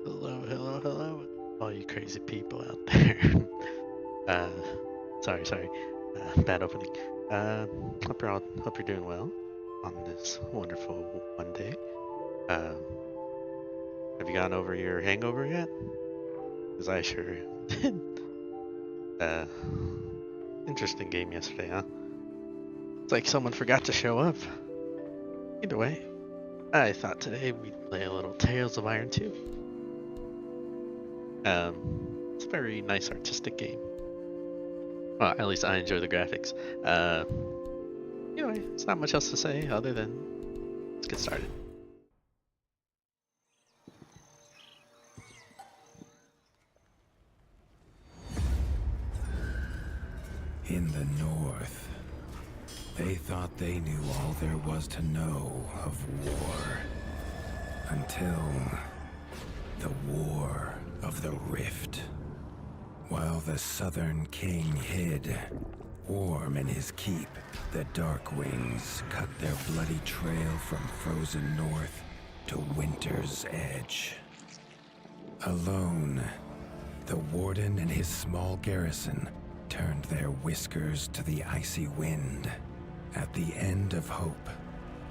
Hello, hello, hello, all you crazy people out there. uh, sorry. Bad opening. Hope you're doing well on this wonderful Monday. Uh, have you gone over your hangover yet? Because I sure did. Uh, Interesting game yesterday, huh? It's like someone forgot to show up. Either way, I thought today we'd play a little Tales of Iron 2. It's a very nice artistic game. Well, at least I enjoy the graphics. Uh, Anyway, it's not much else to say other than let's get started. In the north, they thought they knew all there was to know of war. Until the War of the Rift. While the Southern King hid, warm in his keep, the Darkwings cut their bloody trail from frozen north to winter's edge. Alone, the Warden and his small garrison turned their whiskers to the icy wind. At the end of hope,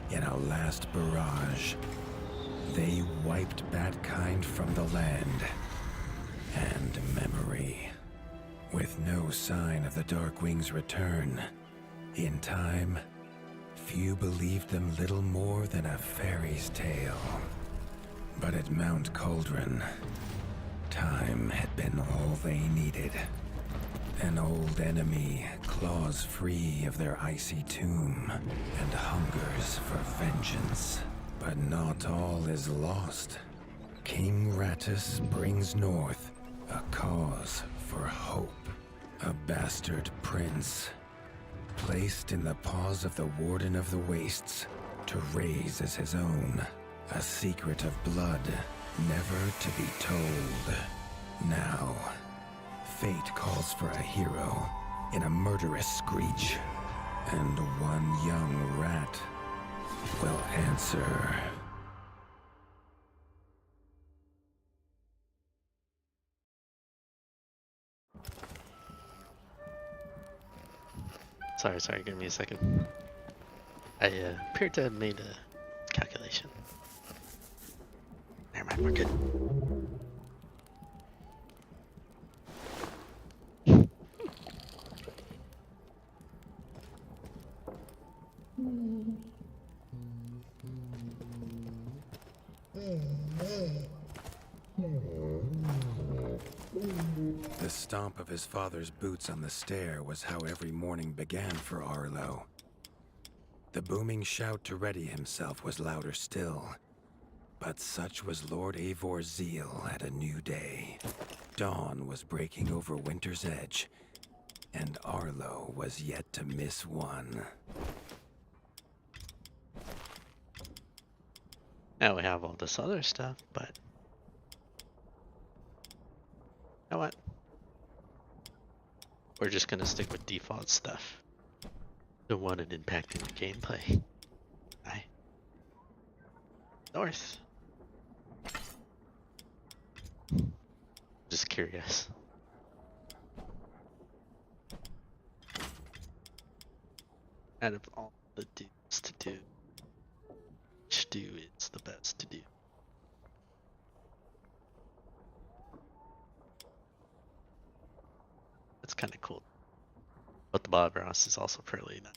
in a last barrage, they wiped Batkind from the land and memory. With no sign of the Darkwing's return, in time, few believed them little more than a fairy's tale. But at Mount Cauldron, time had been all they needed. An old enemy claws free of their icy tomb and hungers for vengeance. But not all is lost. King Rattus brings north a cause for hope. A bastard prince, placed in the paws of the Warden of the Wastes to raise as his own. A secret of blood never to be told. Now, fate calls for a hero in a murderous screech, and one young rat will answer. Sorry, give me a second. I appear to have made a calculation. Never mind, we're good. The stomp of his father's boots on the stair was how every morning began for Arlo. The booming shout to ready himself was louder still. But such was Lord Eivor's zeal at a new day. Dawn was breaking over winter's edge, and Arlo was yet to miss one. Now we have all this other stuff, but you know what? We're just gonna stick with default stuff. Don't want it impacting the gameplay. Right. North. Just curious. Out of all the dudes to do, which do is the best to do? That's kind of cool. But the Bob Ross is also fairly nice.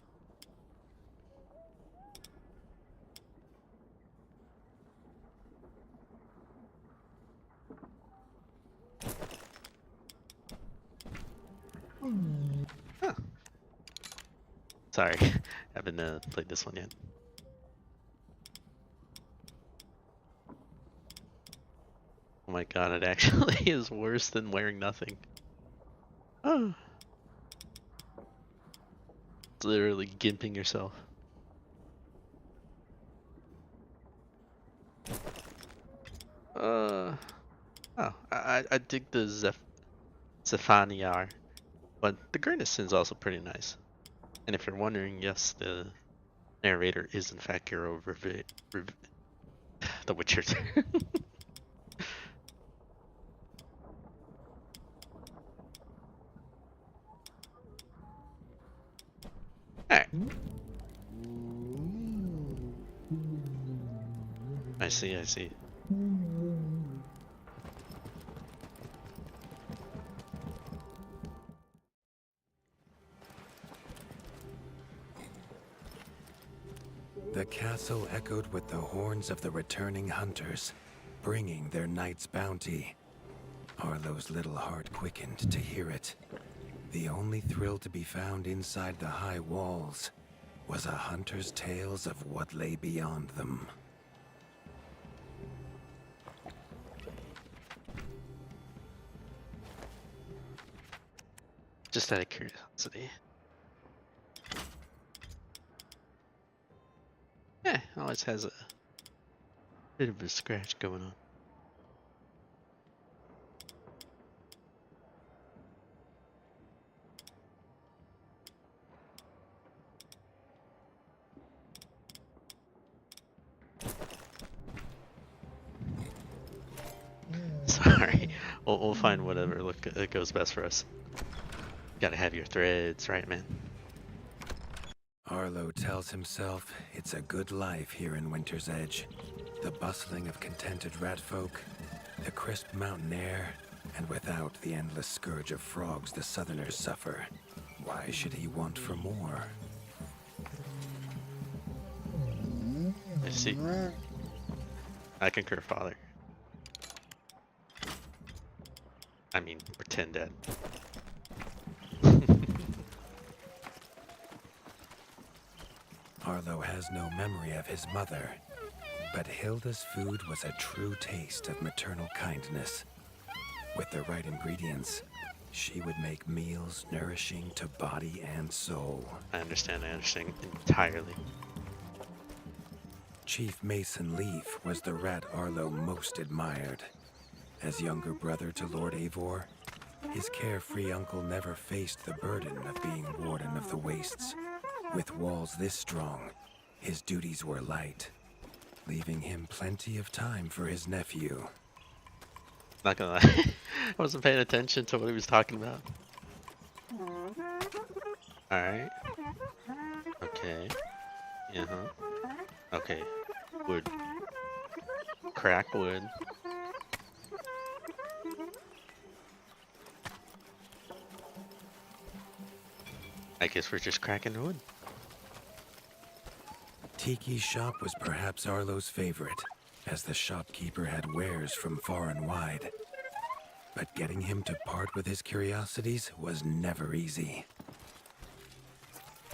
Huh. Sorry, haven't played this one yet. Oh my god, it actually is worse than wearing nothing. Oh. It's literally gimping yourself. Oh, I dig the Zephaniar, but the Gurnison's also pretty nice. And if you're wondering, yes, the narrator is in fact Geralt The Witcher. I see, I see. The castle echoed with the horns of the returning hunters, bringing their night's bounty. Arlo's little heart quickened to hear it. The only thrill to be found inside the high walls was a hunter's tales of what lay beyond them. Just out of curiosity. Yeah, always has a bit of a scratch going on. Sorry, we'll find whatever goes best for us. Gotta have your threads, right, man? Arlo tells himself it's a good life here in Winter's Edge. The bustling of contented ratfolk, the crisp mountain air, and without the endless scourge of frogs the southerners suffer. Why should he want for more? I see. I concur, father. I mean, pretend dad. Arlo has no memory of his mother, but Hilda's food was a true taste of maternal kindness. With the right ingredients, she would make meals nourishing to body and soul. I understand entirely. Chief Mason Leaf was the rat Arlo most admired. As younger brother to Lord Eivor, his carefree uncle never faced the burden of being Warden of the Wastes. With walls this strong, his duties were light, leaving him plenty of time for his nephew. Not gonna lie, I wasn't paying attention to what he was talking about. Alright. Okay. Okay. Wood. Crack wood. I guess we're just cracking wood. Tiki's shop was perhaps Arlo's favorite, as the shopkeeper had wares from far and wide. But getting him to part with his curiosities was never easy.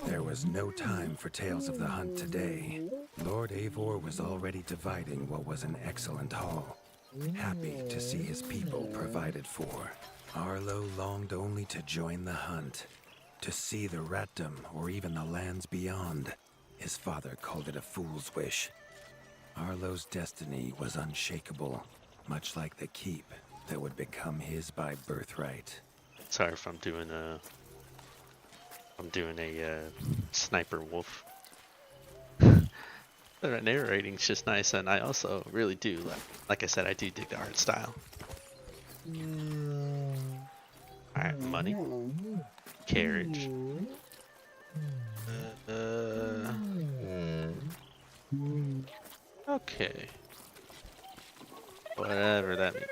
There was no time for tales of the hunt today. Lord Eivor was already dividing what was an excellent haul, happy to see his people provided for. Arlo longed only to join the hunt, to see the ratdom or even the lands beyond. His father called it a fool's wish. Arlo's destiny was unshakable, much like the keep that would become his by birthright. Sorry if I'm doing a sniper wolf. The narrating's just nice, and I also really do like I said, I do dig the art style. Alright, money. Carriage. Okay. Whatever that means.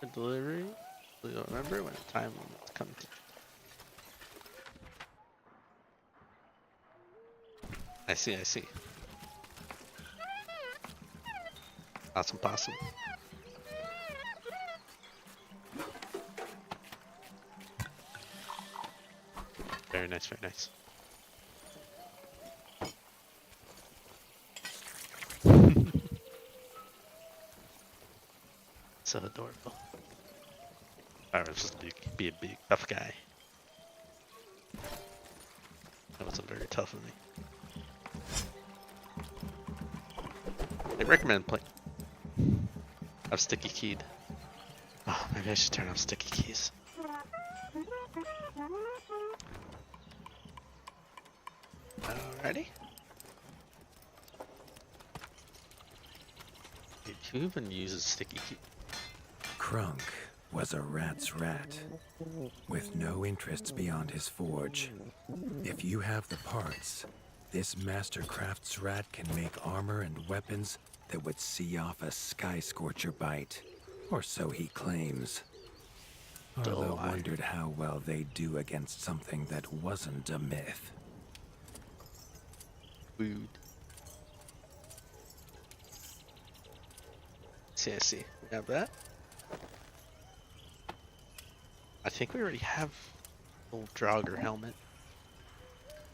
The delivery? We don't remember when the time limit comes. I see, I see. Awesome possum. Very nice, very nice. So adorable. I was just be a big tough guy. That wasn't very tough of me. I recommend playing. I've sticky keyed. Oh, maybe I should turn off sticky keys. Alrighty. Who even uses sticky key? Krunk, was a rat's rat, with no interests beyond his forge. If you have the parts, this Mastercraft's rat can make armor and weapons that would see off a Sky Scorcher bite, or so he claims. Arlo wondered how well they'd do against something that wasn't a myth. Food. See, we have that. I think we already have a little Draugr helmet.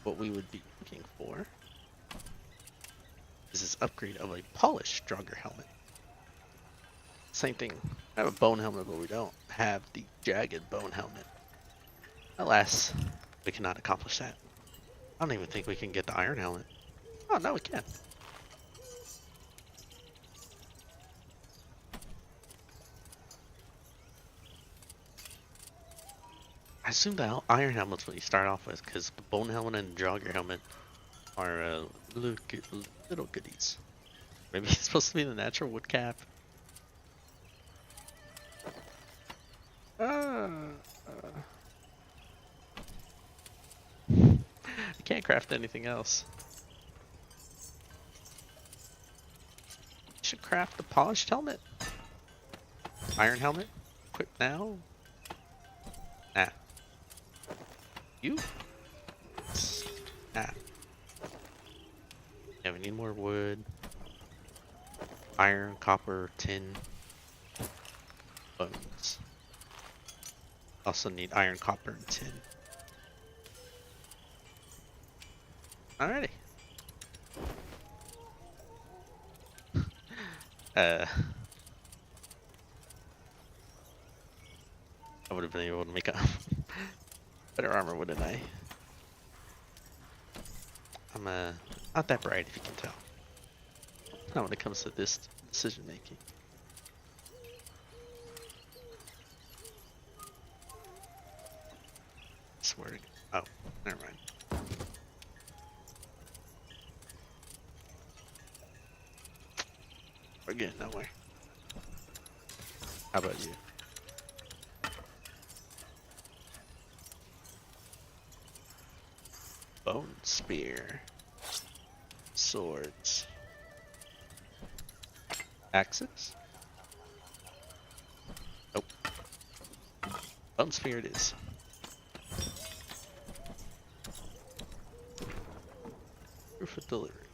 What we would be looking for is this upgrade of a polished Draugr helmet. Same thing. I have a bone helmet, but we don't have the jagged bone helmet. Alas, we cannot accomplish that. I don't even think we can get the iron helmet. Oh, no, we can. I assume the iron helmet's what you start off with, because the bone helmet and the Draugr helmet are little goodies. Maybe it's supposed to be the natural wood cap. I can't craft anything else. Should craft the polished helmet. Iron helmet. Equip now. Nah. You? Nah. Yeah, we need more wood. Iron, copper, tin. Bones. Also need iron, copper, and tin. Alrighty. I would have been able to make a better armor, wouldn't I? I'm not that bright, if you can tell. Not when it comes to this decision making. Swear to God. Oh, never mind. We're getting nowhere. How about you? Bone spear. Swords. Axes? Nope. Bone spear it is. Proof of delivery.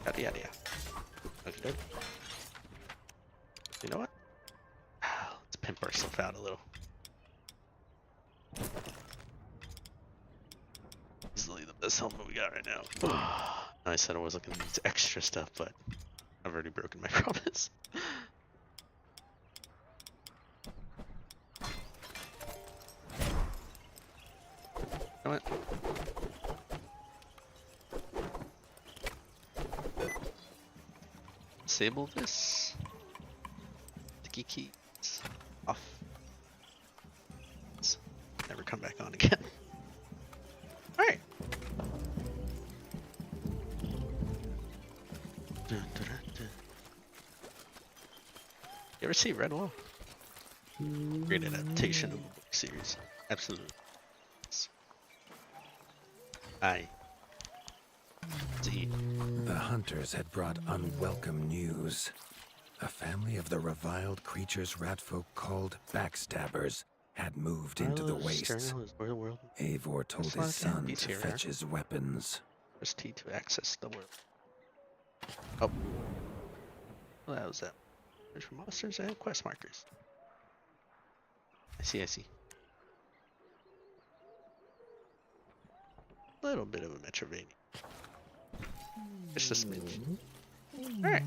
Yada yada yada. Okay. You know what? Let's pimp ourselves out a little. Easily the best helmet we got right now. I said I wasn't gonna use extra stuff, but I've already broken my promise. Come on. Disable this. Sticky keys off. Let's never come back on again. Alright. You ever see Redwall? Great adaptation of the book series. Absolutely. The hunters had brought unwelcome news. A family of the reviled creatures ratfolk called Backstabbers had moved into the wastes. Eivor told his son to fetch his weapons. Press T to access the world. Oh. Well, that was that. There's for monsters and quest markers. I see. A little bit of a Metrovania. Just a smidge. Alright.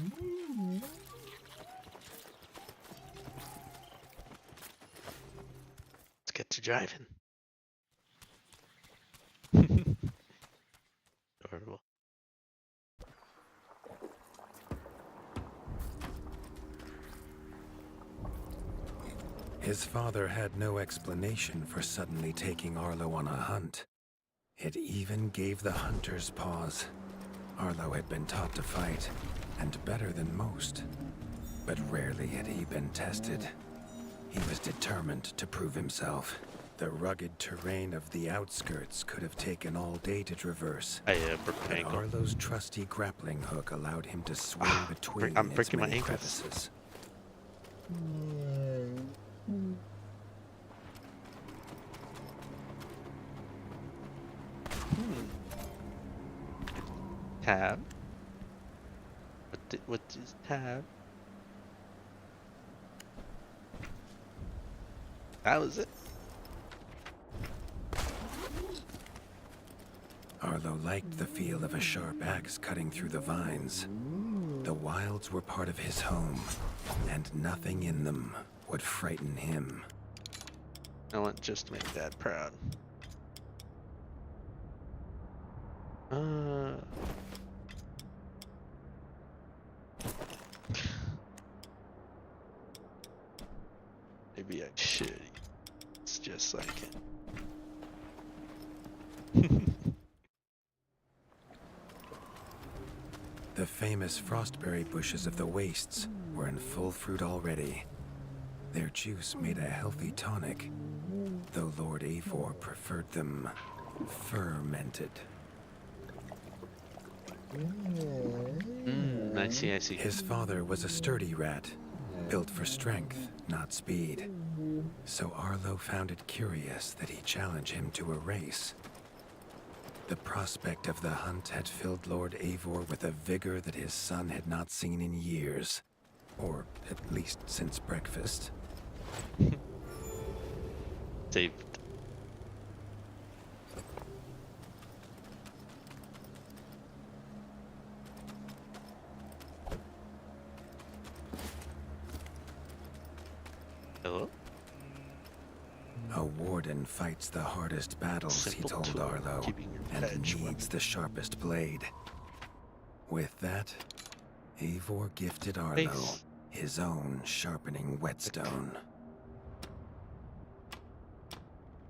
Let's get to driving. Adorable. His father had no explanation for suddenly taking Arlo on a hunt. It even gave the hunters pause. Arlo had been taught to fight, and better than most. But rarely had he been tested. He was determined to prove himself. The rugged terrain of the outskirts could have taken all day to traverse. I broke my But ankle. Arlo's trusty grappling hook allowed him to swing between I'm its breaking my many ankles. crevices. Tab. What is tab? That was it. Arlo liked the feel of a sharp axe cutting through the vines. The wilds were part of his home, and nothing in them would frighten him. I want just to make Dad proud. Maybe I should. It's just like it. The famous frostberry bushes of the wastes were in full fruit already. Their juice made a healthy tonic, though Lord Eivor preferred them fermented. I see, I see. His father was a sturdy rat, built for strength, not speed. So Arlo found it curious that he challenge him to a race. The prospect of the hunt had filled Lord Eivor with a vigor that his son had not seen in years, or at least since breakfast. Saved. Hello? A warden fights the hardest battles, Simple he told tool, Arlo, keeping your and edge needs the sharpest blade. With that, Eivor gifted Arlo Face. his own sharpening whetstone.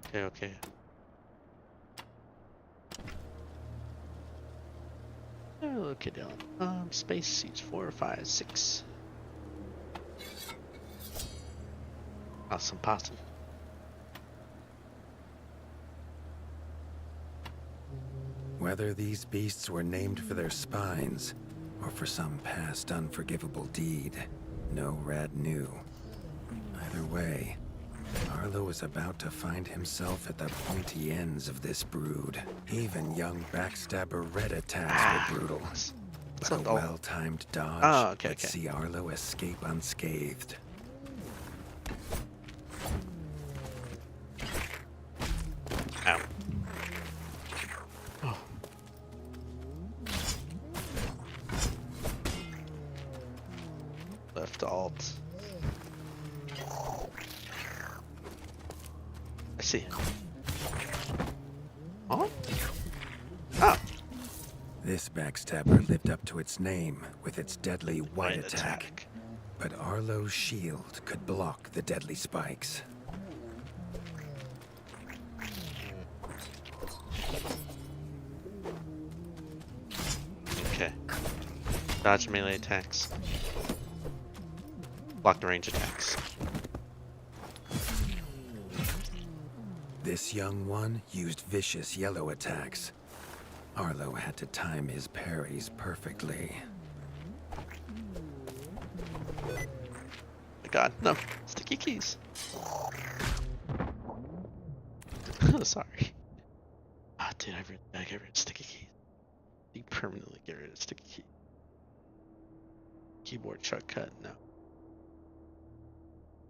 Okay, okay. Okay, Dylan. Space seats 4, 5, 6. Awesome possum. Whether these beasts were named for their spines, or for some past unforgivable deed, no rat knew. Either way, Arlo was about to find himself at the pointy ends of this brood. Even young backstabber red attacks were brutal, but not a all- well-timed dodge Ah, okay, would okay. see Arlo escape unscathed. Ow. Oh. Left alt. I see him. Oh? Oh! This backstabber lived up to its name with its deadly white Right attack. But Arlo's shield could block the deadly spikes. Okay. Dodge melee attacks. Block the range attacks. This young one used vicious yellow attacks. Arlo had to time his parries perfectly. Oh my god, no. Sticky keys. Sorry. Ah, dude, I really gotta get rid of sticky keys. You permanently get rid of sticky keys. Keyboard shortcut, no.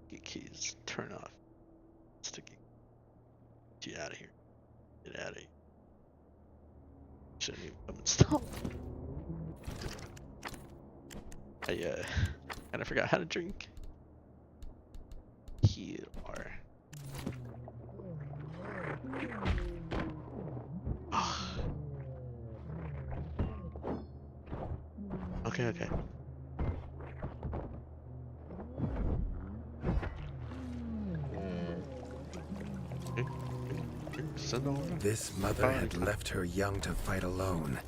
Sticky keys, turn off. Sticky. Get out of here. Get out of here. Shouldn't even come installed. I kinda forgot how to drink. Here are. Okay, okay. This mother had left her young to fight alone,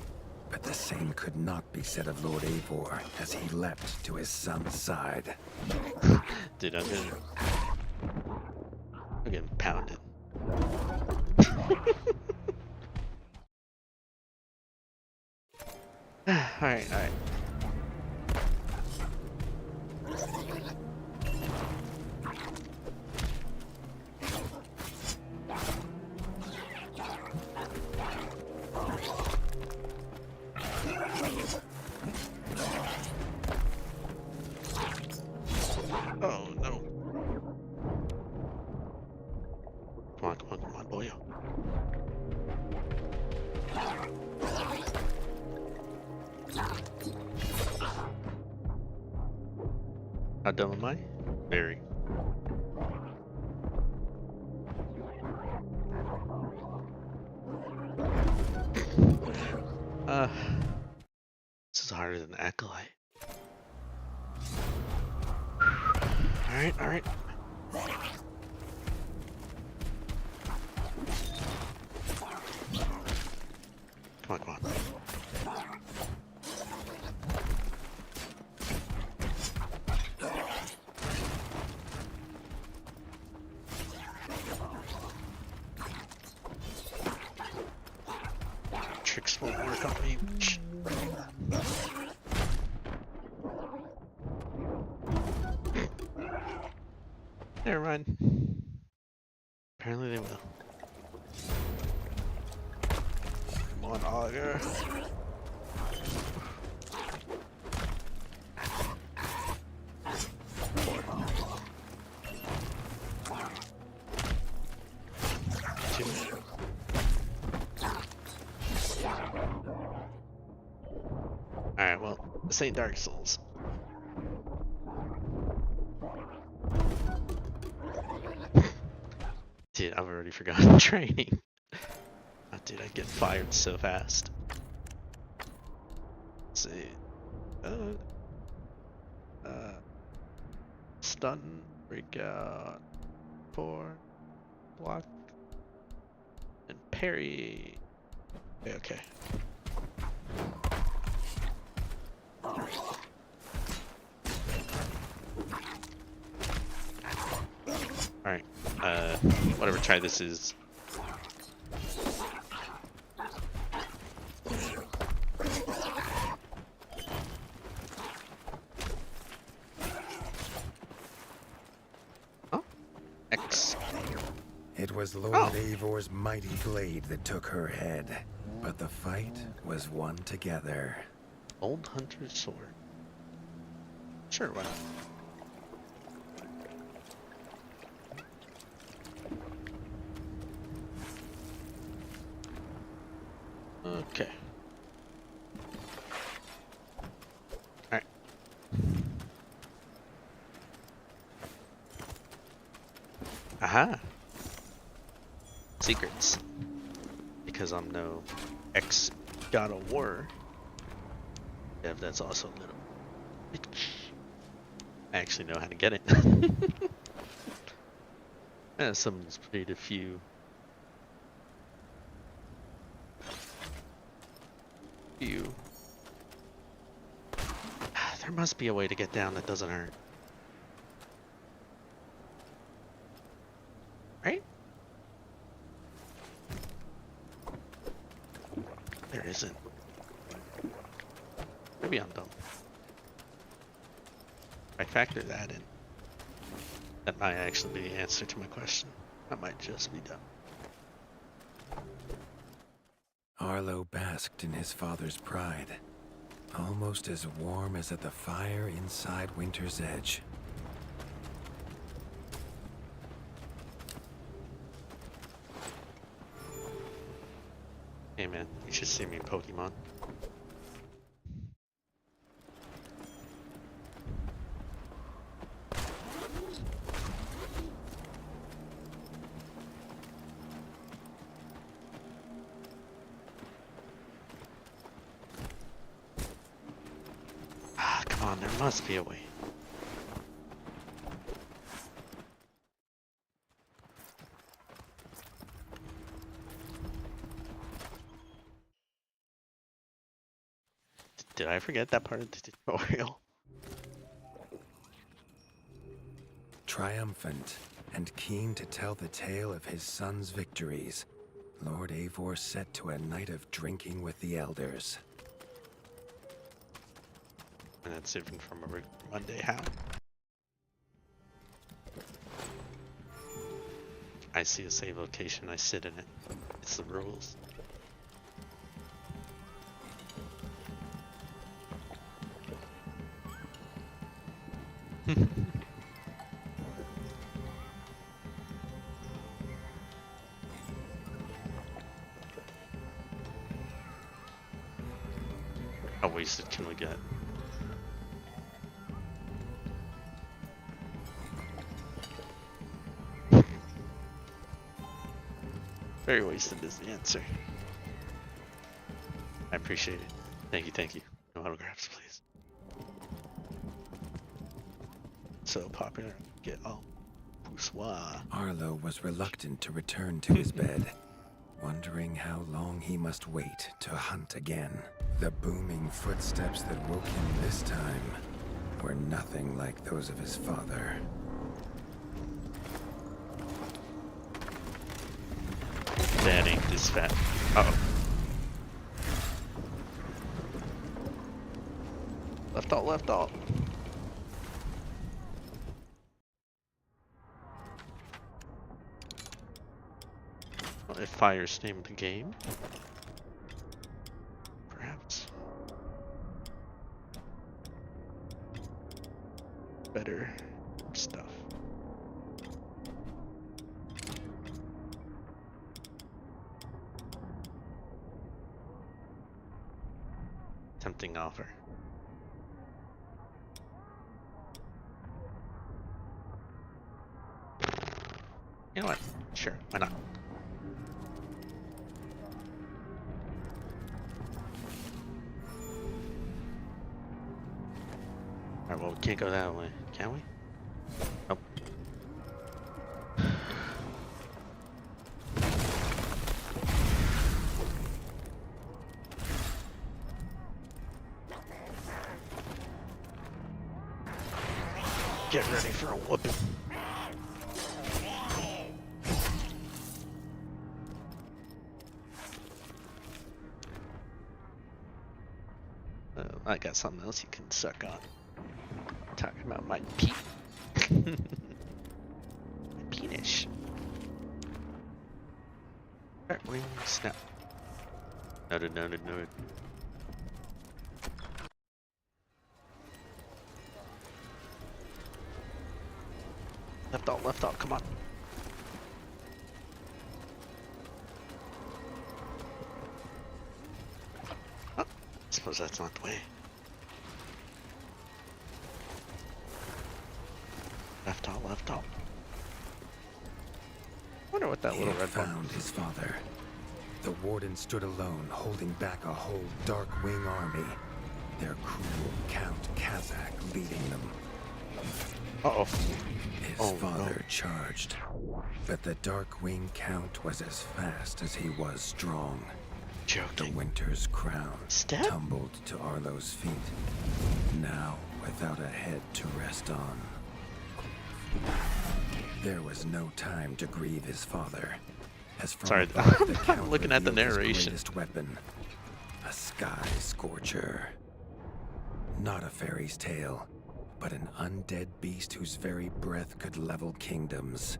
but the same could not be said of Lord Eivor as he leapt to his son's side. Dude, I'm gonna getting pounded. Alright, alright. Oh no. Come on, come on, come on, boy. How dumb am I? Very. This is harder than Acolyte. Alright, alright. Come on, come on. Tricks won't work on me. Never mind. Apparently they will. Come on, Augur. Alright, well, this ain't Dark Souls. Dude, I've already forgotten training. Oh, dude, I get fired so fast. Let's see. Stun, breakout, 4, block, and parry. Okay. Alright, whatever try this is. Oh, X. It was Lord Eivor's mighty blade that took her head, but the fight was won together. Old Hunter's sword. Sure, why not? Okay. Alright. Aha! Secrets. Because I'm no ex-God of War. Dev, that's also a little bitch. I actually know how to get it. Someone's played a few. There must be a way to get down that doesn't hurt. Right? There isn't. Maybe I'm dumb. If I factor that in, that might actually be the answer to my question. I might just be dumb. Arlo basked in his father's pride, almost as warm as at the fire inside Winter's Edge. Hey man, you should see me in Pokemon. Come on, there must be a way. Did I forget that part of the tutorial? Triumphant, And keen to tell the tale of his son's victories, Lord Eivor set to a night of drinking with the elders. And that's different from a regular Monday. How? I see a save location, I sit in it. It's the rules. How wasted can we get? Very wasted is the answer. I appreciate it. Thank you, thank you. No autographs, please. So popular. Get all poussoir. Arlo was reluctant to return to his bed, wondering how long he must wait to hunt again. The booming footsteps that woke him this time were nothing like those of his father. That ain't this fat. Uh-oh. Left alt, left alt. Well, if fire's name of the game. Perhaps. Better stuff. Tempting offer. You know what? Sure, why not? Alright, well, we can't go that way, can we? Nope. Get ready for a whooping. I got something else you can suck on. Talking about my my penis. Alright, wing snap. Noted, noted, noted. Left alt, come on. Oh, I suppose that's not the way. Left alt, left alt. Wonder what that little red found button. his father. The warden stood alone, holding back a whole Dark Wing army. Their cruel Count Kazak leading them. Uh-oh. His father charged, but the Dark Wing Count was as fast as he was strong. The Joking. Winter's crown Step? tumbled to Arlo's feet, now without a head to rest on. There was no time to grieve his father, as from Sorry, above, the Count I'm looking at the revealed his narration. greatest weapon, a sky scorcher. Not a fairy's tale, but an undead beast whose very breath could level kingdoms.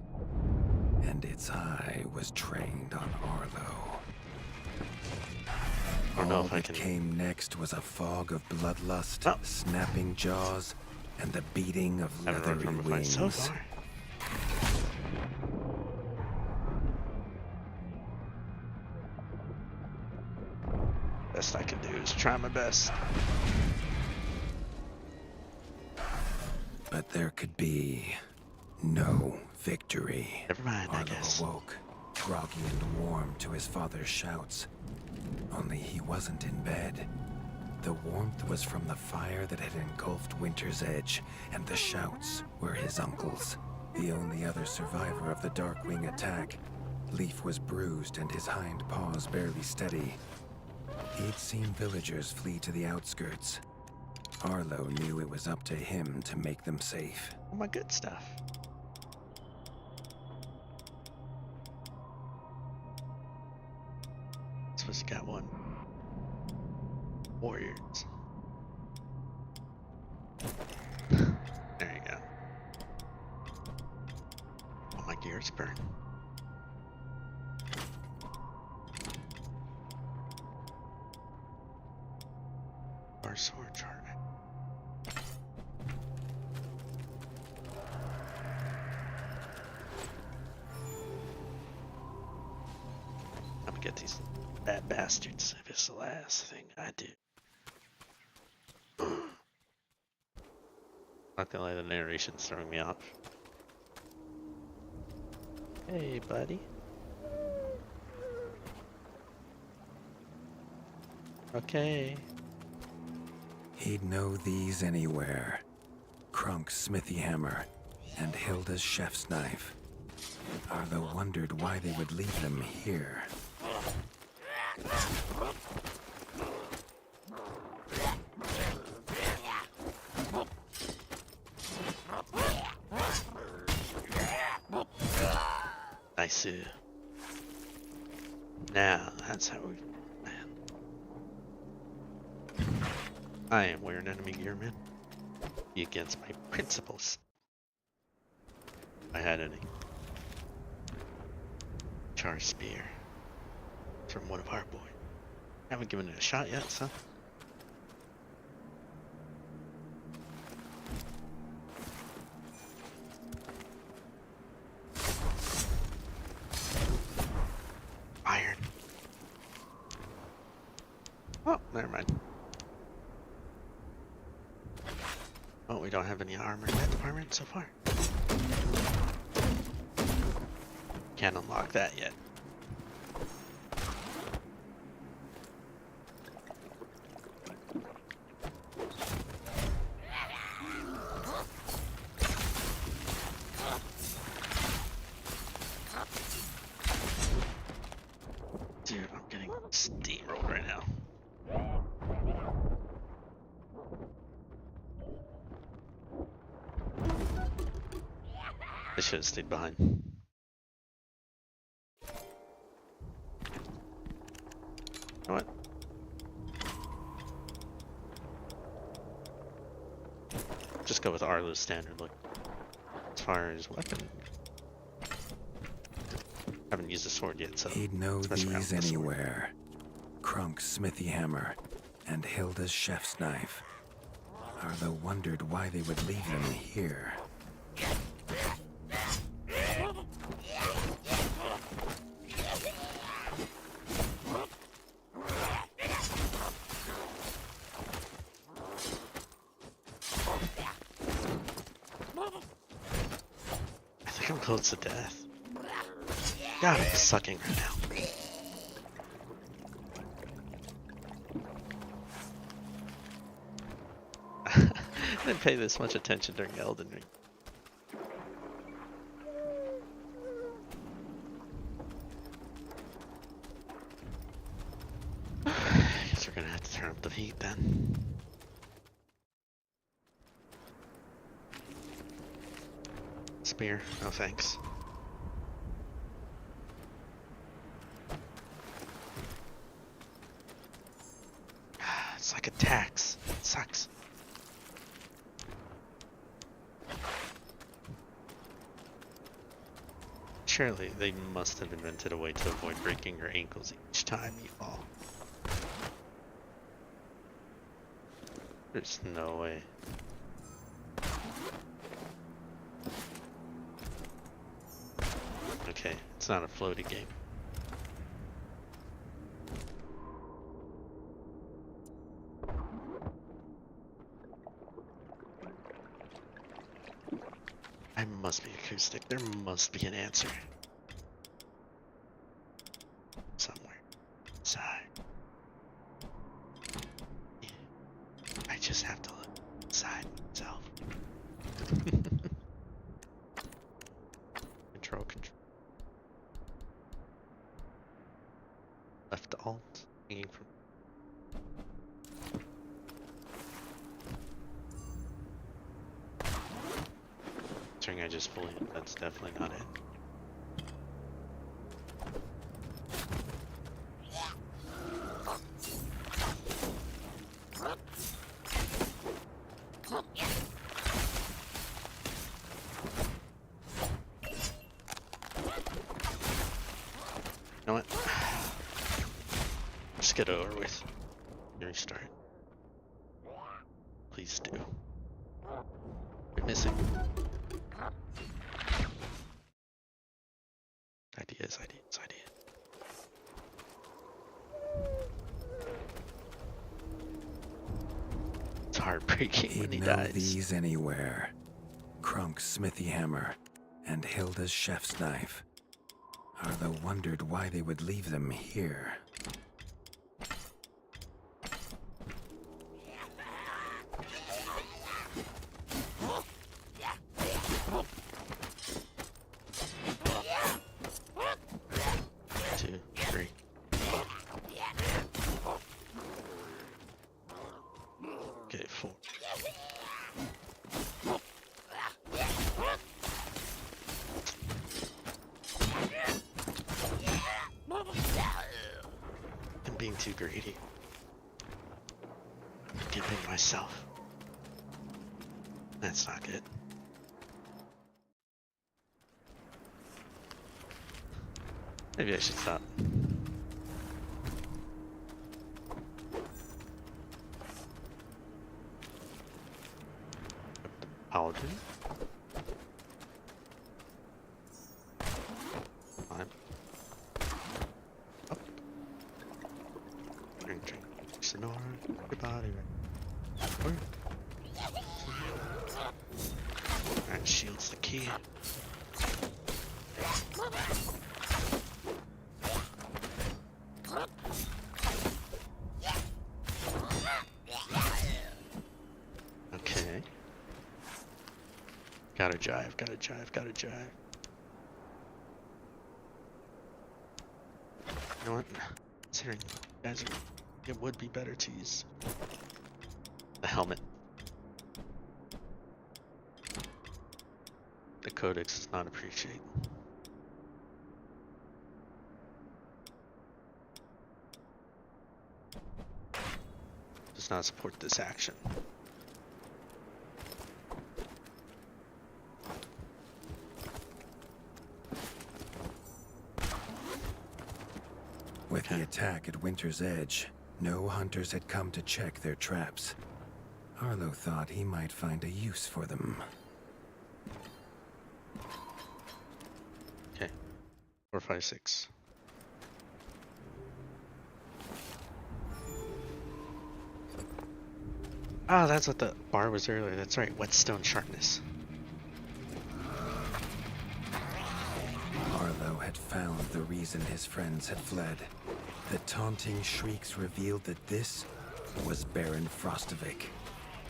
And its eye was trained on Arlo. I don't know All if I that can. came next was a fog of bloodlust, Oh. snapping jaws, and the beating of I haven't leathery run from a fight so wings. far. Best I can do is try my best. But there could be no victory. Never mind, I Arlo guess. awoke, groggy and warm to his father's shouts. Only he wasn't in bed. The warmth was from the fire that had engulfed Winter's Edge, and the shouts were his uncle's. The only other survivor of the Darkwing attack, Leaf was bruised and his hind paws barely steady. He'd seen villagers flee to the outskirts. Arlo knew it was up to him to make them safe. All my good stuff. suppose you got one. Warriors. There you go. Oh, my gears burn. Our sword chart. I'm gonna get these bad bastards if it's the last thing I do. Not gonna lie, the narration's throwing me off. Hey, buddy. Okay. He'd know these anywhere. Krunk's smithy hammer and Hilda's chef's knife. Arlo wondered why they would leave them here. Nice. Now, that's how we... Man. I am wearing enemy gear, man. Be against my principles. If I had any. Char spear. From one of our boys. Haven't given it a shot yet, so... Iron. Oh, never mind. Oh, we don't have any armor in that department so far. Can't unlock that yet. Dude, I'm getting steamrolled right now. I should have stayed behind. You know what? Just go with Arlo's standard look. As far as weapon. Haven't used a sword yet, so He'd know these anywhere. Krunk's smithy hammer and Hilda's chef's knife. Arlo wondered why they would leave them here. I think I'm close to death. God, I'm sucking right now. I didn't pay this much attention during Elden Ring. Guess we're gonna have to turn up the heat then. Spear, no thanks. It's like a tax. It sucks. Surely they must have invented a way to avoid breaking your ankles each time you fall. There's no way. Okay, it's not a floaty game. I must be acoustic. There must be an answer. Somewhere. Inside. Yeah. I just have to look inside myself. Control. Left alt. Hanging from. I just fully. That's definitely not it. You know what? Just get it over with. Restart. Please do. You're missing. Ideas. It's heartbreaking when he He'd know dies. these anywhere. Krunk's smithy hammer and Hilda's chef's knife. Arlo wondered why they would leave them here. Two, three. Okay, four. I'm being too greedy. I'm giving myself. That's not good. Maybe I should stop. Paladin. Climb. Up. Drink. Sonora. Your body right. Where? Alright, shield's the key. Okay. Gotta jive. You know what? Considering guys, it would be better to use the helmet. The codex does not appreciate. Does not support this action. With the attack at Winter's Edge, no hunters had come to check their traps. Arlo thought he might find a use for them. Okay. 4, 5, 6. Ah, that's what the bar was earlier. That's right, whetstone sharpness. Arlo had found the reason his friends had fled. The taunting shrieks revealed that this was Baron Frostovik,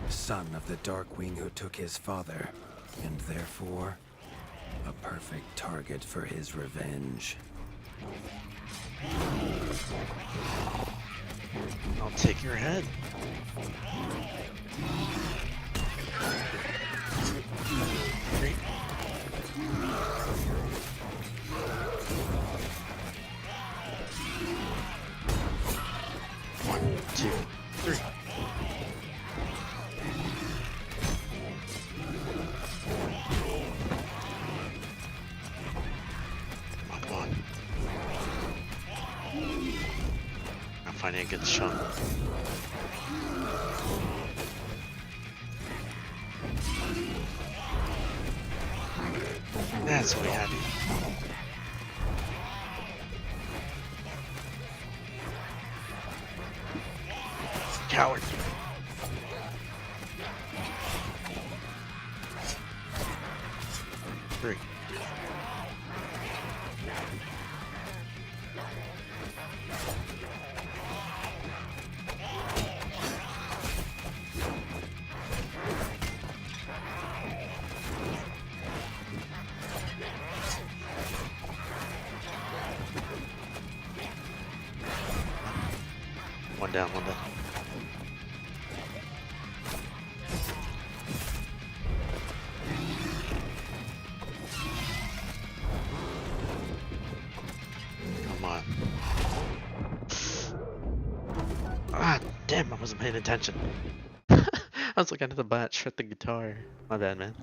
son of the Darkwing who took his father, and therefore a perfect target for his revenge. I'll take your head. Great. One, two, three. Come on. I'm finding a good shot. That's what we had. Coward. Three. One down. Come on. Ah, damn, I wasn't paying attention. I was looking at the batch with the guitar. My bad, man.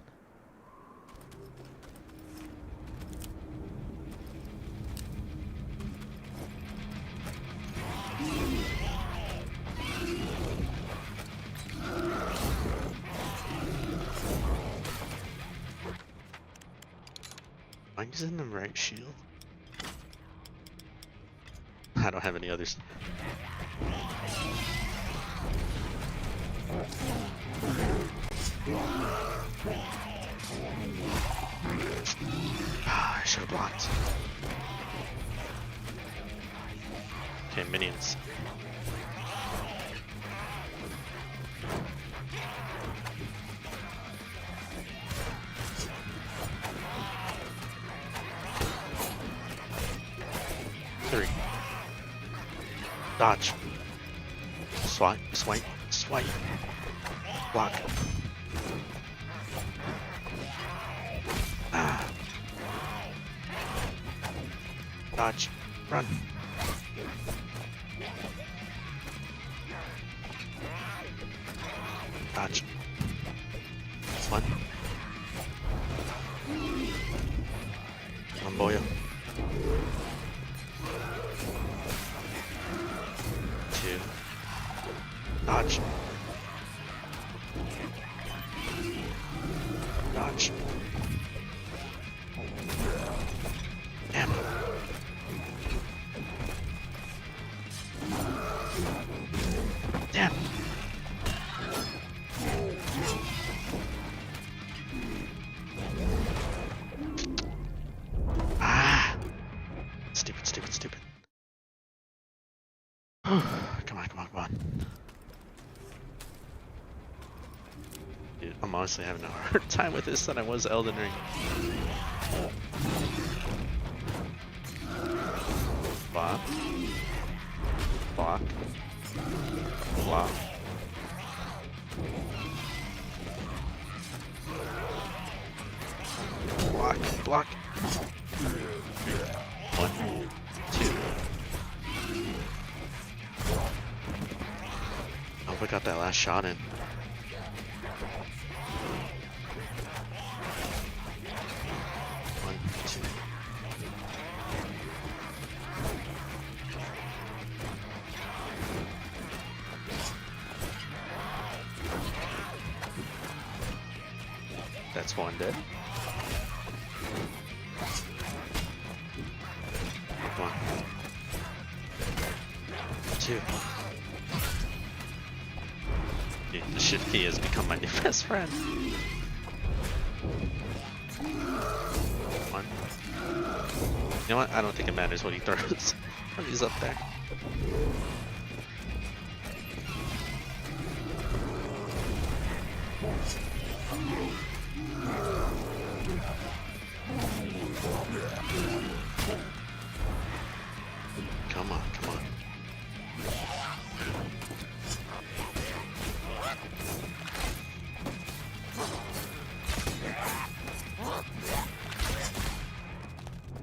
I'm using the right shield. I don't have any others. I should have blocked. Okay, minions. Three. Dodge. Swipe, swipe, swipe. Block. Ah. Dodge. Run. Dodge. One. One boyo. Two. Dodge. Dodge. Damn. Damn. Ah. Stupid, stupid, stupid. Come on, come on, come on. Dude, I'm honestly having a harder time with this than I was Elden Ring. Block. Block. Block. Block. Block. One. Two. I hope I got that last shot in. One, two. That's one dead. One. Two. Dude, the shift key has become my new best friend. One. You know what? I don't think it matters what he throws when he's up there. Come on, come on.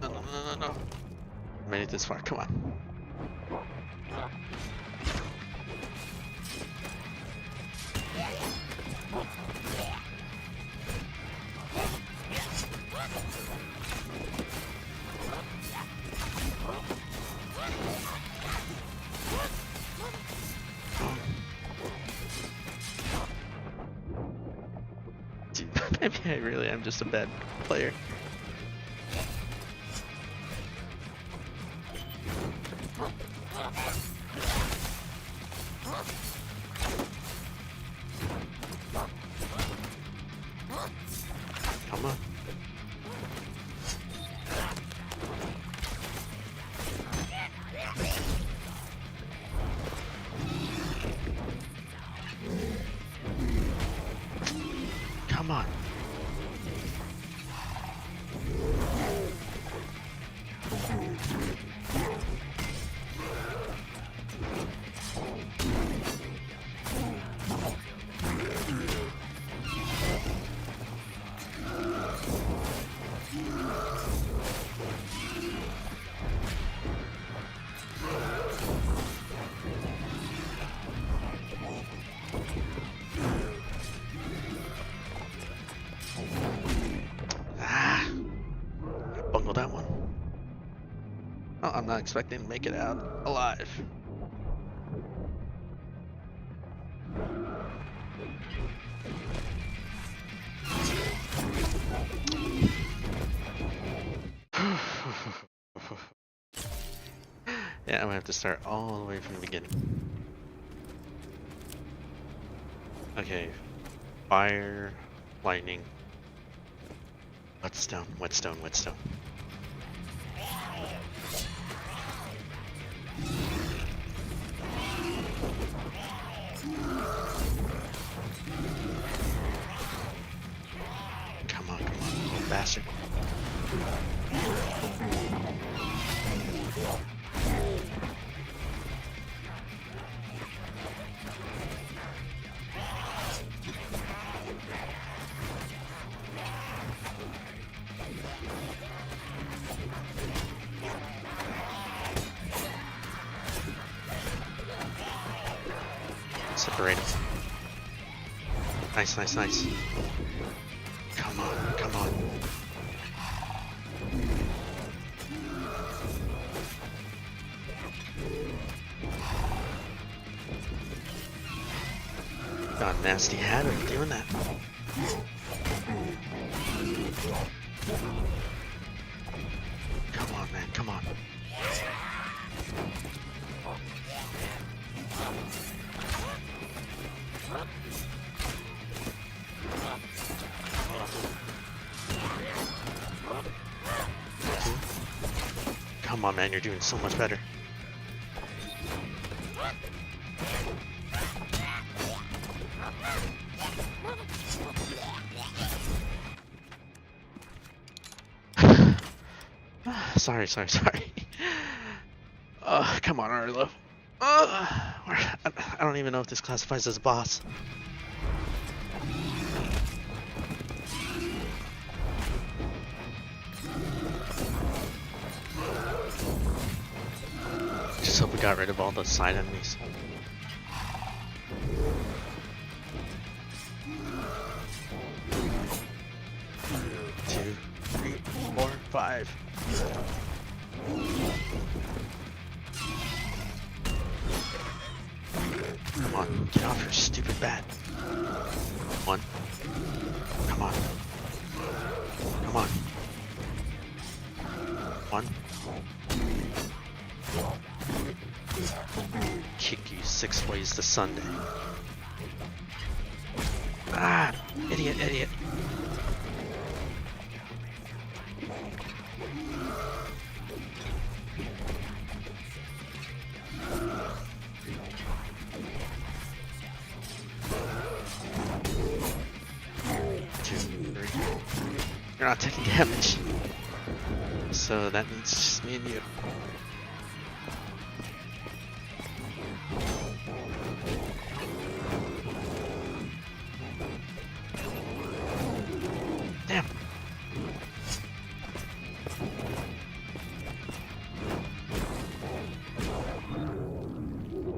No, no, no, no, no. Made it this far, come on. Dude, maybe I really am just a bad player. Come on. Come on. Oh, I'm not expecting to make it out alive. Yeah, I'm gonna have to start all the way from the beginning. Okay, fire, lightning, whetstone, whetstone, whetstone. Come on, little bastard. Separate them. Nice, nice, nice. Come on, come on. Got a nasty habit of doing that. Come on, man, come on. Come on, man, you're doing so much better. Sorry. Come on, Arlo. I don't even know if this classifies as a boss. Just hope we got rid of all the side enemies. Two, three, four, five. Come on, get off your stupid bat. One. Come on. Come on. One. Kick you 6 ways to Sunday. Ah! Idiot. You're not taking damage. So that means just me and you. Damn.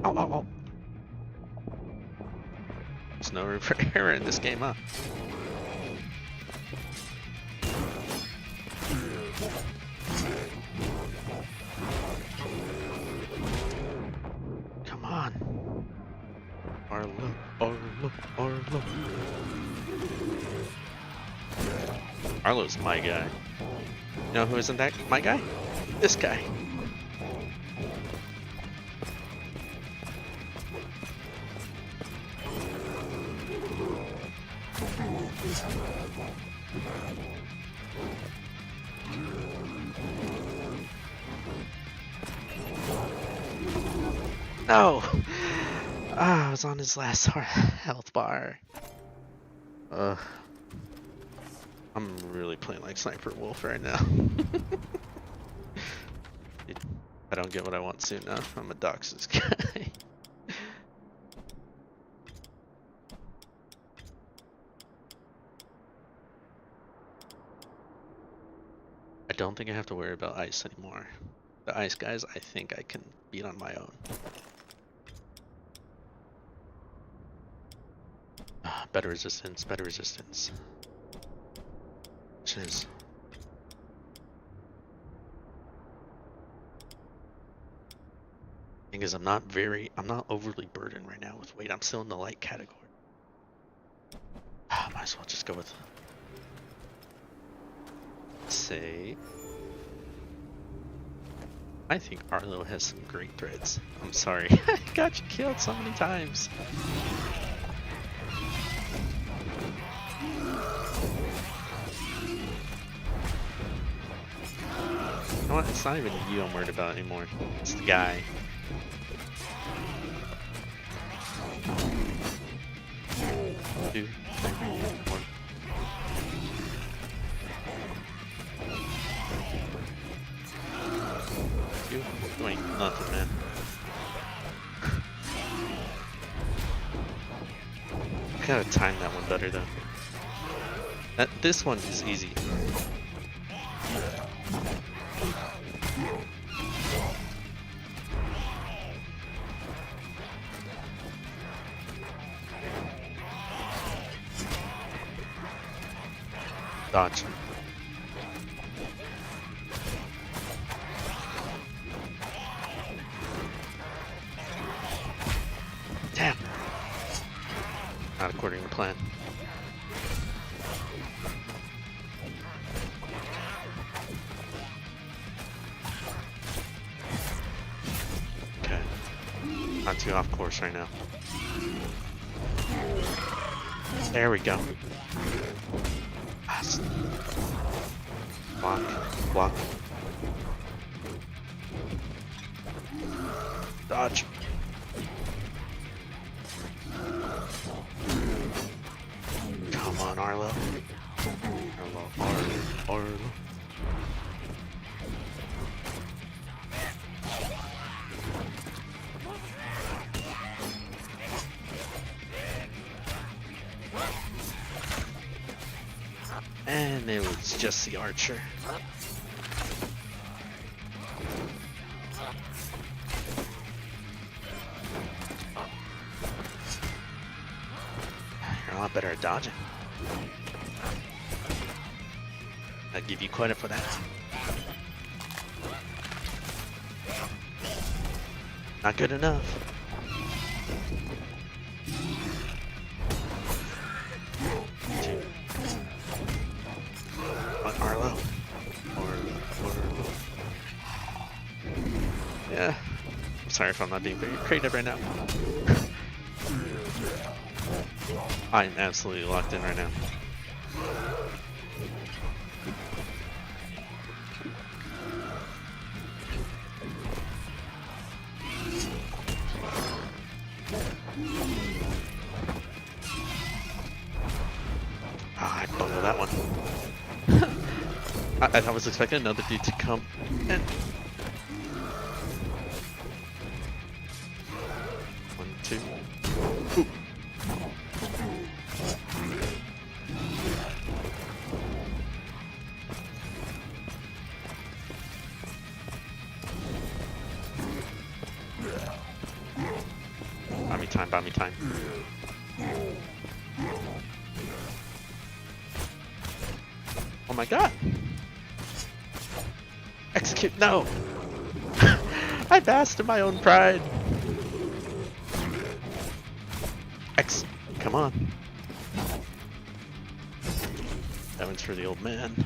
Oh. There's no room for error in this game, huh? Come on. Arlo. Arlo's my guy. You know who isn't that my guy? This guy. No! I was on his last health bar. I'm really playing like Sniper Wolf right now. If I don't get what I want soon enough, I'm a Doxus guy. I don't think I have to worry about ice anymore. The ice guys, I think I can beat on my own. Better resistance. Which is... Thing is, I'm not overly burdened right now with weight. I'm still in the light category. Might as well just go with, say, I think Arlo has some great threads. I'm sorry, I got you killed so many times. You know what? It's not even you I'm worried about anymore. It's the guy. 2, 3, 4. You ain't nothing, man. I gotta time that one better though. This one is easy. Dodge. Damn. Not according to plan. Okay. Not too off course right now. There we go. Block. Block. Dodge. Come on, Arlo. Arlo. And it was just the archer. You're a lot better at dodging. I give you credit for that. Not good enough. Arlo. Yeah. I'm sorry if I'm not being very creative right now. I'm absolutely locked in right now. I bungled that one. I was expecting another dude to come and... 1, 2. Ooh. Buy me time. Oh my god! Execute, no! I basked in my own pride! Come on. That one's for the old man.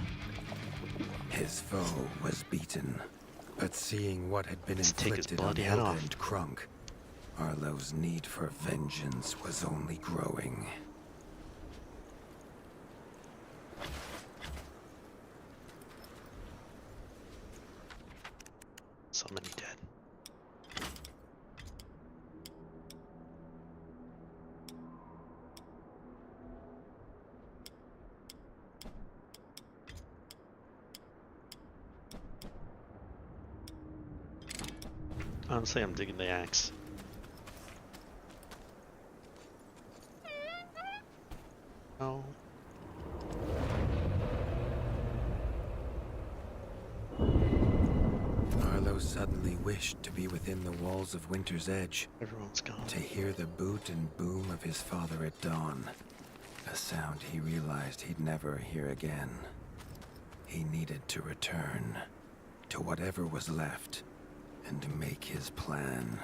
His foe was beaten, but seeing what had been inflicted on Hilda and Krunk, Arlo's need for vengeance was only growing. So many dead. Honestly, I'm digging the axe. Oh. Arlo suddenly wished to be within the walls of Winter's Edge. Everyone's gone. To hear the boot and boom of his father at dawn. A sound he realized he'd never hear again. He needed to return to whatever was left and make his plan.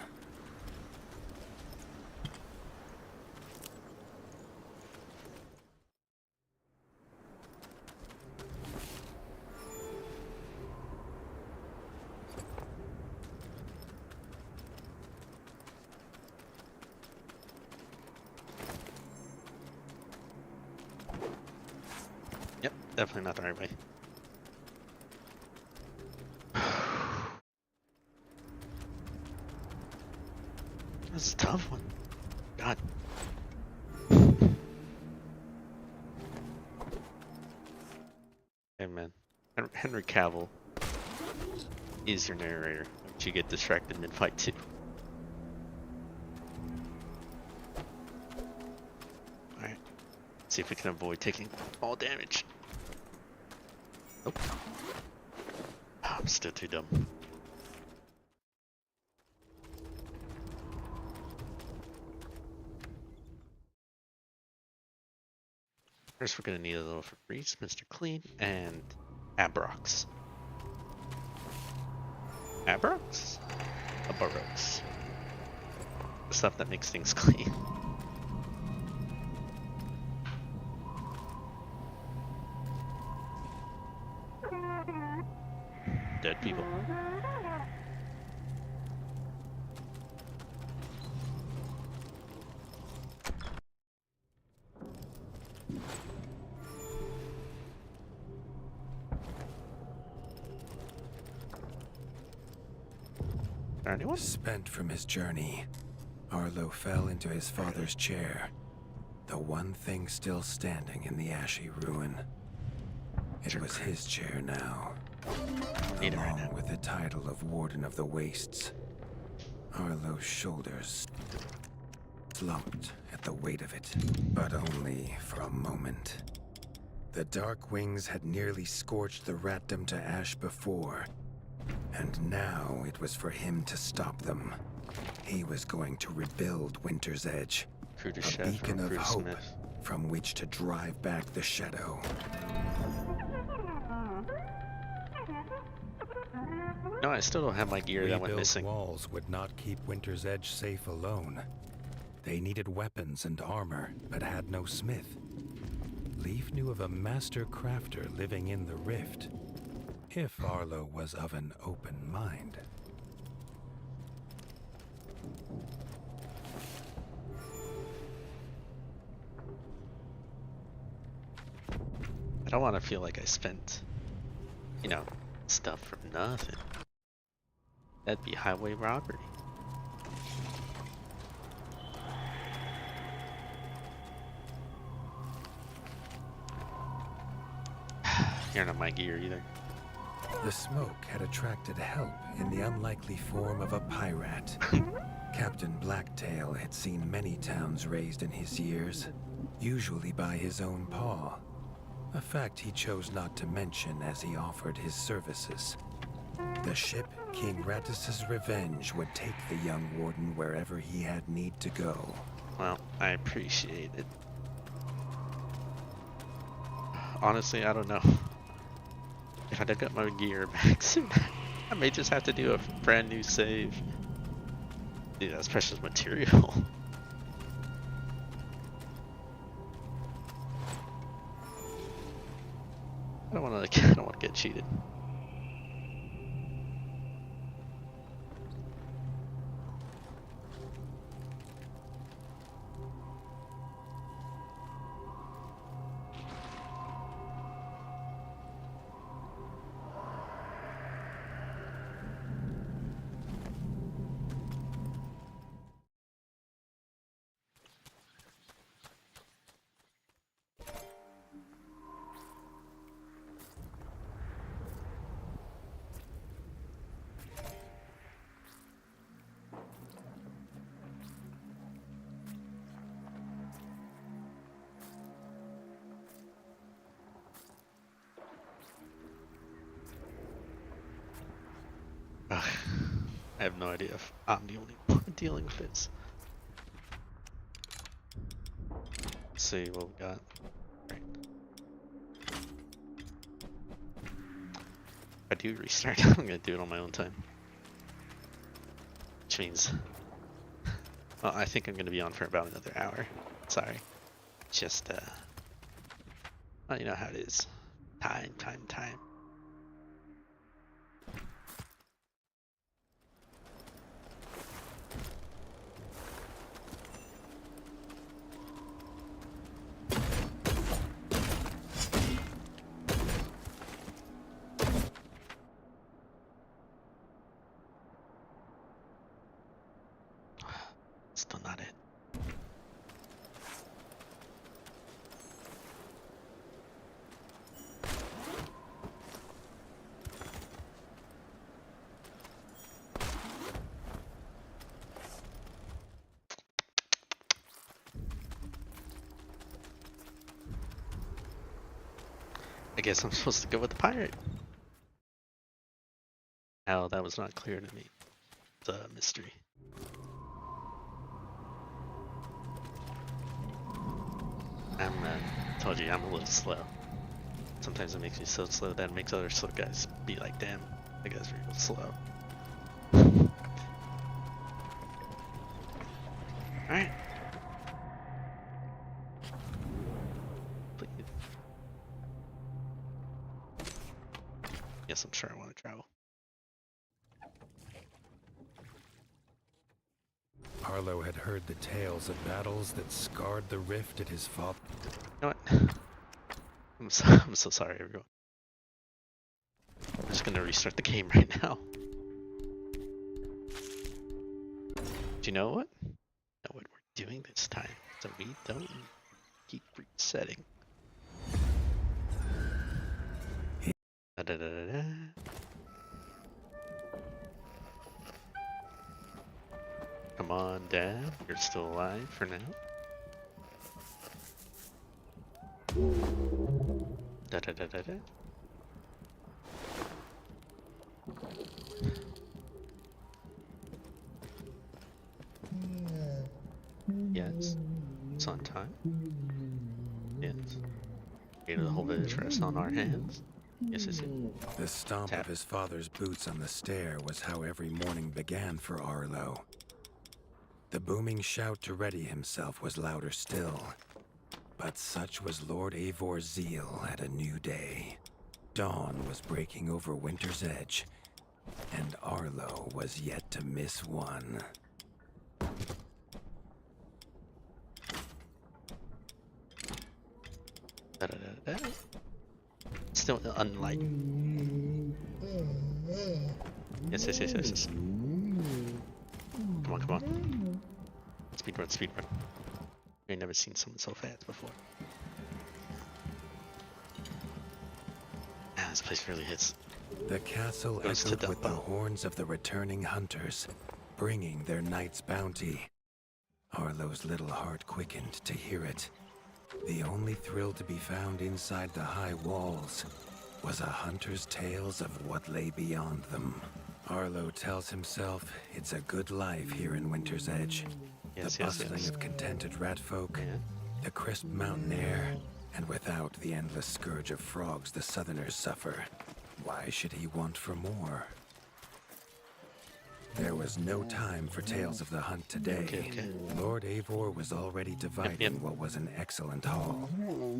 definitely not the right way. That's a tough one. God. Hey man, Henry Cavill is your narrator. Don't you get distracted mid-fight too? Alright, see if we can avoid taking all damage. Nope. I'm still too dumb. First, we're gonna need a little Febreze, Mr. Clean, and Abrox. Abrox? Abrox. The stuff that makes things clean. Dead people. Anyone? Spent from his journey, Arlo fell into his father's chair, the one thing still standing in the ashy ruin. It was his chair now, along with the title of Warden of the Wastes. Arlo's shoulders slumped at the weight of it, but only for a moment. The Dark Wings had nearly scorched the ratdom to ash before, and now it was for him to stop them. He was going to rebuild Winter's Edge, a beacon of hope from which to drive back the shadow. No, I still don't have my gear that went missing. Walls would not keep Winter's Edge safe alone. They needed weapons and armor, but had no smith. Leif knew of a master crafter living in the rift, if Arlo was of an open mind. I don't want to feel like I spent, you know, stuff for nothing. That'd be highway robbery. You're not my gear either. The smoke had attracted help in the unlikely form of a pirate. Captain Blacktail had seen many towns razed in his years, usually by his own paw. A fact he chose not to mention as he offered his services. The ship King Radis's Revenge would take the young warden wherever he had need to go. Well, I appreciate it. Honestly, I don't know. If I don't get my gear back soon, I may just have to do a brand new save. Dude, that's precious material. I don't want to get cheated. Ugh, I have no idea if I'm the only one dealing with this. Let's see what we got. Right. If I do restart, I'm gonna do it on my own time. Which means, well, I think I'm gonna be on for about another hour. Sorry. Just, well, you know how it is. Time. I guess I'm supposed to go with the pirate. How that was not clear to me. It's a mystery. Told you I'm a little slow. Sometimes it makes me so slow that it makes other slow guys be like, damn, that guy's real slow. Alright. Yes, I'm sure I want to travel. Arlo had heard the tales of battles that scarred the rift at his father. You know what? I'm so sorry, everyone. I'm just gonna restart the game right now. Do you know what? Know what we're doing this time, so we don't keep resetting. Da, da, da, da, da. Come on, Dad. You're still alive for now. Da da da da da. Yes. It's on time. Yes. Fate of the whole village rests on our hands. Yes, is it? The stomp of his father's boots on the stair was how every morning began for Arlo. The booming shout to ready himself was louder still. But such was Lord Eivor's zeal at a new day. Dawn was breaking over Winter's Edge, and Arlo was yet to miss one. Da, da, da, da. Still unlight. Yes, yes, yes, yes, yes. Come on, come on. Speedrun, speedrun. I've never seen someone so fast before. Ah, this place really hits. The castle Goes to echoed with the Dumbo. horns of the returning hunters, bringing their night's bounty. Arlo's little heart quickened to hear it. The only thrill to be found inside the high walls was a hunter's tales of what lay beyond them. Arlo tells himself it's a good life here in Winter's Edge. Yes, The yes, bustling yes. of contented ratfolk, Yeah. the crisp mountain air, and without the endless scourge of frogs the southerners suffer. Why should he want for more? There was no time for tales of the hunt today. Okay. Lord Eivor was already dividing Yep. what was an excellent haul,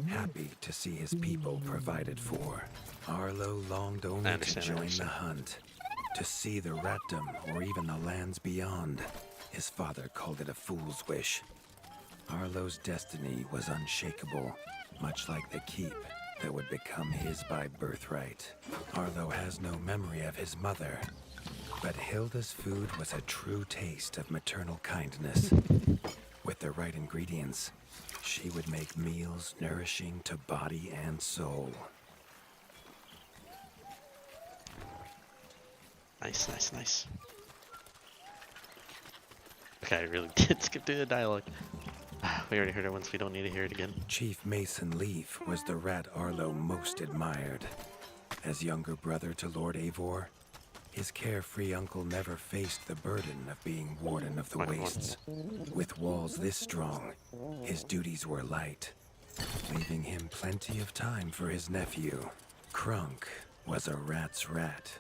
happy to see his people provided for. Arlo longed only to understand, I join the understand. hunt, to see the Ratdom or even the lands beyond. His father called it a fool's wish. Arlo's destiny was unshakable, much like the keep that would become his by birthright. Arlo has no memory of his mother, but Hilda's food was a true taste of maternal kindness. With the right ingredients, she would make meals nourishing to body and soul. Nice, nice, nice. Okay, I really did skip through the dialogue. We already heard it once, we don't need to hear it again. Chief Mason Leaf was the rat Arlo most admired. As younger brother to Lord Eivor, his carefree uncle never faced the burden of being Warden of the Wastes. With walls this strong, his duties were light, leaving him plenty of time for his nephew. Krunk was a rat's rat,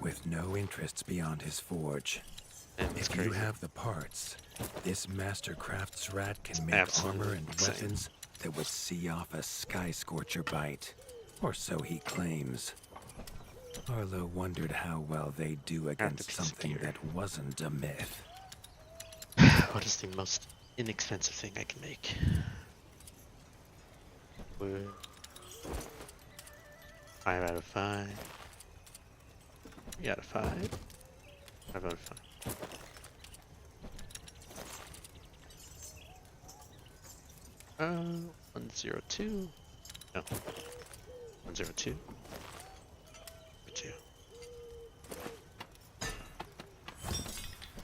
with no interests beyond his forge. Damn, that's If you crazy. have the parts, this Mastercraft's rat can make Absolutely armor and insane. weapons that would see off a sky scorcher bite. Or so he claims. Arlo wondered how well they'd do against something disappear. that wasn't a myth. What is the most inexpensive thing I can make? Wood. 5 out of 5. 3 out of 5. 5 out of 5. Uh, 102. No. 102. 2.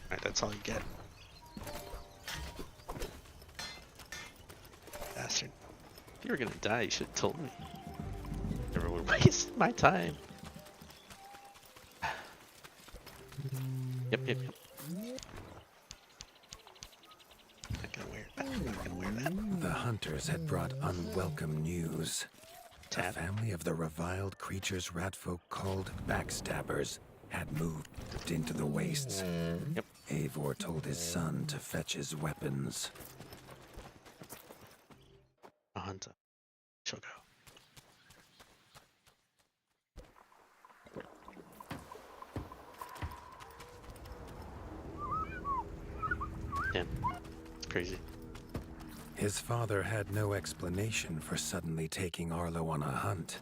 Alright, that's all you get. Bastard. If you were gonna die, you should have told me. Waste my time. Yep. Not gonna wear that. Not gonna wear that. The hunters had brought unwelcome news. A Tap. family of the reviled creatures ratfolk called Backstabbers had moved into the wastes. Yep. Eivor told his son to fetch his weapons. A hunter. She'll go. Damn. It's crazy. His father had no explanation for suddenly taking Arlo on a hunt.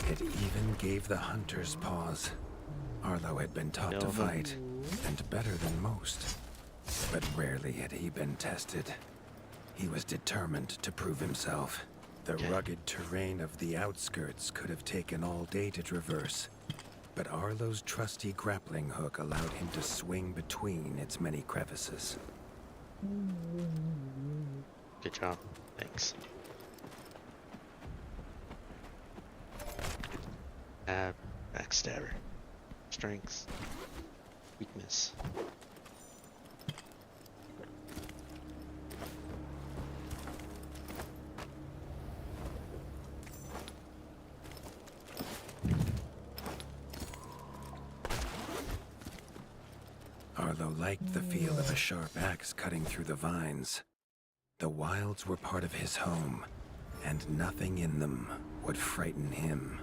It even gave the hunters pause. Arlo had been taught to fight, and better than most. But rarely had he been tested. He was determined to prove himself. The rugged terrain of the outskirts could have taken all day to traverse, but Arlo's trusty grappling hook allowed him to swing between its many crevices. Good job. Thanks. Backstabber. Strength. Weakness. Arlo liked the feel of a sharp axe cutting through the vines. The wilds were part of his home, and nothing in them would frighten him.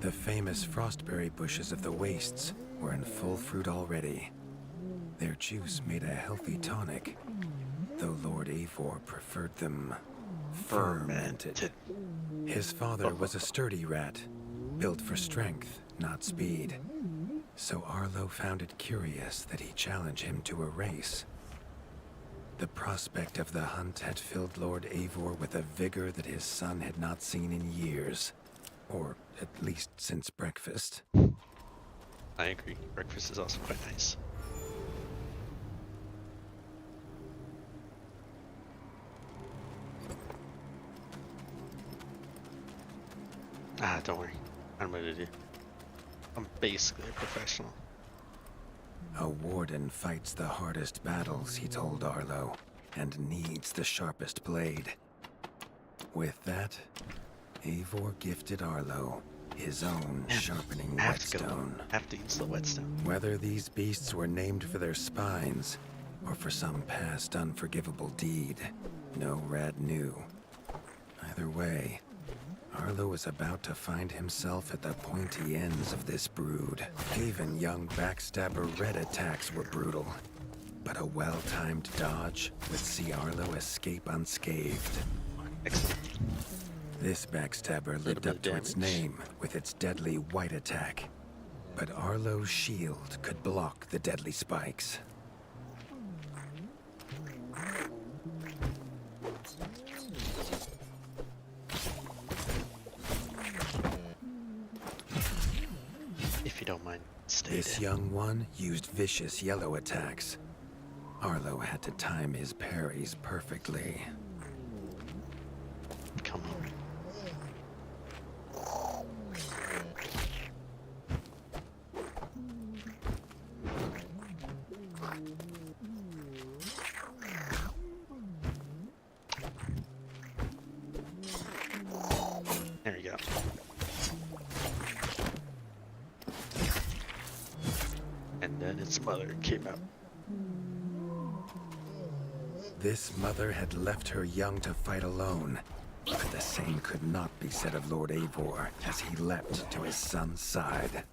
The famous frostberry bushes of the wastes were in full fruit already. Their juice made a healthy tonic, though Lord Eivor preferred them fermented. His father was a sturdy rat, built for strength, not speed. So Arlo found it curious that he challenged him to a race. The prospect of the hunt had filled Lord Eivor with a vigor that his son had not seen in years. Or at least since breakfast. I agree. Breakfast is also quite nice. Don't worry. I'm ready to do. I'm basically a professional. A warden fights the hardest battles, he told Arlo, and needs the sharpest blade. With that, Eivor gifted Arlo his own sharpening whetstone. Have to use the whetstone. Whether these beasts were named for their spines, or for some past unforgivable deed, no rat knew. Either way, Arlo was about to find himself at the pointy ends of this brood. Even young Backstabber Red attacks were brutal, but a well-timed dodge would see Arlo escape unscathed. Excellent. This Backstabber lived up to its name with its deadly white attack, but Arlo's shield could block the deadly spikes. If you don't mind, stay This there. young one used vicious yellow attacks. Arlo had to time his parries perfectly. Come on. There you go. And then its mother came out. This mother had left her young to fight alone, but the same could not be said of Lord Eivor as he leapt to his son's side.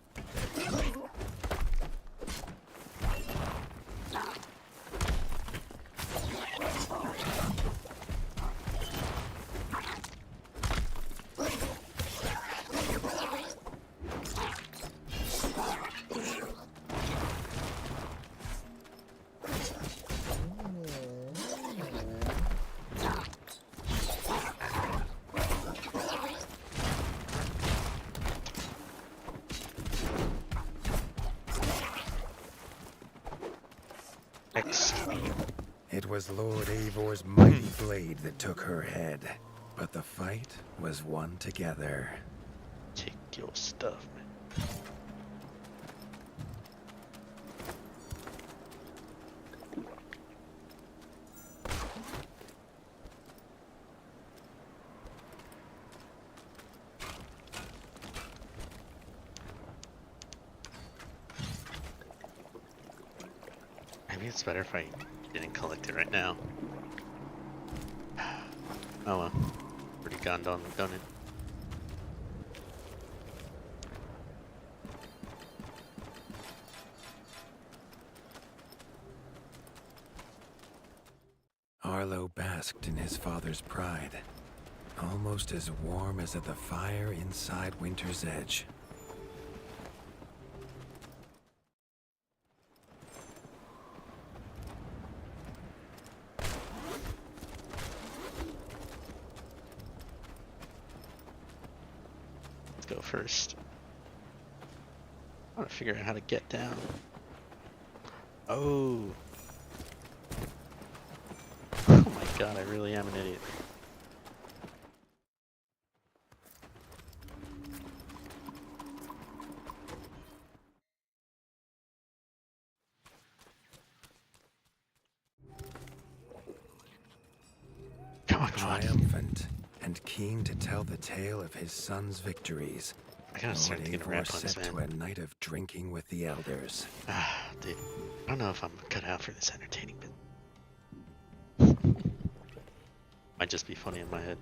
It was Lord Eivor's mighty blade that took her head, but the fight was won together. Take your stuff, man. Maybe it's better if I didn't collect it right now. Oh well. Already done it. Arlo basked in his father's pride, almost as warm as at the fire inside Winter's Edge. Let's go first. I want to figure out how to get down. Oh. Oh my god, I really am an idiot. Come on. Triumphant and keen to tell the tale of his son's victories, I gotta start Lord taking a Eivor rap on this, set to man. a night of drinking with the elders. Ah, dude. I don't know if I'm cut out for this entertaining bit. Might just be funny in my head.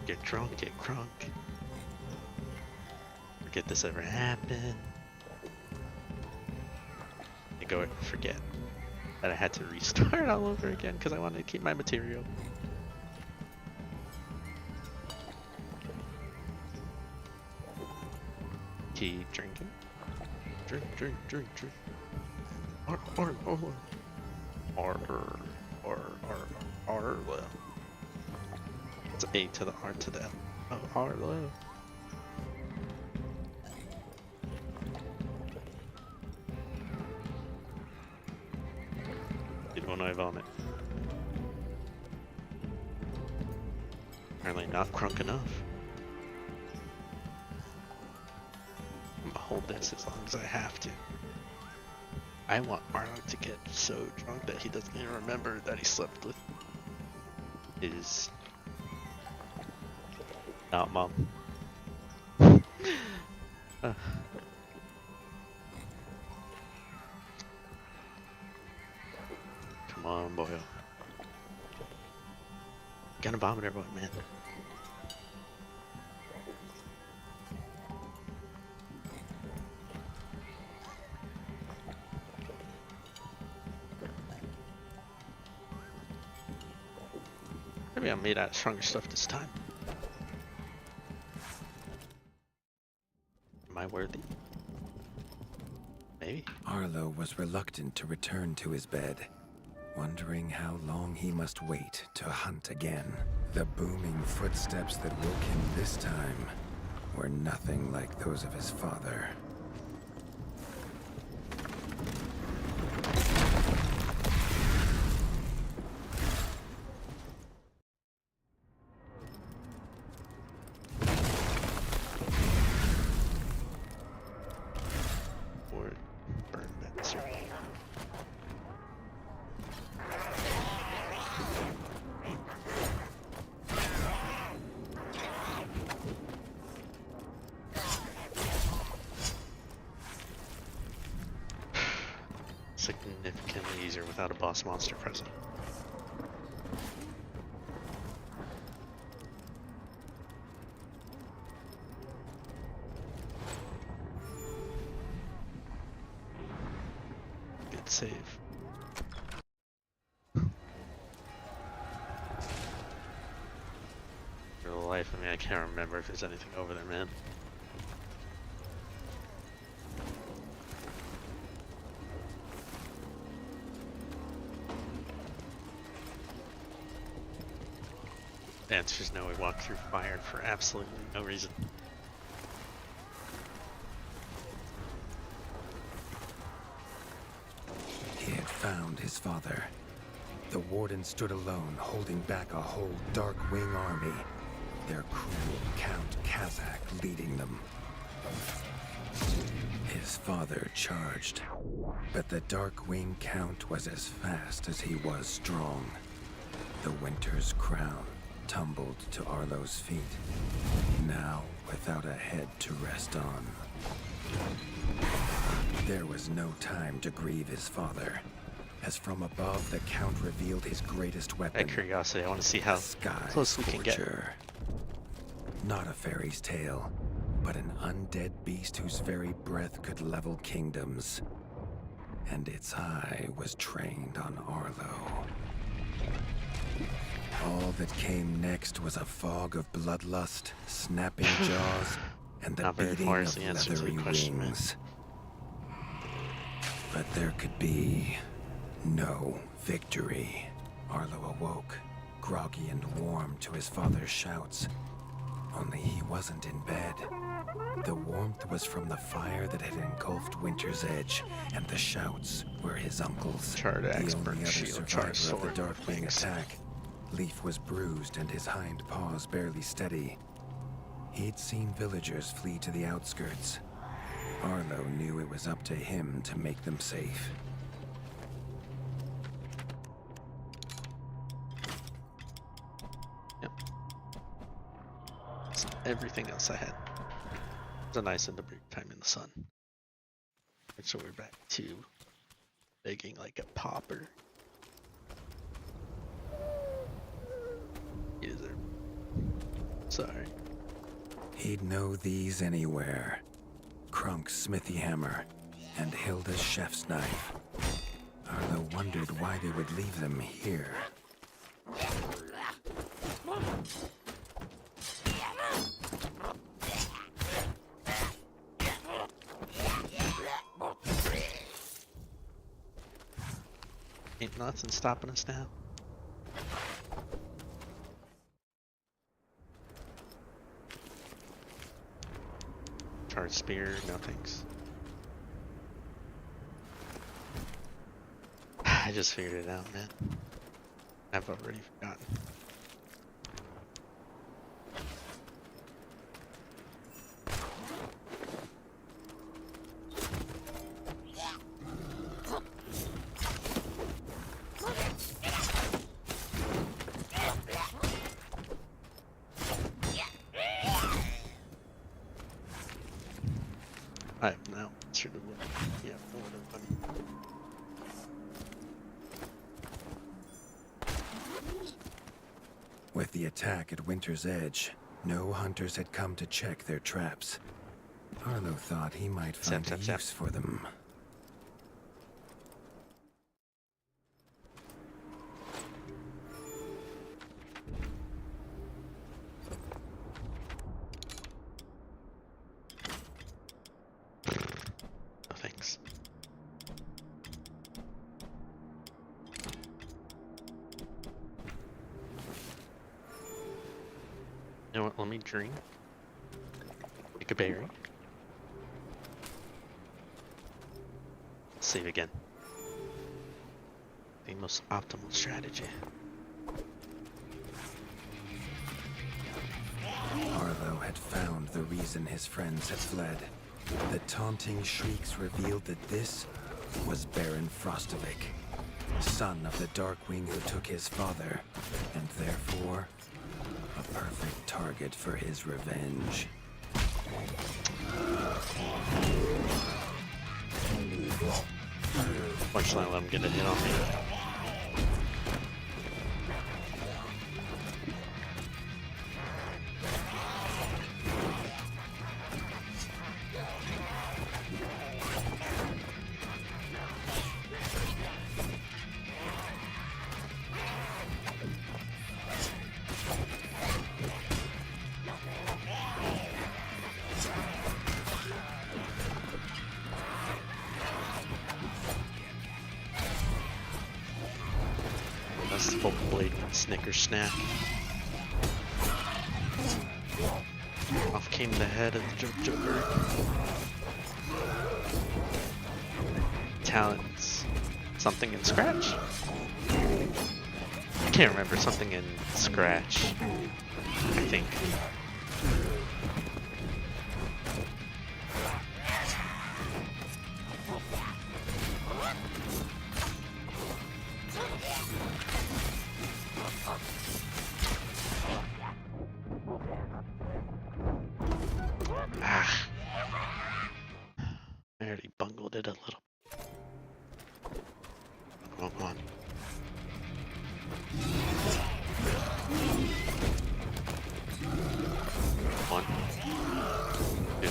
Get drunk, get crunk. Forget this ever happened. I go forget that I had to restart all over again because I wanted to keep my material. Keep drinking. Drink. Arlo. It's A to the R to the L. Oh, Arlo. When I vomit. Apparently not crunk enough. I'm gonna hold this as long as I have to. I want Arlo to get so drunk that he doesn't even remember that he slept with his not mom. Come on, boy. Gonna vomit everyone, man. Maybe I'm made out of stronger stuff this time. Am I worthy? Maybe. Arlo was reluctant to return to his bed, wondering how long he must wait to hunt again. The booming footsteps that woke him this time were nothing like those of his father. Or burn that circle. Significantly easier without a boss monster present. Good save. Real life, I mean, I can't remember if there's anything over there, man. The answer is no, we walked through fire for absolutely no reason. He had found his father. The Warden stood alone, holding back a whole Darkwing army, their cruel Count Kazak leading them. His father charged, but the Darkwing Count was as fast as he was strong. The Winter's crown tumbled to Arlo's feet, now without a head to rest on. There was no time to grieve his father, as from above the Count revealed his greatest weapon. Out of curiosity, I want to see how Sky close we can get. Scorcher. Not a fairy's tale, but an undead beast whose very breath could level kingdoms. And its eye was trained on Arlo. All that came next was a fog of bloodlust, snapping jaws, and the Not very beating far of is the answer to the leathery question, man. wings. But there could be no victory. Arlo awoke, groggy and warm to his father's shouts. Only he wasn't in bed. The warmth was from the fire that had engulfed Winter's Edge, and the shouts were his uncle's. Charred axe, the only burnt other shield, charred survivor of sword. the Darkwing Thanks. attack. Leaf was bruised and his hind paws barely steady. He'd seen villagers flee to the outskirts. Arlo knew it was up to him to make them safe. Yep. So everything else I had. It's a nice end of break time in the sun. And so we're back to begging like a pauper. Is there? Sorry. He'd know these anywhere. Krunk's smithy hammer and Hilda's chef's knife. Arlo wondered why they would leave them here. Ain't nothing stopping us now. Charged spear, no thanks. I just figured it out, man. I've already forgotten. I have now answered the one. Yeah, no other one. With the attack at Winter's Edge, no hunters had come to check their traps. Arlo thought he might find a Zap. use for them. No thanks. You know what? Let me drink. Take a berry. Save again. The most optimal strategy. Arlo had found the reason his friends had fled. The taunting shrieks revealed that this was Baron Frostovic, son of the Darkwing who took his father, and therefore a perfect target for his revenge. Fortunately, let him get a hit on me. That's the full blade Snicker snack. Off came the head of the Joker. Talents. Something in scratch. can't remember, something in Scratch, I think. Ah, I already bungled it a little. Come on. One, two.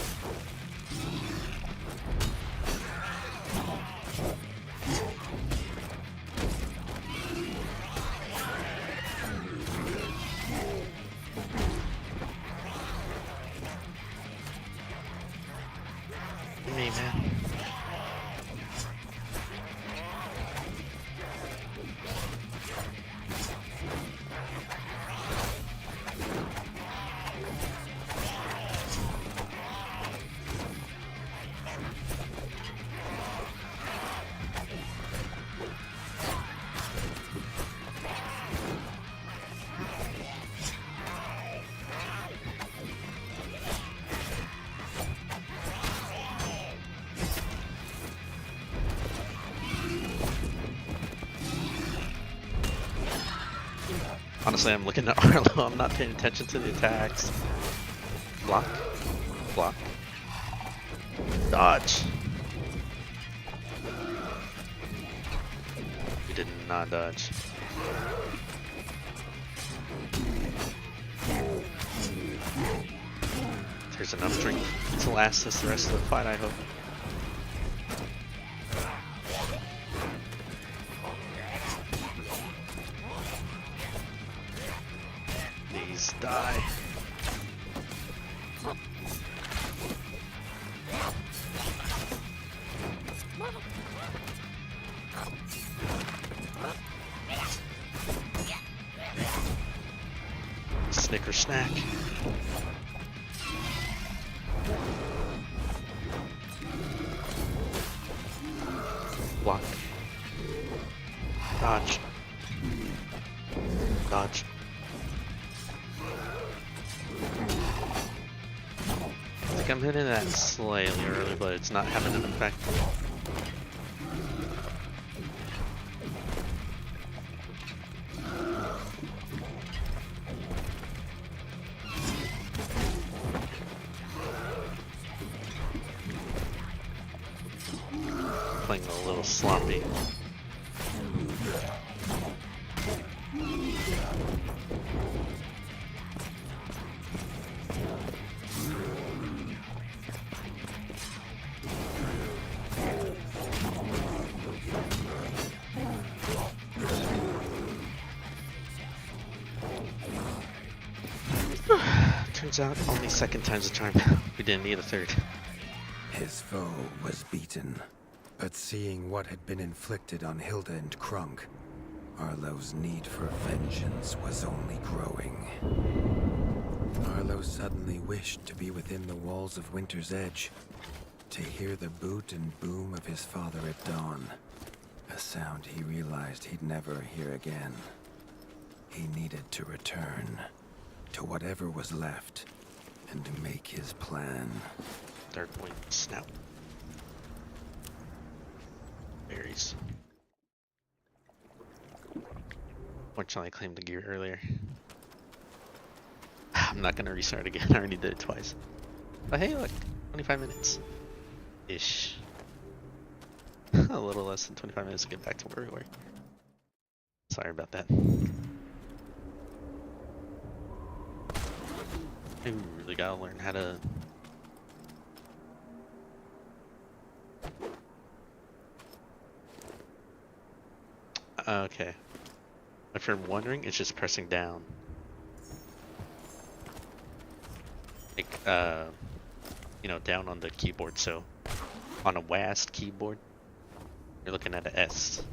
Me, man. Honestly, I'm looking at Arlo. I'm not paying attention to the attacks. Block. Block. Dodge. We did not dodge. There's enough drink to last us the rest of the fight, I hope. Please die. Snicker snack. Block. Dodge. Dodge. I think I'm hitting that slightly early, but it's not having an effect. Playing a little sloppy. Turns out only second time's a charm. We didn't need a third. His foe was beaten, but seeing what had been inflicted on Hilda and Krunk, Arlo's need for vengeance was only growing. Arlo suddenly wished to be within the walls of Winter's Edge, to hear the boot and boom of his father at dawn, a sound he realized he'd never hear again. He needed to return to whatever was left and to make his plan. Dark Wing Snout. Berries. Fortunately, I claimed the gear earlier. I'm not gonna restart again. I already did it twice. But hey, look, 25 minutes. Ish. A little less than 25 minutes to get back to where we were. Sorry about that. I really gotta learn how to... Okay. If you're wondering, it's just pressing down. Like, you know, down on the keyboard, so on a WASD keyboard, you're looking at an S.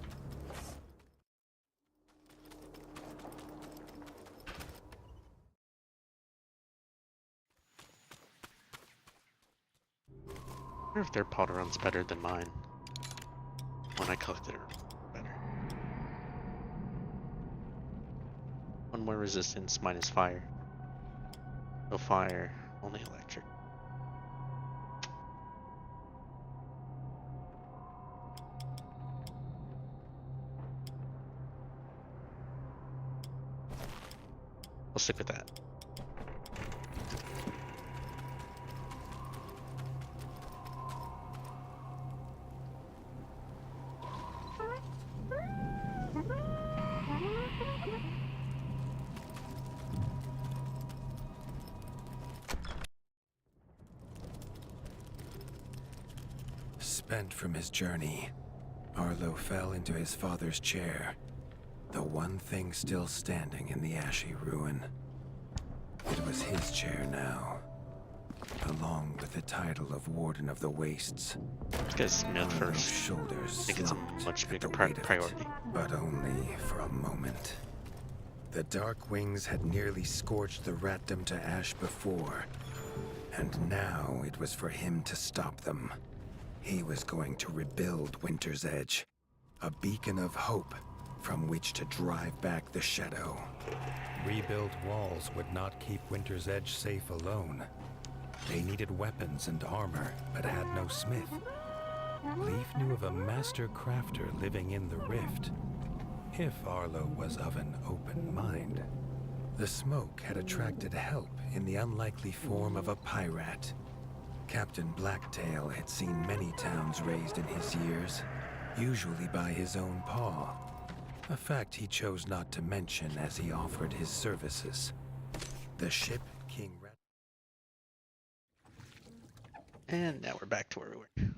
I wonder if their powder run's better than mine. When I collected it better. One more resistance minus fire. No fire, only electric. I'll stick with that. Spent from his journey, Arlo fell into his father's chair, the one thing still standing in the ashy ruin. It was his chair now, along with the title of Warden of the Wastes. Let's get Smith Arlo's first. shoulders I think it's a slumped much at bigger the weight of it, priority. but only for a moment. The Dark Wings had nearly scorched the ratdom to ash before, and now it was for him to stop them. He was going to rebuild Winter's Edge, a beacon of hope from which to drive back the shadow. Rebuilt walls would not keep Winter's Edge safe alone. They needed weapons and armor, but had no smith. Leaf knew of a master crafter living in the rift, if Arlo was of an open mind. The smoke had attracted help in the unlikely form of a pirate. Captain Blacktail had seen many towns razed in his years, usually by his own paw. A fact he chose not to mention as he offered his services. The ship King Rat... And now we're back to where we were.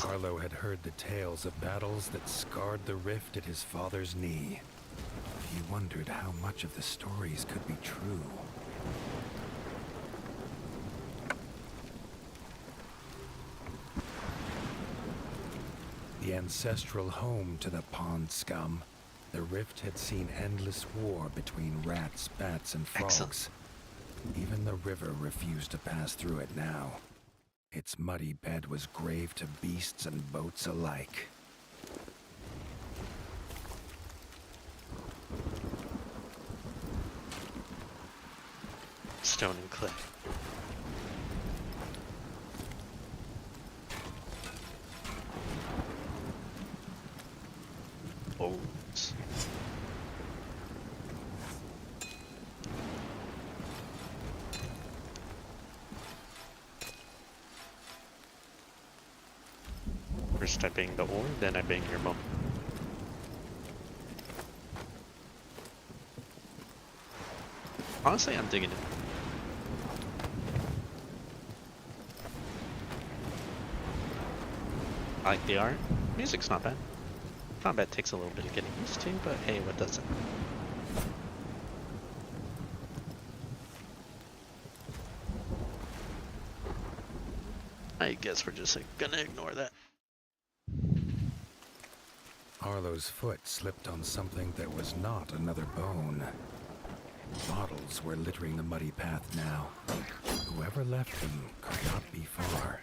Arlo had heard the tales of battles that scarred the rift at his father's knee. He wondered how much of the stories could be true. The ancestral home to the pond scum, the rift had seen endless war between rats, bats, and frogs. Excellent. Even the river refused to pass through it now. Its muddy bed was grave to beasts and boats alike. Stone and clay. Bones. First I bang the ore, then I bang your mom. Honestly, I'm digging it. I like the art. Music's not bad. Combat takes a little bit of getting used to, but hey, what doesn't? I guess we're just gonna ignore that. Arlo's foot slipped on something that was not another bone. Bottles were littering the muddy path now. Whoever left them could not be far.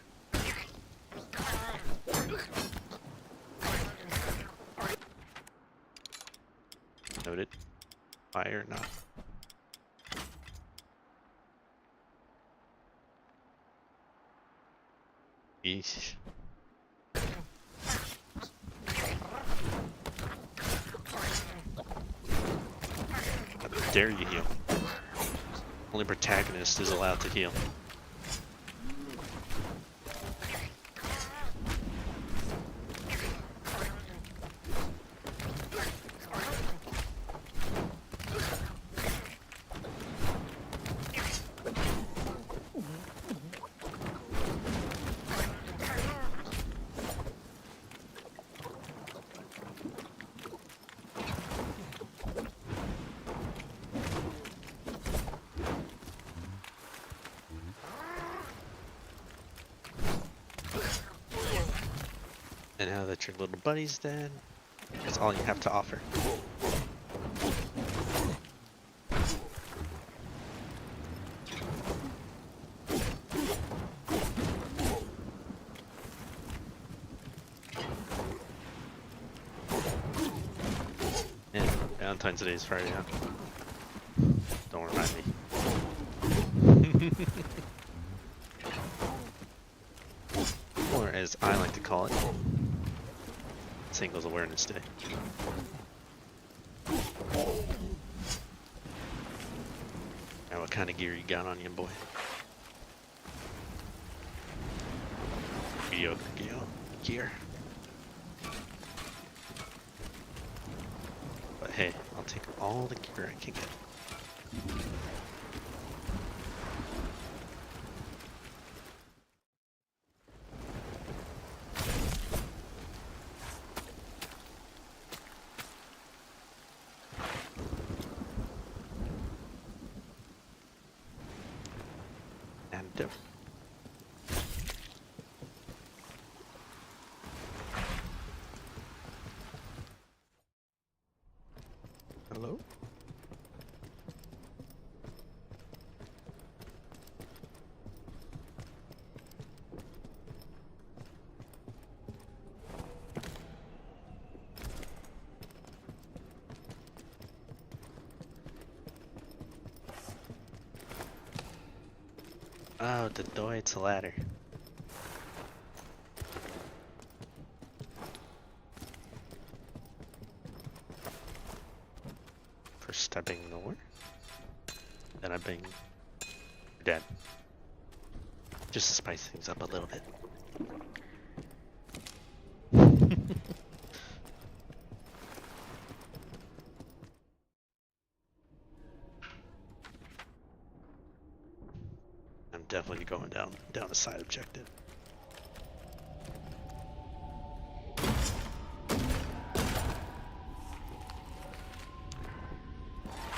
Noted. Fire not. Yeesh. How dare you heal? Only protagonist is allowed to heal. And now that your little buddy's dead, that's all you have to offer. And Valentine's Day is Friday, huh? Don't remind me. Or as I like to call it, Singles Awareness Day. Now, what kind of gear you got on you, boy? Mediocre gear. But hey, I'll take all the gear I can get. And hello? Oh, the Deutz ladder. First stepping nowhere. Then I'm being dead. Just to spice things up a little bit. I'm definitely going down the side objective.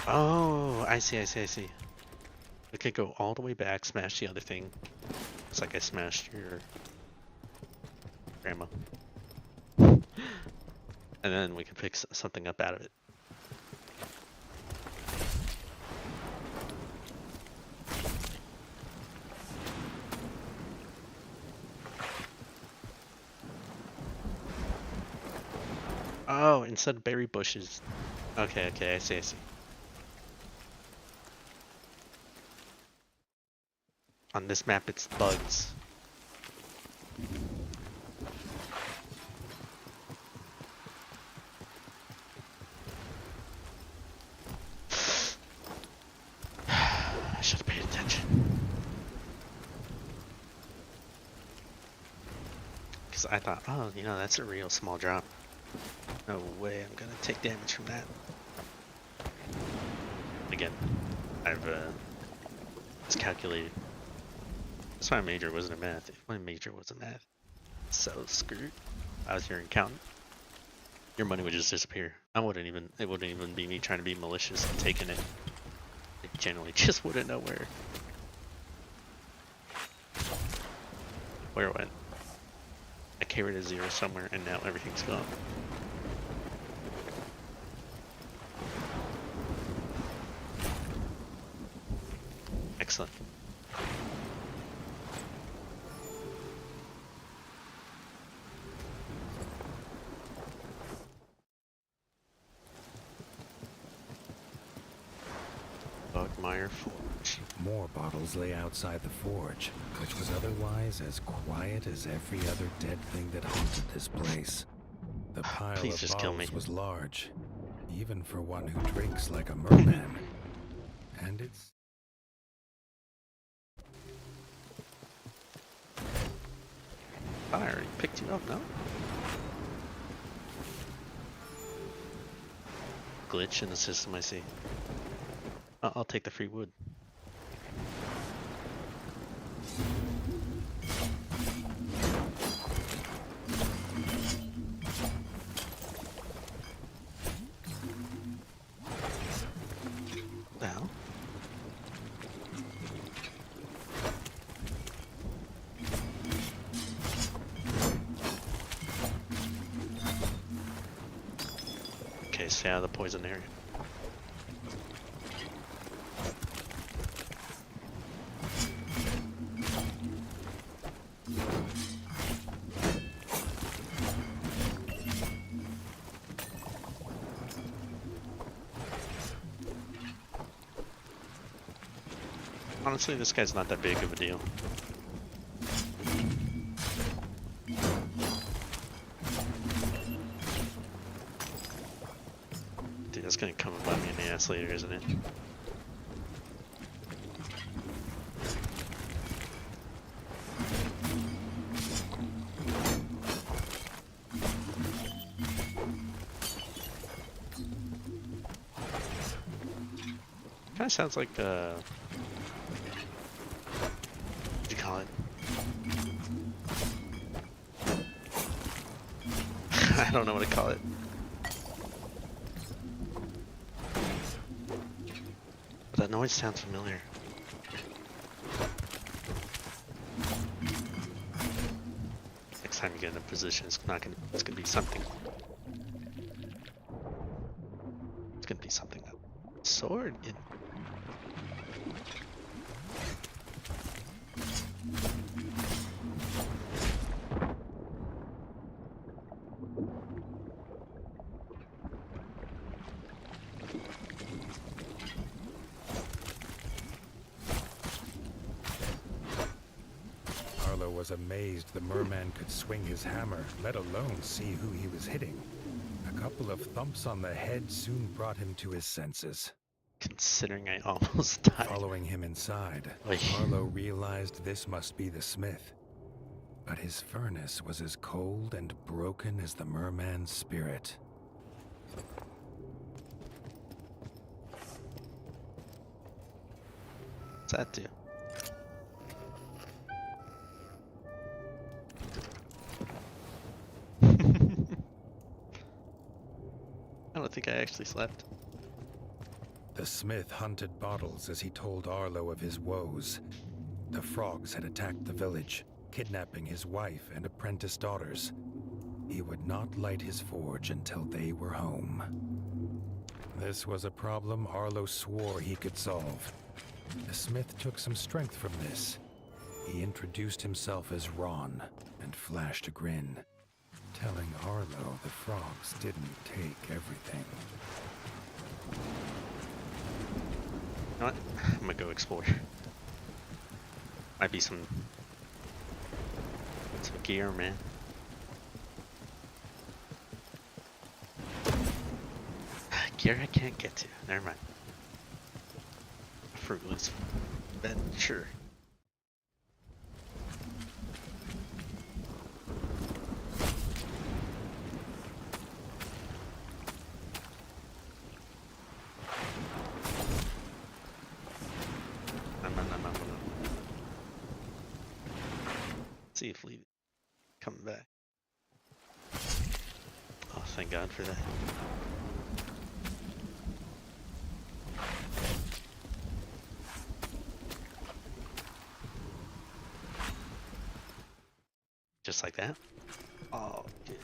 Oh, I see. We could go all the way back, smash the other thing. Looks like I smashed your grandma. And then we could pick something up out of it. Oh, instead of berry bushes. Okay, I see. On this map, it's bugs. I should have paid attention. Because I thought, oh, you know, that's a real small drop. No way I'm gonna take damage from that. Again, I've it's calculated. That's why major wasn't a math. If my major was a math, so screwed. I was here in accountant. Your money would just disappear. It wouldn't even be me trying to be malicious and taking it. I generally just wouldn't know where it went. I carried a 0 somewhere and now everything's gone. Excellent. Bugmire Forge. More bottles lay outside the forge, which was otherwise as quiet as every other dead thing that haunted this place. The pile Please of just kill me. bottles was large, even for one who drinks like a merman. And it's... I already picked you up, no? Glitch in the system, I see. I'll take the free wood. What the hell? Okay, stay out of the poison area. Honestly, this guy's not that big of a deal. Dude, that's gonna come and bite me in the ass later, isn't it? Kind of sounds like what do you call it? I don't know what to call it. But that noise sounds familiar. Next time you get in a position, it's gonna be something. It's gonna be something. Sword in. Arlo was amazed the merman could swing his hammer, let alone see who he was hitting. A couple of thumps on the head soon brought him to his senses. Considering I almost died. Following him inside, Oy. Arlo realized this must be the smith. But his furnace was as cold and broken as the merman's spirit. What's that do? I don't think I actually slept. The smith hunted bottles as he told Arlo of his woes. The frogs had attacked the village, kidnapping his wife and apprentice daughters. He would not light his forge until they were home. This was a problem Arlo swore he could solve. The smith took some strength from this. He introduced himself as Ron and flashed a grin, telling Arlo the frogs didn't take everything. You know what? I'm gonna go explore. Might be some gear, man. Gear I can't get to. Never mind. Fruitless venture. See if Lee coming back. Oh, thank God for that. Just like that? Oh, dude.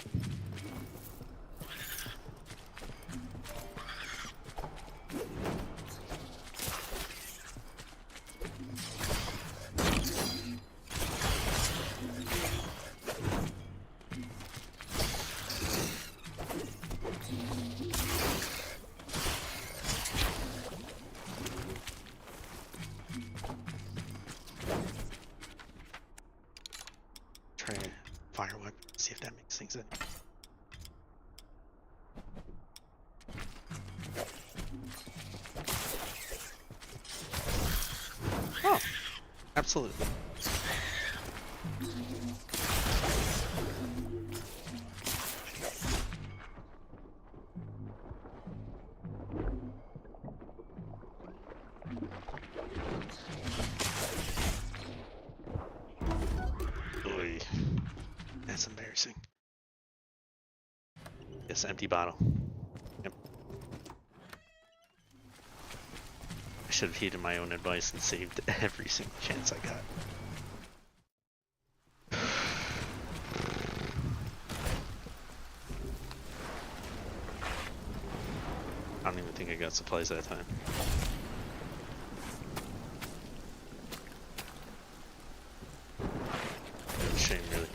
Try a fire weapon, see if that makes things in. Oh, absolutely. Oy. That's embarrassing. Yes, empty bottle. Yep. I should have heeded my own advice and saved every single chance I got. I don't even think I got supplies that time. Shame, really.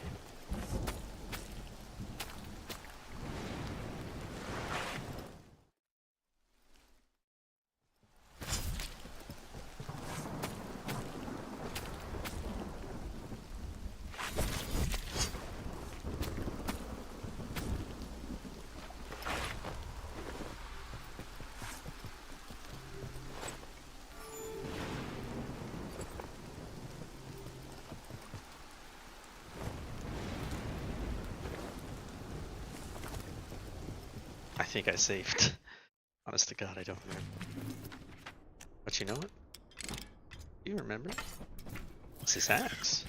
think I saved. Honest to God, I don't remember. But you know what? You remember? It's his axe.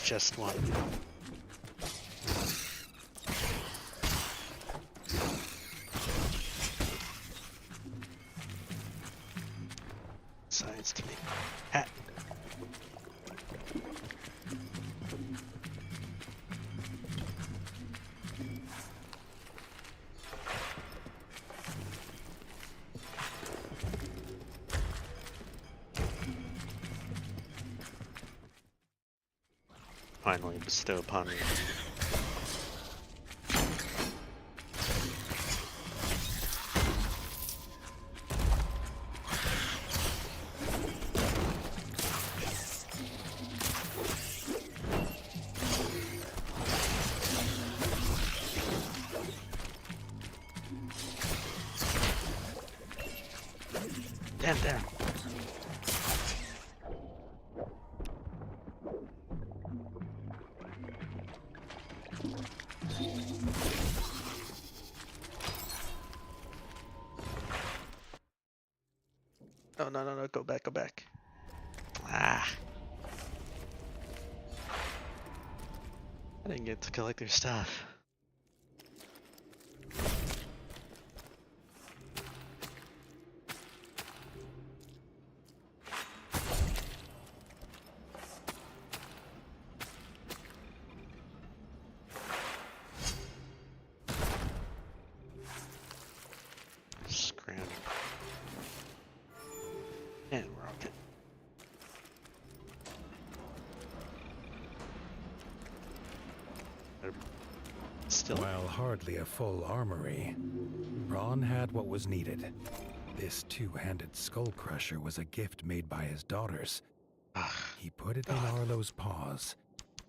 Just one. Science to me. Hat. Finally bestow upon me. Damn. No, go back. Ah. I didn't get to collect their stuff. Scrounging. And we're okay. Still. While hardly a full armory, Ron had what was needed. This two-handed skull crusher was a gift made by his daughters. He put it in Arlo's paws,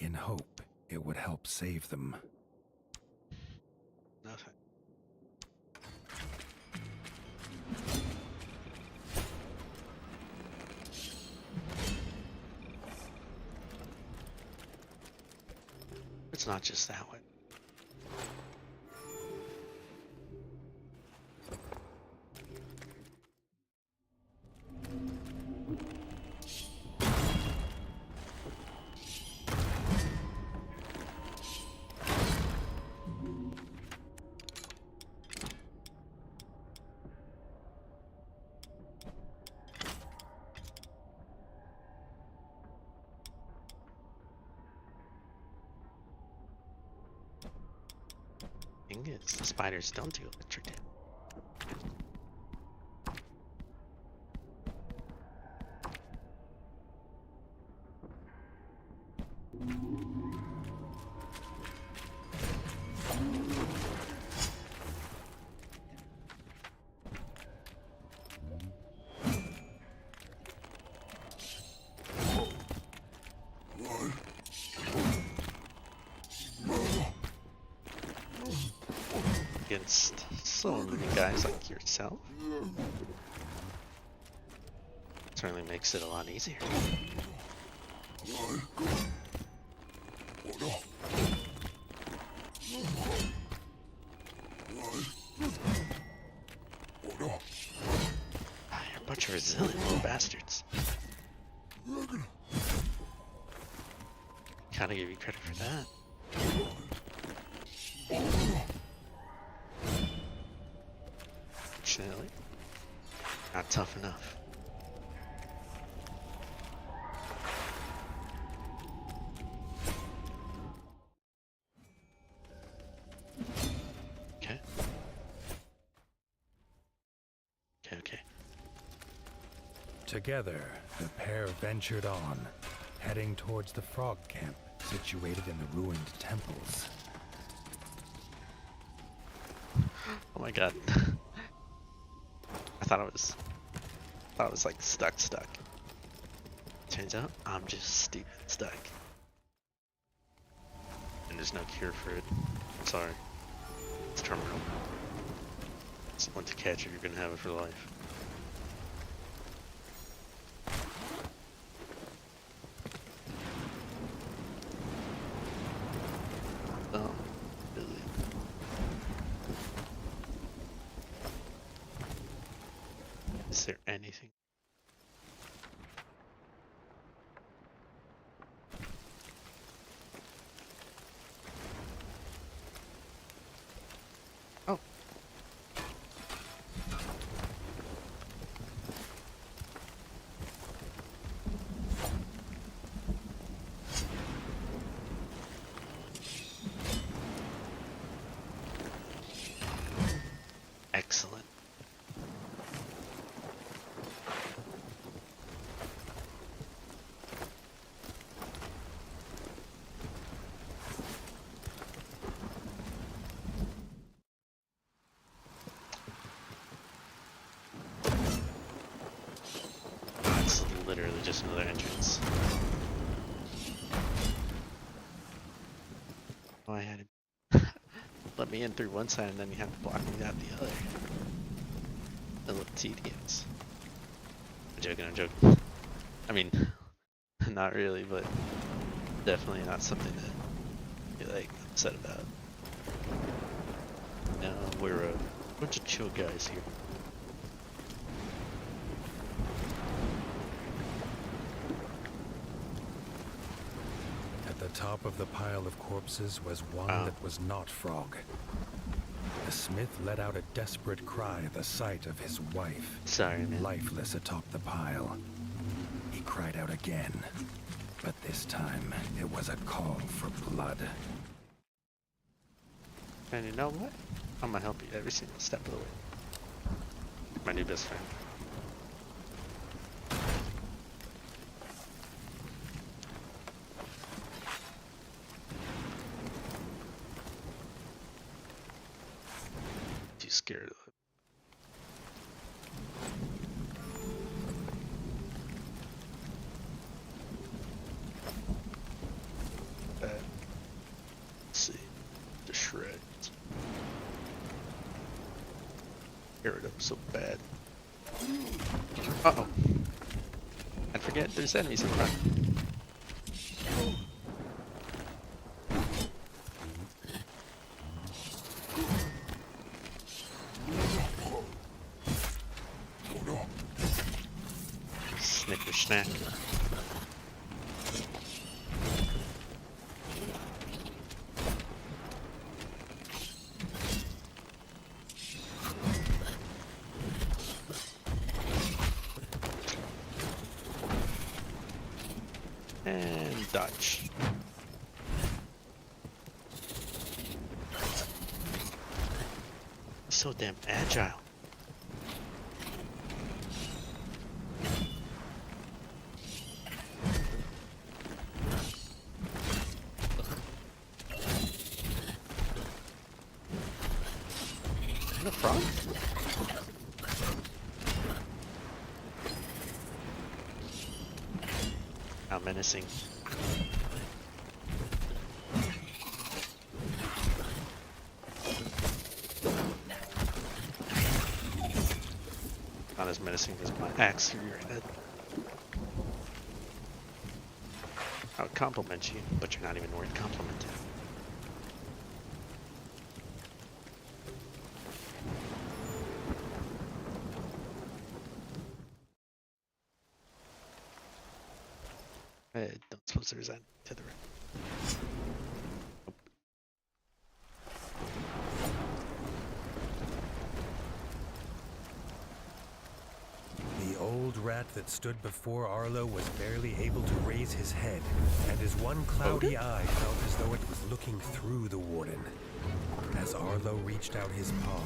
in hope it would help save them. Nothing. It's not just that way. Thing is, the spiders don't do electric damage. Against so many guys like yourself, certainly makes it a lot easier. You're a bunch of resilient little bastards. Gotta give you credit for that. Fortunately, not tough enough. Okay. Together, the pair ventured on, heading towards the frog camp situated in the ruined temples. Oh my god. I thought it was like stuck. Turns out I'm just stupid stuck. And there's no cure for it. I'm sorry. It's terminal. Once you catch it, you're gonna have it for life. Oh, really? Is there anything? Oh. Excellent. It's literally just another entrance. Oh, I had to let me in through one side and then you have to block me out the other. A little tedious. I'm joking. I mean, not really, but definitely not something to be like upset about. No, we're a bunch of chill guys here. At the top of the pile of corpses was one that was not Frog. The smith let out a desperate cry at the sight of his wife, Sorry, man. lifeless atop the pile. He cried out again, but this time it was a call for blood. And you know what? I'm gonna help you every single step of the way. My new best friend. Too scared of it. Let's see. The shreds. Tear it up so bad. Uh-oh. I forget there's enemies in front. Snicker snack. And dodge. So damn agile. Is that a frog? How menacing. Not as menacing as my axe through your head. I would compliment you, but you're not even worth complimenting. Don't suppose there's that to the right. The old rat that stood before Arlo was barely able to raise his head, and his one cloudy eye felt as though it was looking through the warden. As Arlo reached out his paw,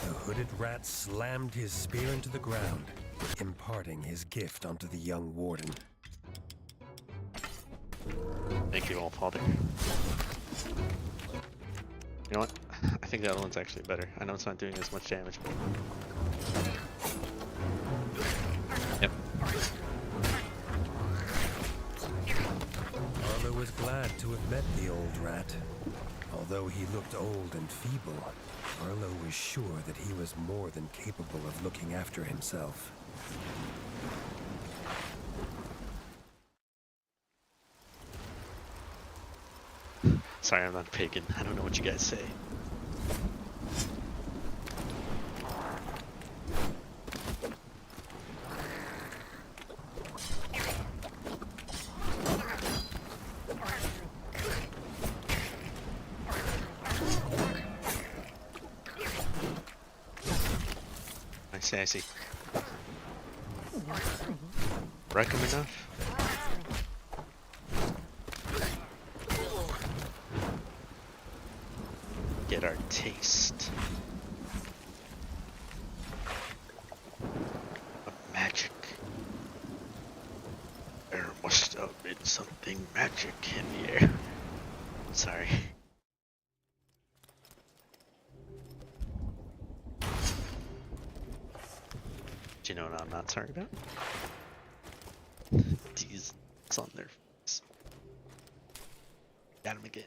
the hooded rat slammed his spear into the ground, imparting his gift onto the young warden. Thank you, all father. You know what? I think the other one's actually better. I know it's not doing as much damage, but... Yep. Arlo was glad to have met the old rat. Although he looked old and feeble, Arlo was sure that he was more than capable of looking after himself. Sorry, I'm not pagan. I don't know what you guys say. I see. Wreck him enough? Get our taste of magic. There must have been something magic in here. Sorry. Do you know what I'm not sorry about? These on their face. Got him again.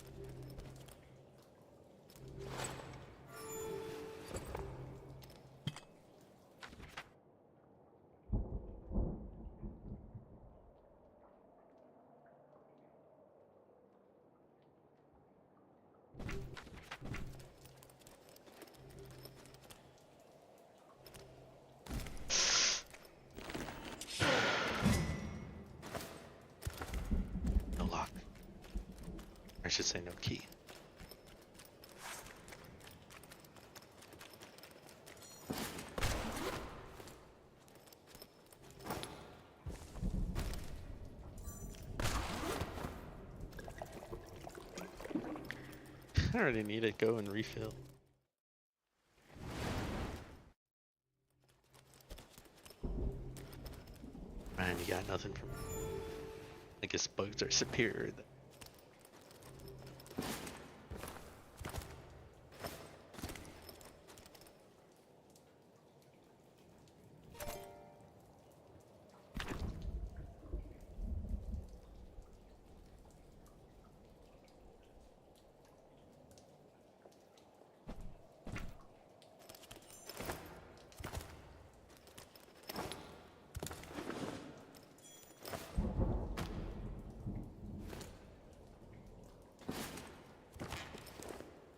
I should say no key. I already need it. Go and refill. Man, you got nothing from me. I guess bugs are superior.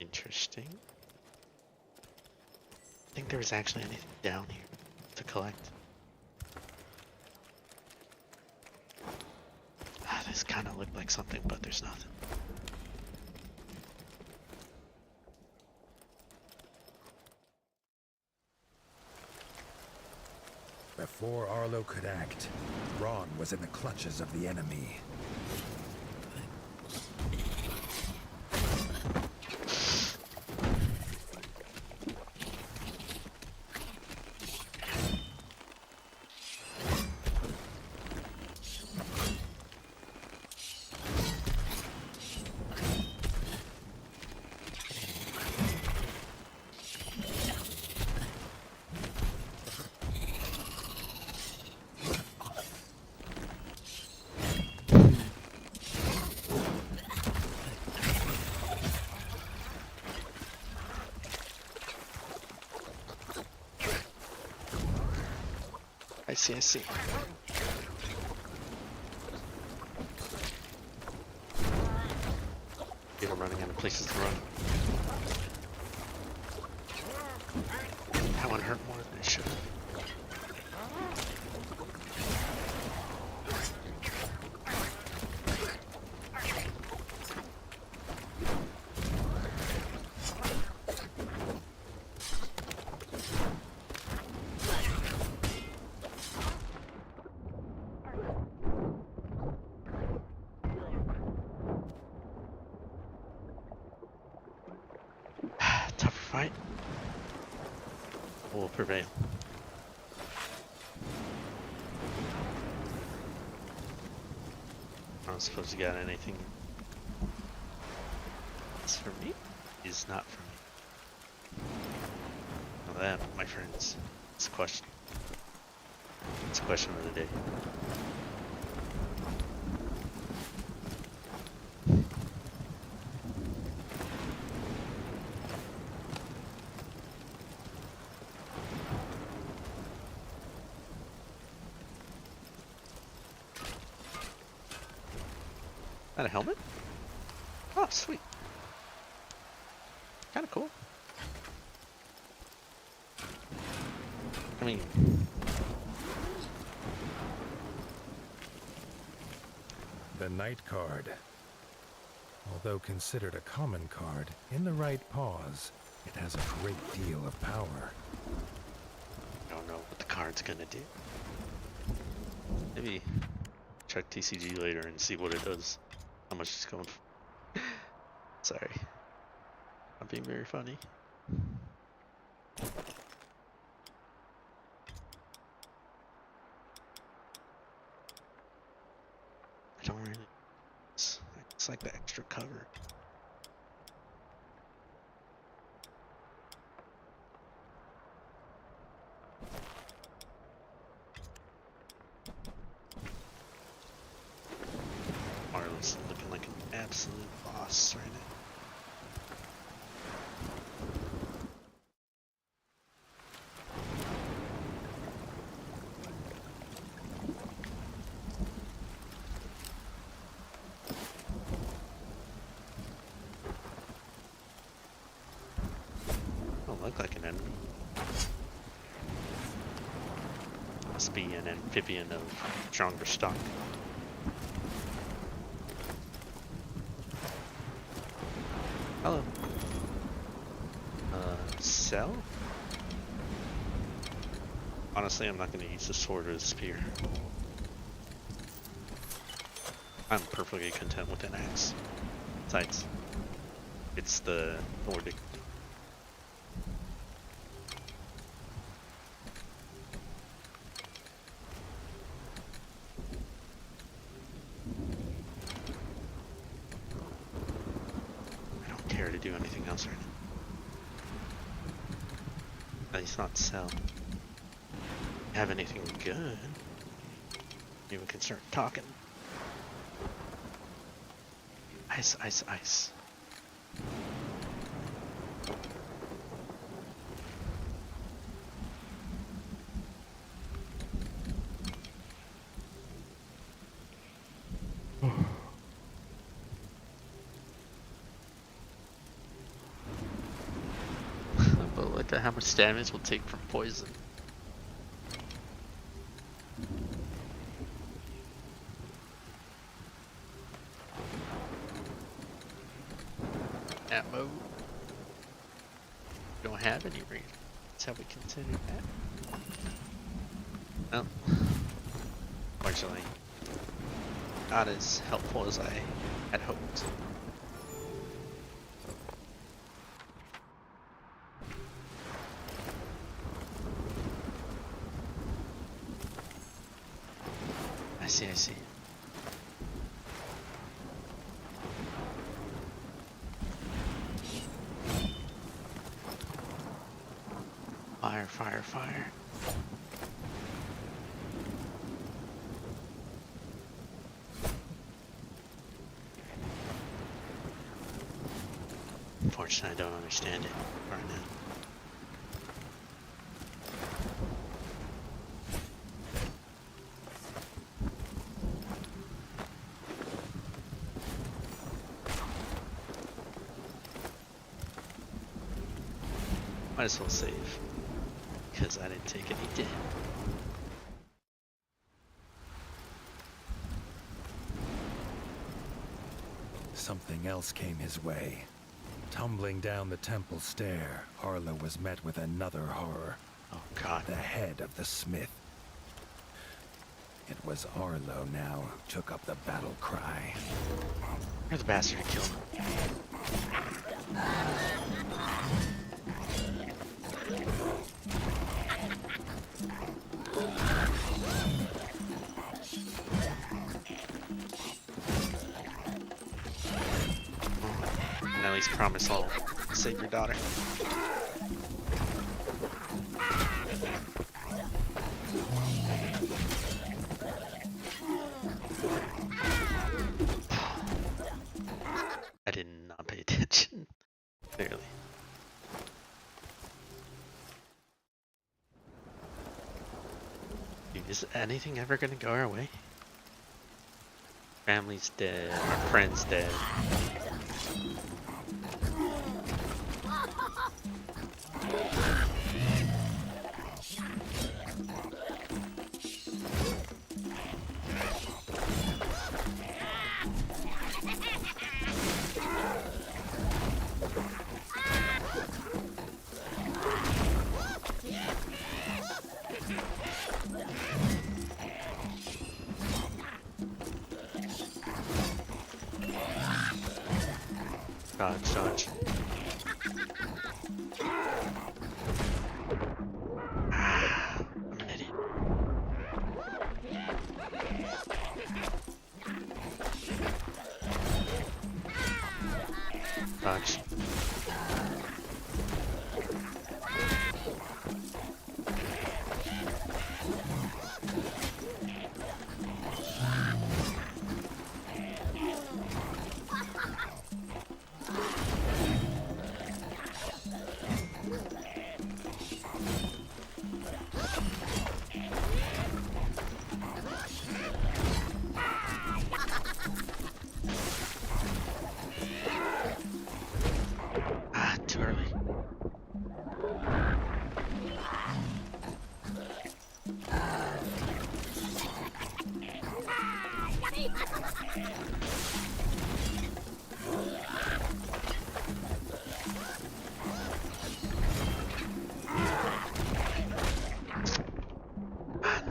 Interesting. I think there was actually anything down here to collect. Ah, this kind of looked like something, but there's nothing. Before Arlo could act, Ron was in the clutches of the enemy. I see. People running out of places to run. That one hurt more than it should have. Tougher fight will prevail. I don't suppose you got anything It's for me? Is not for me. Well, that, my friends, is a question. It's a question of the day. That a helmet? Oh, sweet. Kind of cool. I mean, The Night card. Although considered a common card, in the right paws, it has a great deal of power. I don't know what the card's gonna do. Maybe check TCG later and see what it does. How much it's going for. Sorry. I'm being very funny. I don't really. It's like the extra cover. Marlon's looking like an absolute boss right now. Don't look like an enemy. Must be an amphibian of stronger stock. Hello. Sell? Honestly, I'm not going to use the sword or the spear. I'm perfectly content with an axe. Besides, it's the Nordic. I don't care to do anything else right now. At least not sell. Have anything good? You can start talking. Ice, ice, ice. But look at how much damage we'll take from poison. Ammo. Don't have any range. That's how we continue that. No. Fortunately, not as helpful as I had hoped. I see, I see. Fire, fire, fire. Unfortunately, I don't understand it right now. Might as well save, because I didn't take any damage. Something else came his way. Tumbling down the temple stair, Arlo was met with another horror. Oh god. The head of the smith. It was Arlo now who took up the battle cry. You're the bastard who killed him. Now Please promise I'll save your daughter. I did not pay attention. Clearly. Dude, is anything ever gonna go our way? Family's dead, our friend's dead. Dodge, dodge. I'm an idiot. Dodge. Too early.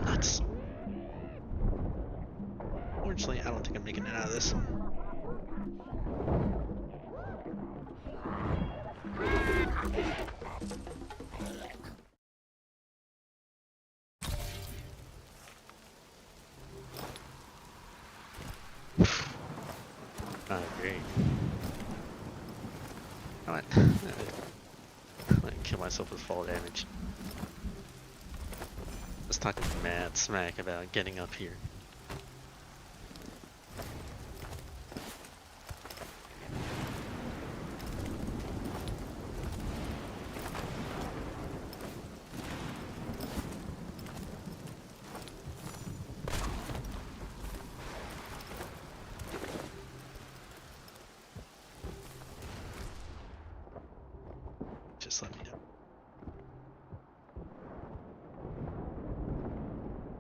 Nuts. Fortunately, I don't think I'm making it out of this. Great. I might kill myself with fall damage. Let's talk mad smack about getting up here. Just let me know.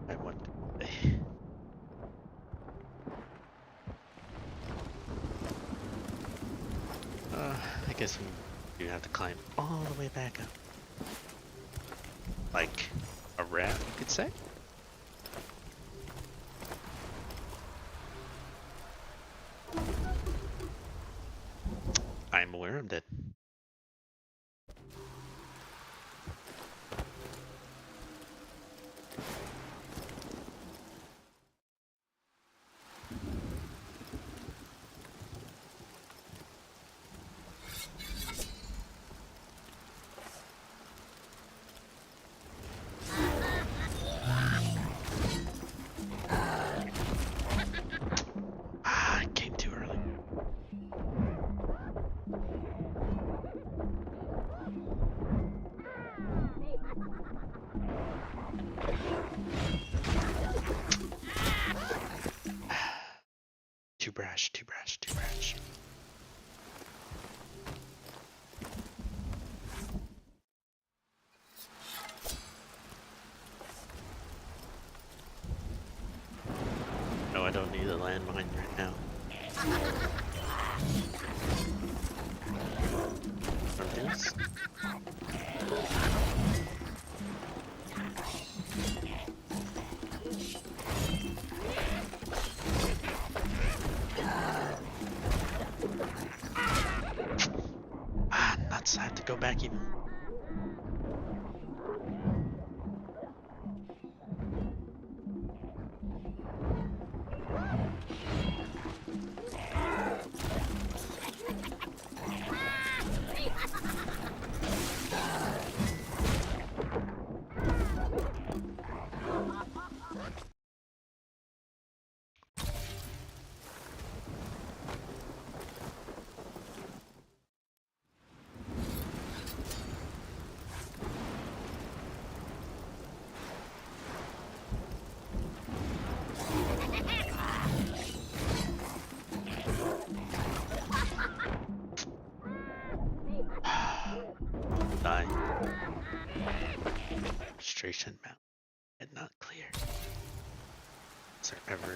I want to play. I guess we do have to climb all the way back up. Like a rat, you could say? I'm aware I'm dead. I came too early. Too brash, too brash, too brash. No, I don't need a landmine right now. From this? Nuts, I have to go back even. frustration mountain and not clear. Is there ever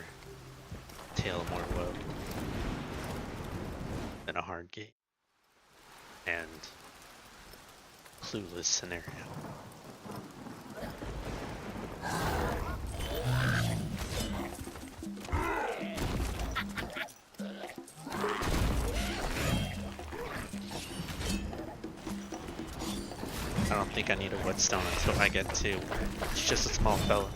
a tale more woe than a hard gate and clueless scenario? I don't think I need a whetstone until I get to. It's just a small fella.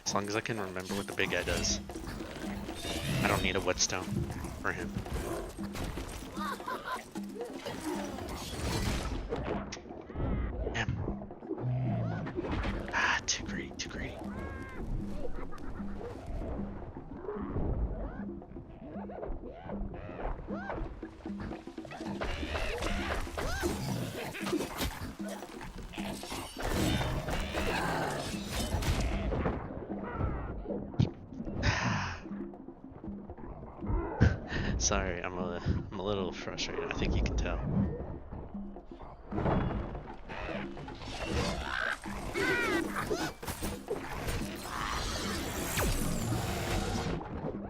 As long as I can remember what the big guy does. I don't need a whetstone for him. Damn. Ah, too greedy, too greedy. Sorry, I'm a little frustrated. I think you can tell.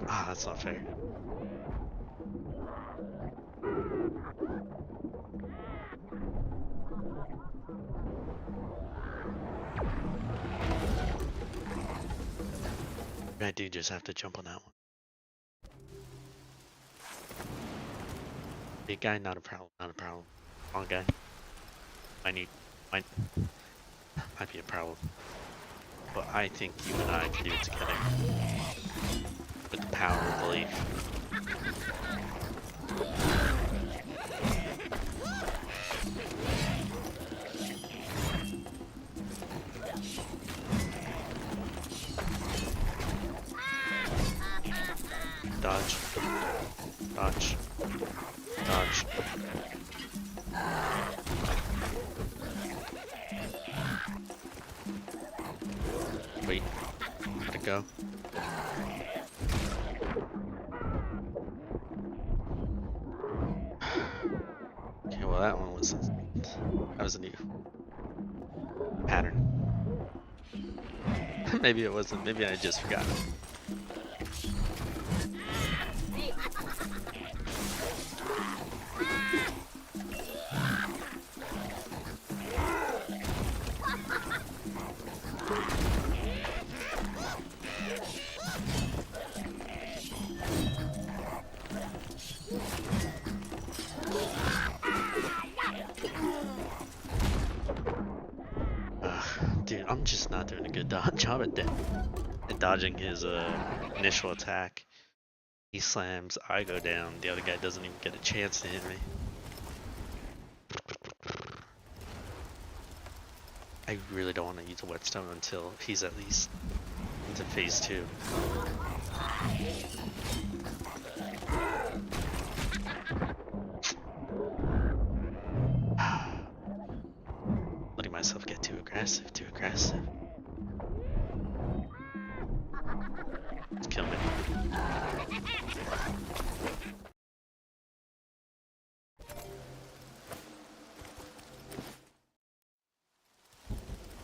Ah, that's not fair. I do just have to jump on that one. Big guy, not a problem, not a problem. Small guy, might be a problem. But I think you and I can do it together. With the power of belief. Dodge. Dodge. Dodge. Wait. Let it go. Okay, well that one was a new pattern. Maybe it wasn't, maybe I just forgot. Dude, I'm just not doing a good job at dodging his initial attack. He slams, I go down, the other guy doesn't even get a chance to hit me. I really don't want to use a whetstone until he's at least into phase 2. Letting myself get too aggressive, too aggressive. Let's kill me.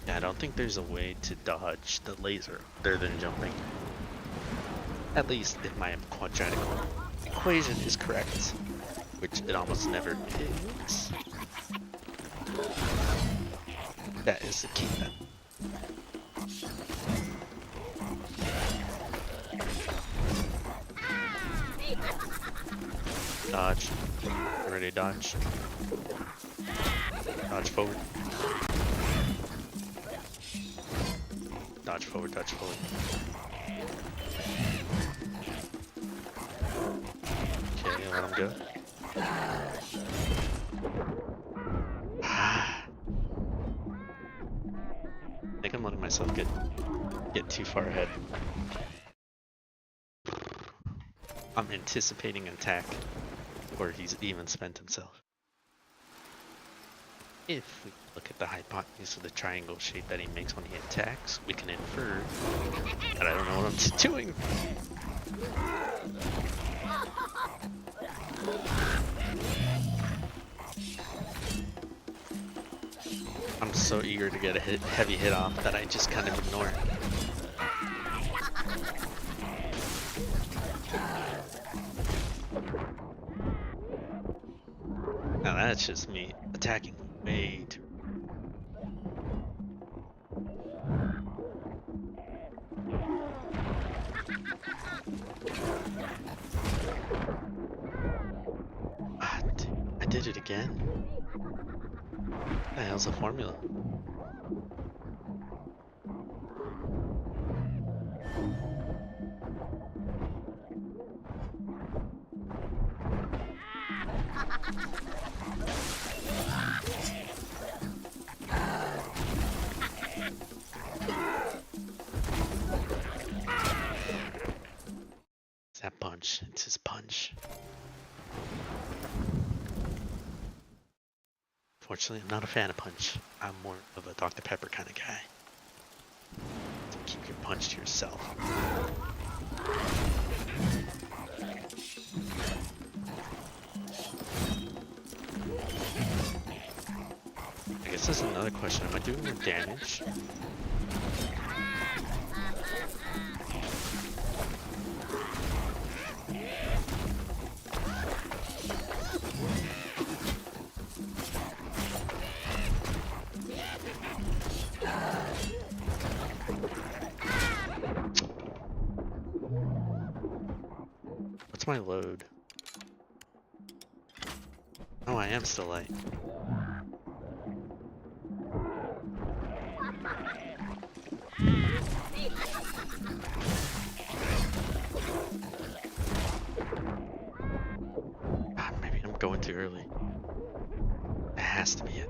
Yeah, I don't think there's a way to dodge the laser other than jumping. At least if my quadratic equation is correct, which it almost never is. That is the key then. Dodge. Ready to dodge. Dodge forward. Dodge forward, dodge forward. Okay, let him go. I think I'm letting myself get too far ahead. I'm anticipating an attack before he's even spent himself. If we look at the hypotenuse of the triangle shape that he makes when he attacks, we can infer that I don't know what I'm doing. so eager to get a heavy hit off that I just kind of ignore it. Now that's just me attacking way too. I did it again? What the hell's the formula? It's that punch. It's his punch. Fortunately, I'm not a fan of punch. I'm more of a Dr. Pepper kind of guy. So keep your punch to yourself. I guess that's another question. Am I doing more damage? What's my load? Oh, I am still light. Maybe I'm going too early. That has to be it.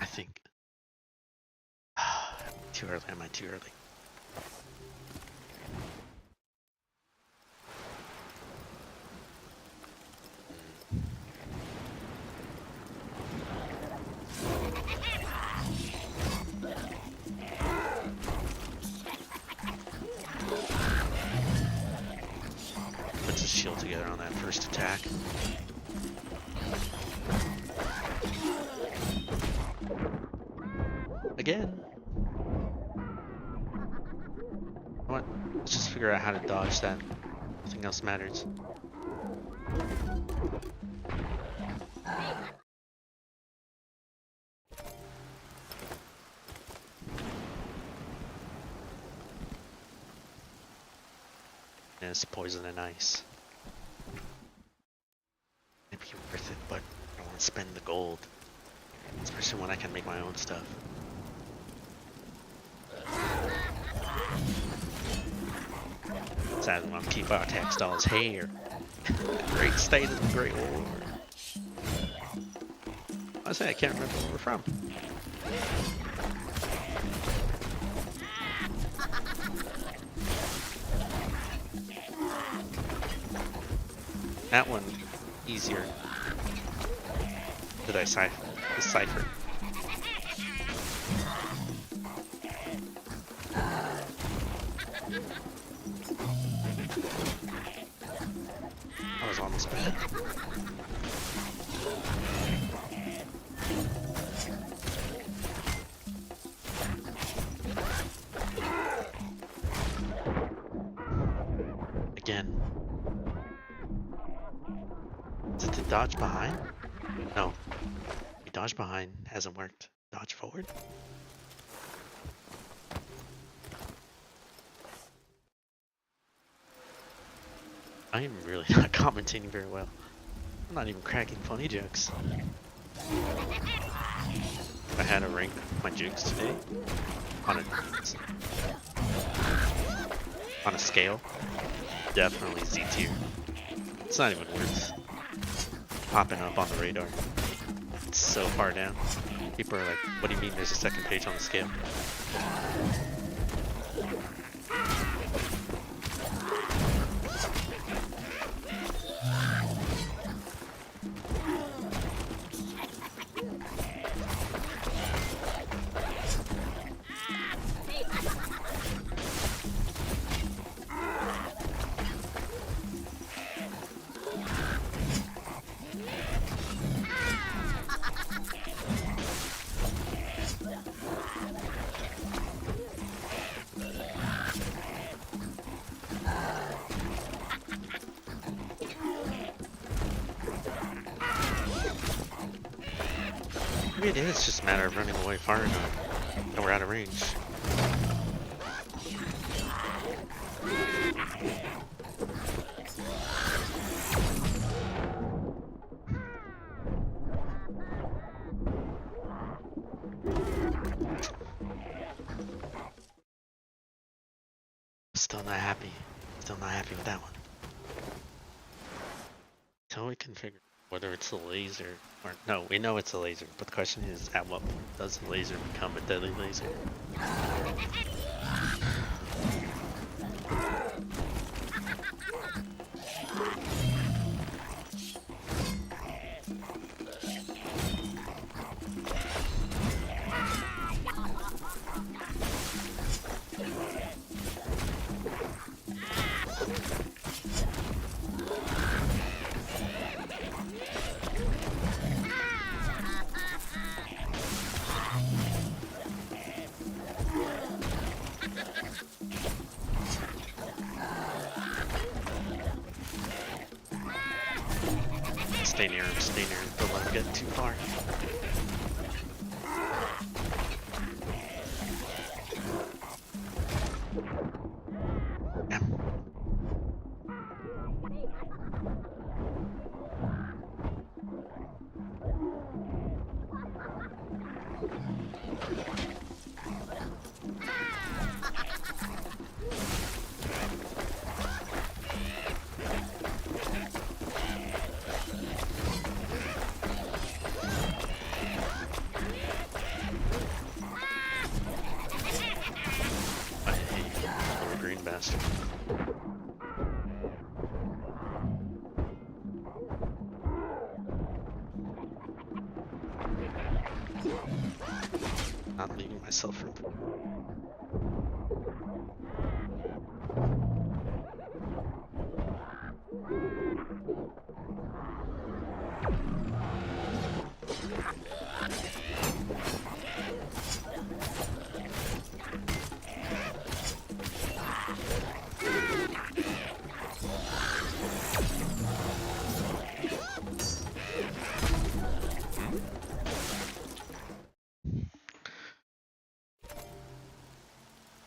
I think. Too early. Am I too early? Puts his shield together on that first attack. Again. What? Let's just figure out how to dodge that. Nothing else matters. And it's poison and ice. It'd be worth it, but I don't want to spend the gold. Especially when I can make my own stuff. Sad when I keep our textiles here. The great state of the Great War. I say I can't remember where we're from. That one easier. Did I decipher? I was almost bad. Again. Is it to dodge behind? No. Dodge behind hasn't worked. Dodge forward? I am really not commentating very well. I'm not even cracking funny jokes. If I had to rank my jokes today on a scale, definitely Z tier. It's not even worth popping up on the radar. It's so far down. People are like, what do you mean there's a second page on the scale? Maybe it is just a matter of running away far enough and we're out of range. Still not happy. Still not happy with that one. Until we can figure whether it's a laser or no, we know it's a laser, but the question is at what point does the laser become a deadly laser? Stay near him, don't let him get too far. Yeah. Bastard. Not leaving myself room.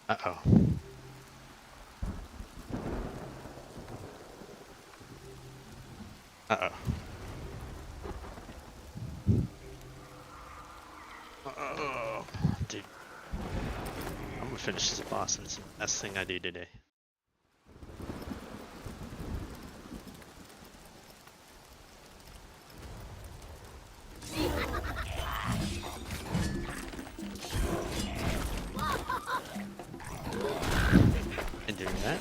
Uh-oh. Uh-oh. Uh-oh. Dude. I'm gonna finish this boss. That's the best thing I do today. And doing that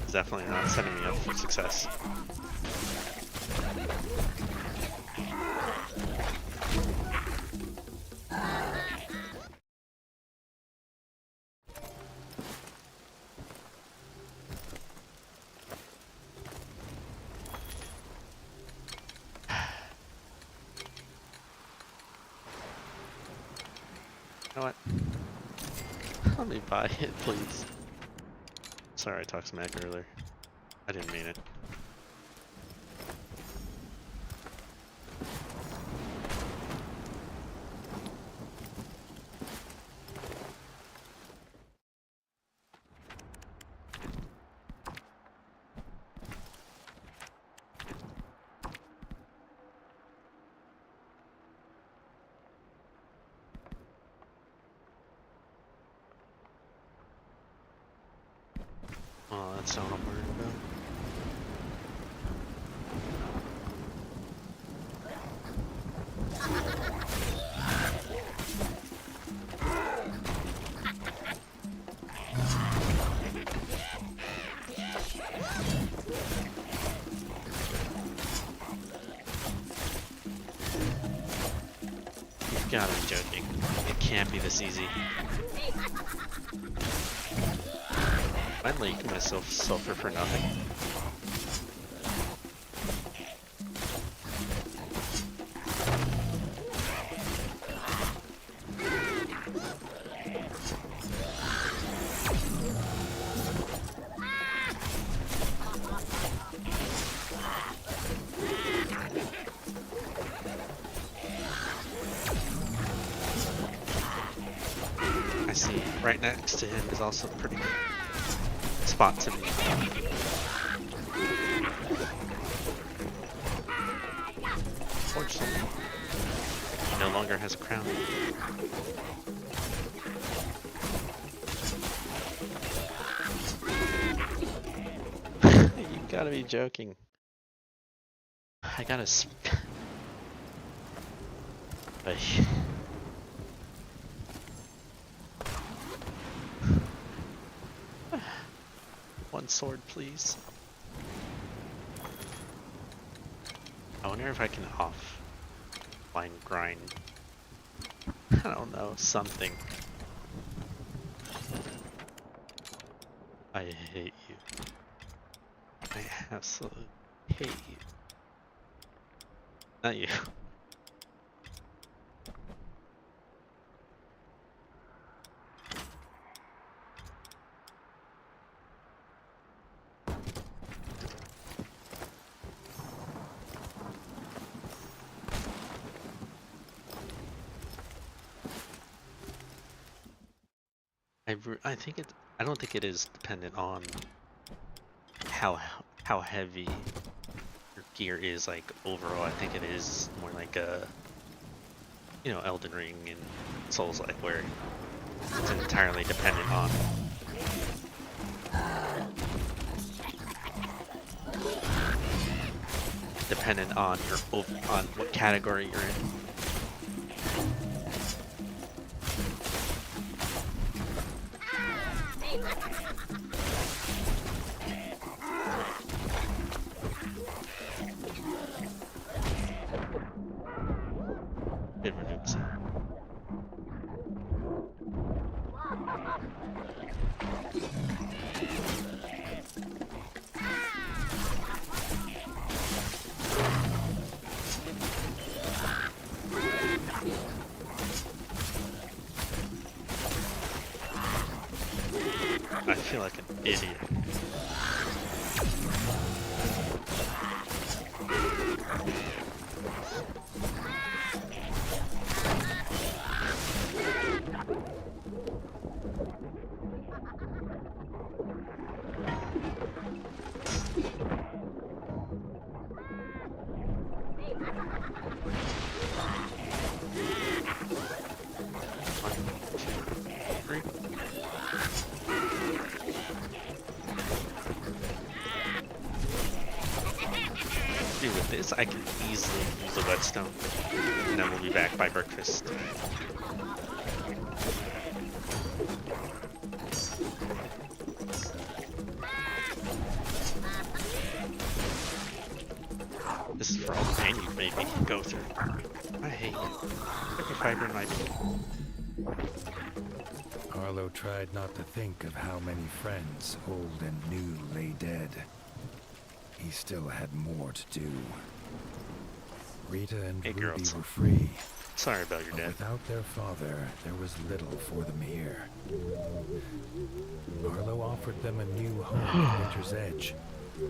is definitely not setting me up for success. You know what? Let me buy it, please. Sorry I talked smack earlier. I didn't mean it. Oh, that's not what I'm worried about. You gotta be joking. It can't be this easy. Am I leaking myself sulfur for nothing? see right next to him is also a pretty good spot to be. Fortunately, he no longer has a crown. You gotta be joking. I gotta One sword, please. I wonder if I can offline grind. I don't know, something. I hate you. I absolutely hate you. Not you. I think it. I don't think it is dependent on how heavy your gear is, like overall. I think it is more like a, you know, Elden Ring and Souls-like, where it's entirely dependent on your on what category you're in. I feel like an idiot. With this, I can easily use the whetstone, and then we'll be back by breakfast. This is for all the pain you've made me go through. I hate you. Every fiber in my being. Arlo tried not to think of how many friends, old and new, lay dead. He still had more to do. Rita and Ruby were free. Sorry about your dad. Without their father, there was little for them here. Arlo offered them a new home at Winter's Edge,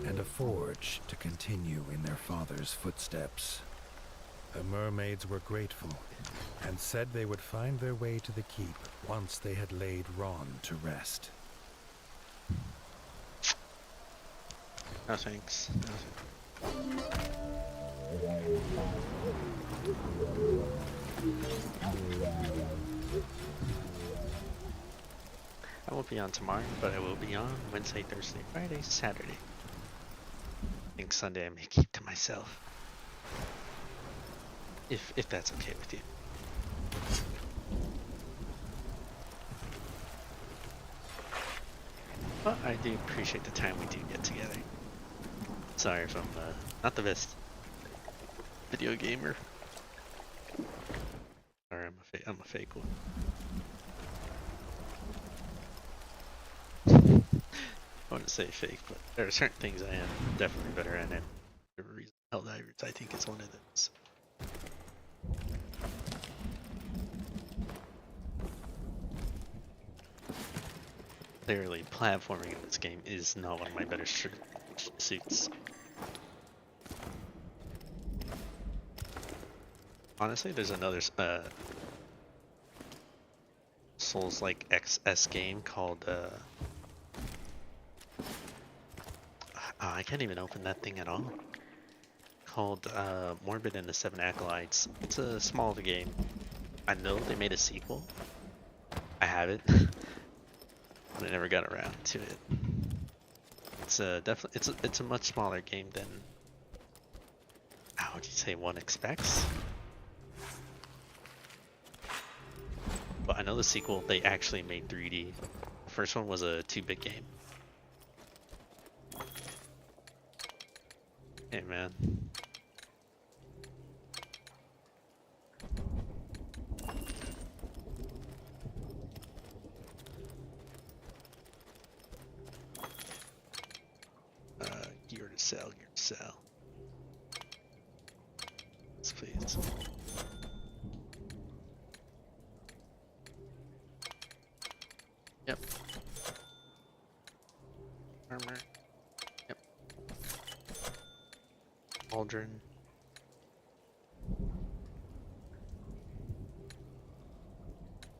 and a forge to continue in their father's footsteps. The mermaids were grateful, and said they would find their way to the keep once they had laid Ron to rest. No thanks. No thanks. I won't be on tomorrow, but I will be on Wednesday, Thursday, Friday, Saturday. I think Sunday I may keep to myself. If that's okay with you. But I do appreciate the time we do get together. Sorry if I'm not the best video gamer. Sorry, I'm a fake one. I want to say fake, but there are certain things I am definitely better at, and the reason Helldivers I think is one of those. Clearly, platforming in this game is not one of my better suits. Honestly, there's another Souls-like XS game called I can't even open that thing at all. Called Morbid and the Seven Acolytes. It's a small of a game. I know they made a sequel. I have it, but I never got around to it. It's definitely it's a much smaller game than how would you say one expects. But I know the sequel they actually made 3D. The first one was a 2-bit game. Hey man. Gear to sell, gear to sell. Yes, please. Yep. Armor. Yep. Aldrin.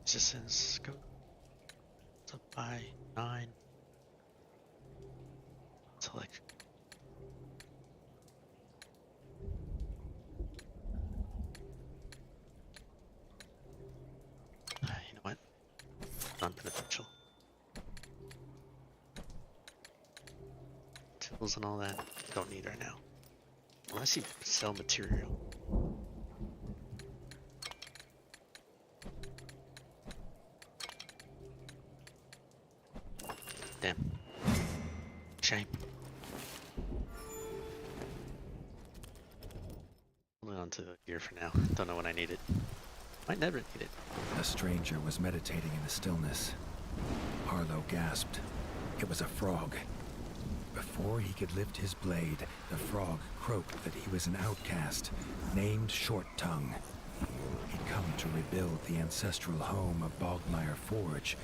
Resistance. Go. It's up by 9. Select. You know what? Non-beneficial. Tools and all that. Don't need right now. Unless you sell material. Damn. Shame. Holding on to the gear for now. Don't know when I need it. Might never need it. A stranger was meditating in the stillness. Harlow gasped. It was a frog. Before he could lift his blade, the frog croaked that he was an outcast, named Short Tongue. He'd come to rebuild the ancestral home of Bogmire Forge,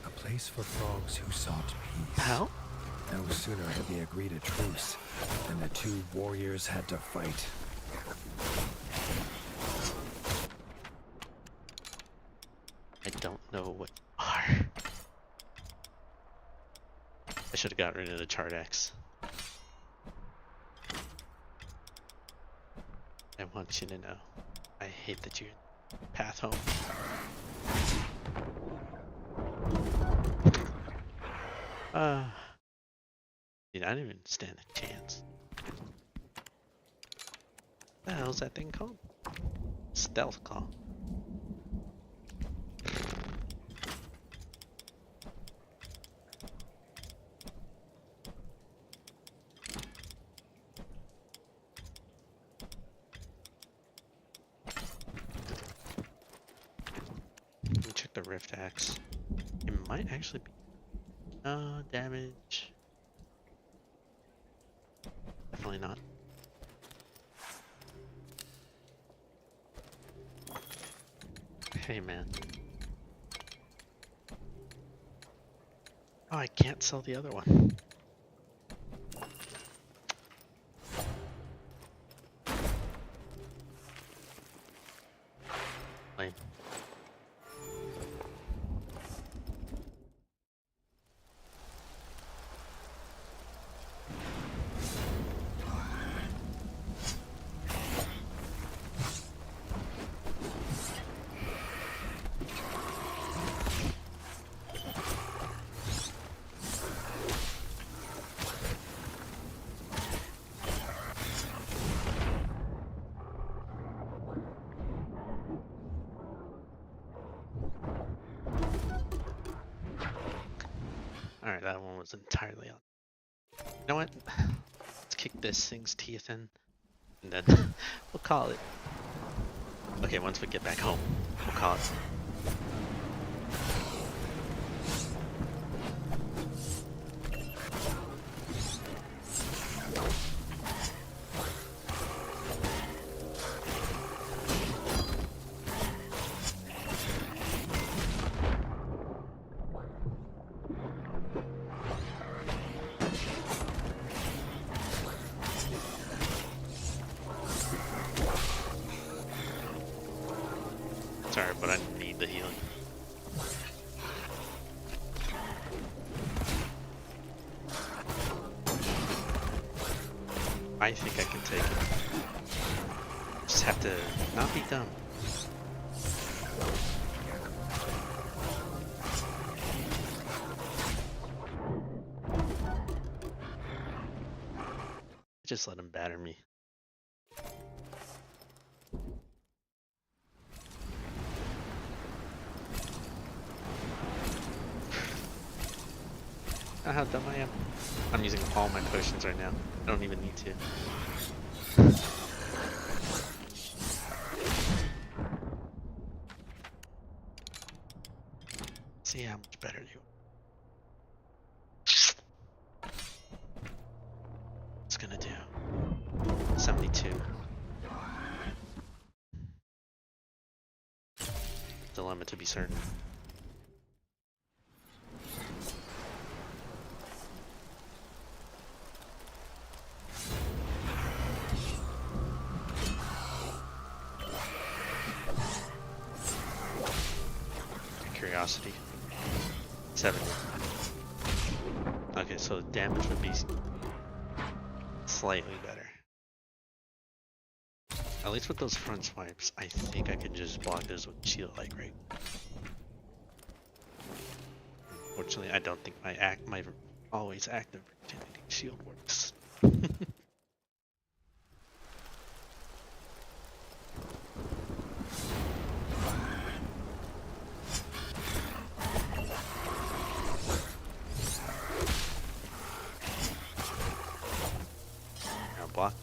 a place for frogs who sought peace. How? No sooner had they agreed a truce than the two warriors had to fight. I don't know what you are. I should have got rid of the Chardex. I want you to know. I hate that you're path home. Dude, I didn't even stand a chance. What the hell's that thing called? Stealth Claw. Let me check the Rift Axe. It might actually be damage. Definitely not. Hey man. Oh, I can't sell the other one. Lame. Alright, that one was entirely on. You know what? Let's kick this thing's teeth in, and then we'll call it. Okay, once we get back home, we'll call it. Sorry, but I need the healing. I think I can take it. Just have to not be dumb. Just let him batter me. Know how dumb I am? I'm using all my potions right now. I don't even need to. See how much better you are. It's gonna do 72. Dilemma to be certain. Curiosity. 70. Okay, so the damage would be slightly better. At least with those front swipes, I think I can just block this with shield like right. Fortunately, I don't think my always active rotating shield works. Block.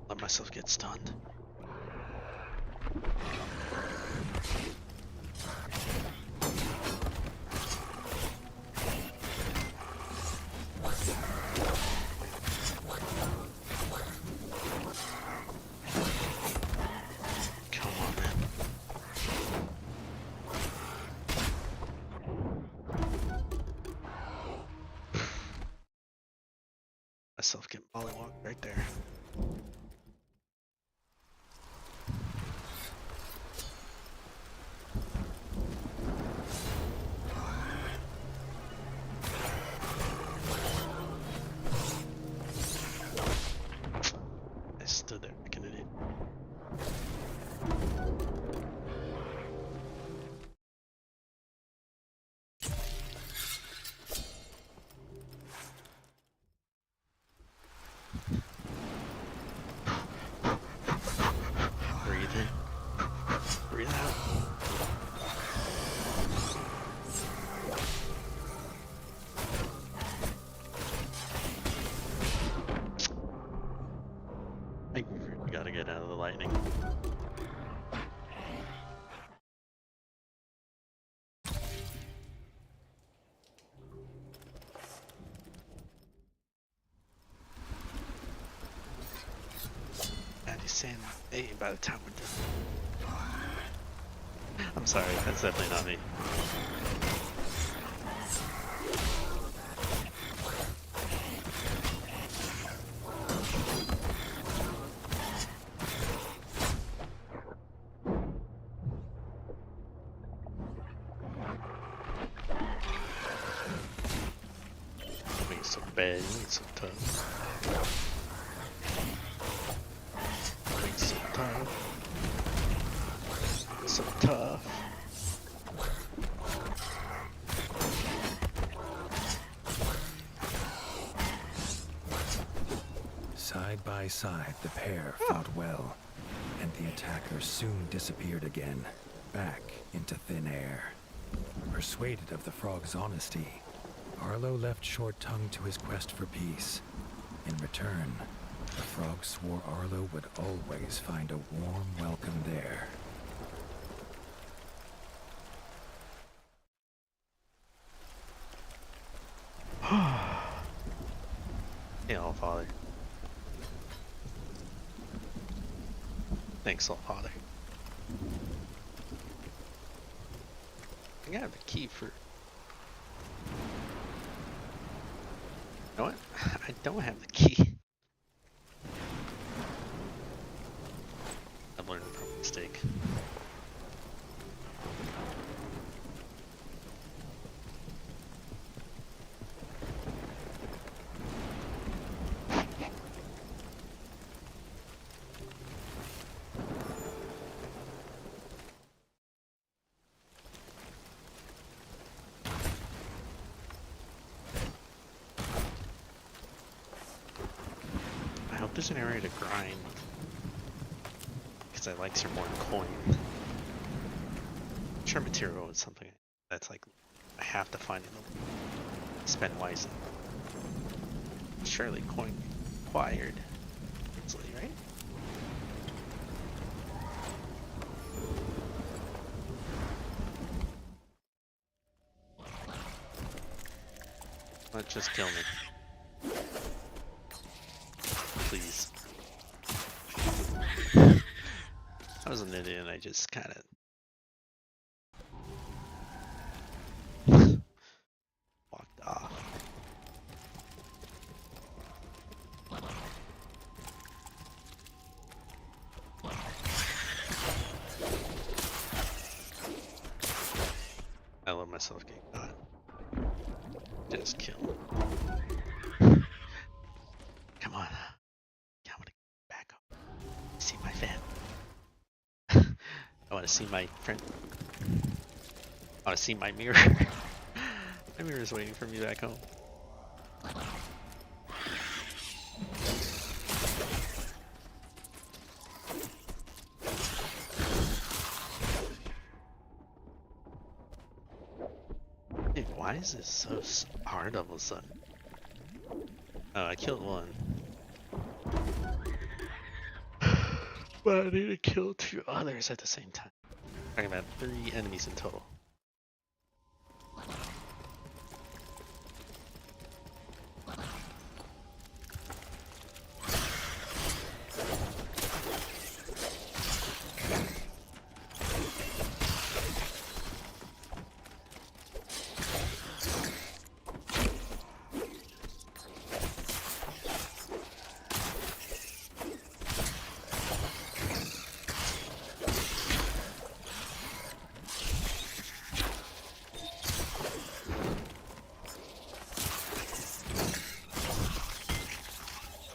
Let myself get stunned. Myself get mollywalked right there. I stood there like an idiot. Breathe in. Breathe out. I really gotta get out of the lightning. Saying, hey, by the time we're done. I'm sorry, that's definitely not me. You ain't so bad, you ain't so tough. So tough. Side by side, the pair fought well, and the attacker soon disappeared again, back into thin air. Persuaded of the frog's honesty, Arlo left short-tongued to his quest for peace. In return, the frog swore Arlo would always find a warm welcome there. Hey, All Father. Thanks, All Father. I got the key for... You know what? I don't have the key. I've learned from mistake. I hope there's an area to grind. Because I like some more coin. I'm sure material is something that's like I have to find in the spend wisely. Surely coin acquired easily, right? Let's just kill me. Please. I was an idiot and I just kind of walked off. I let myself get caught. Just kill. Come on. Yeah, I want to back up. See my fan. I want to see my friend. I want to see my mirror. My mirror is waiting for me back home. Dude, why is this so hard all of a sudden? Oh, I killed one. But I need to kill 2 others at the same time. Talking about 3 enemies in total.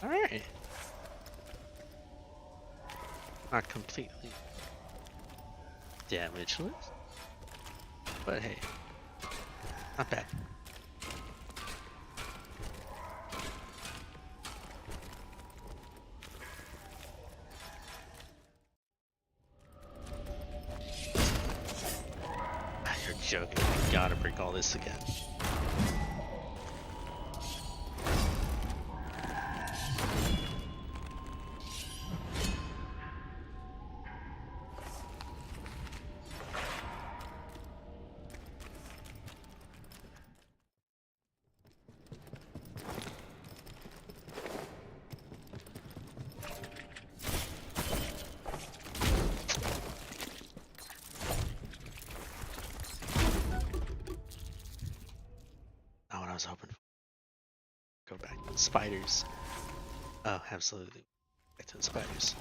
Alright. Not completely damageless, but hey, not bad. You're joking. I gotta break all this again. Not what I was hoping for. Go back to the spiders. Oh, absolutely. Back to the spiders.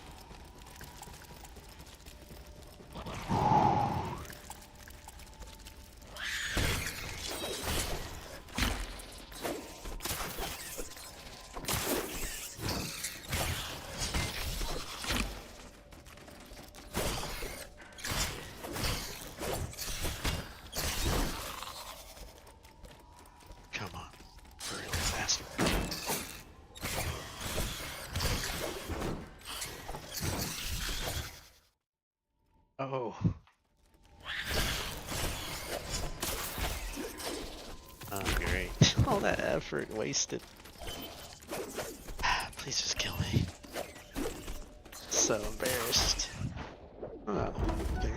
Come on. Hurry up faster. Oh. Oh, great. All that effort wasted. Please just kill me. So embarrassed. Oh, okay.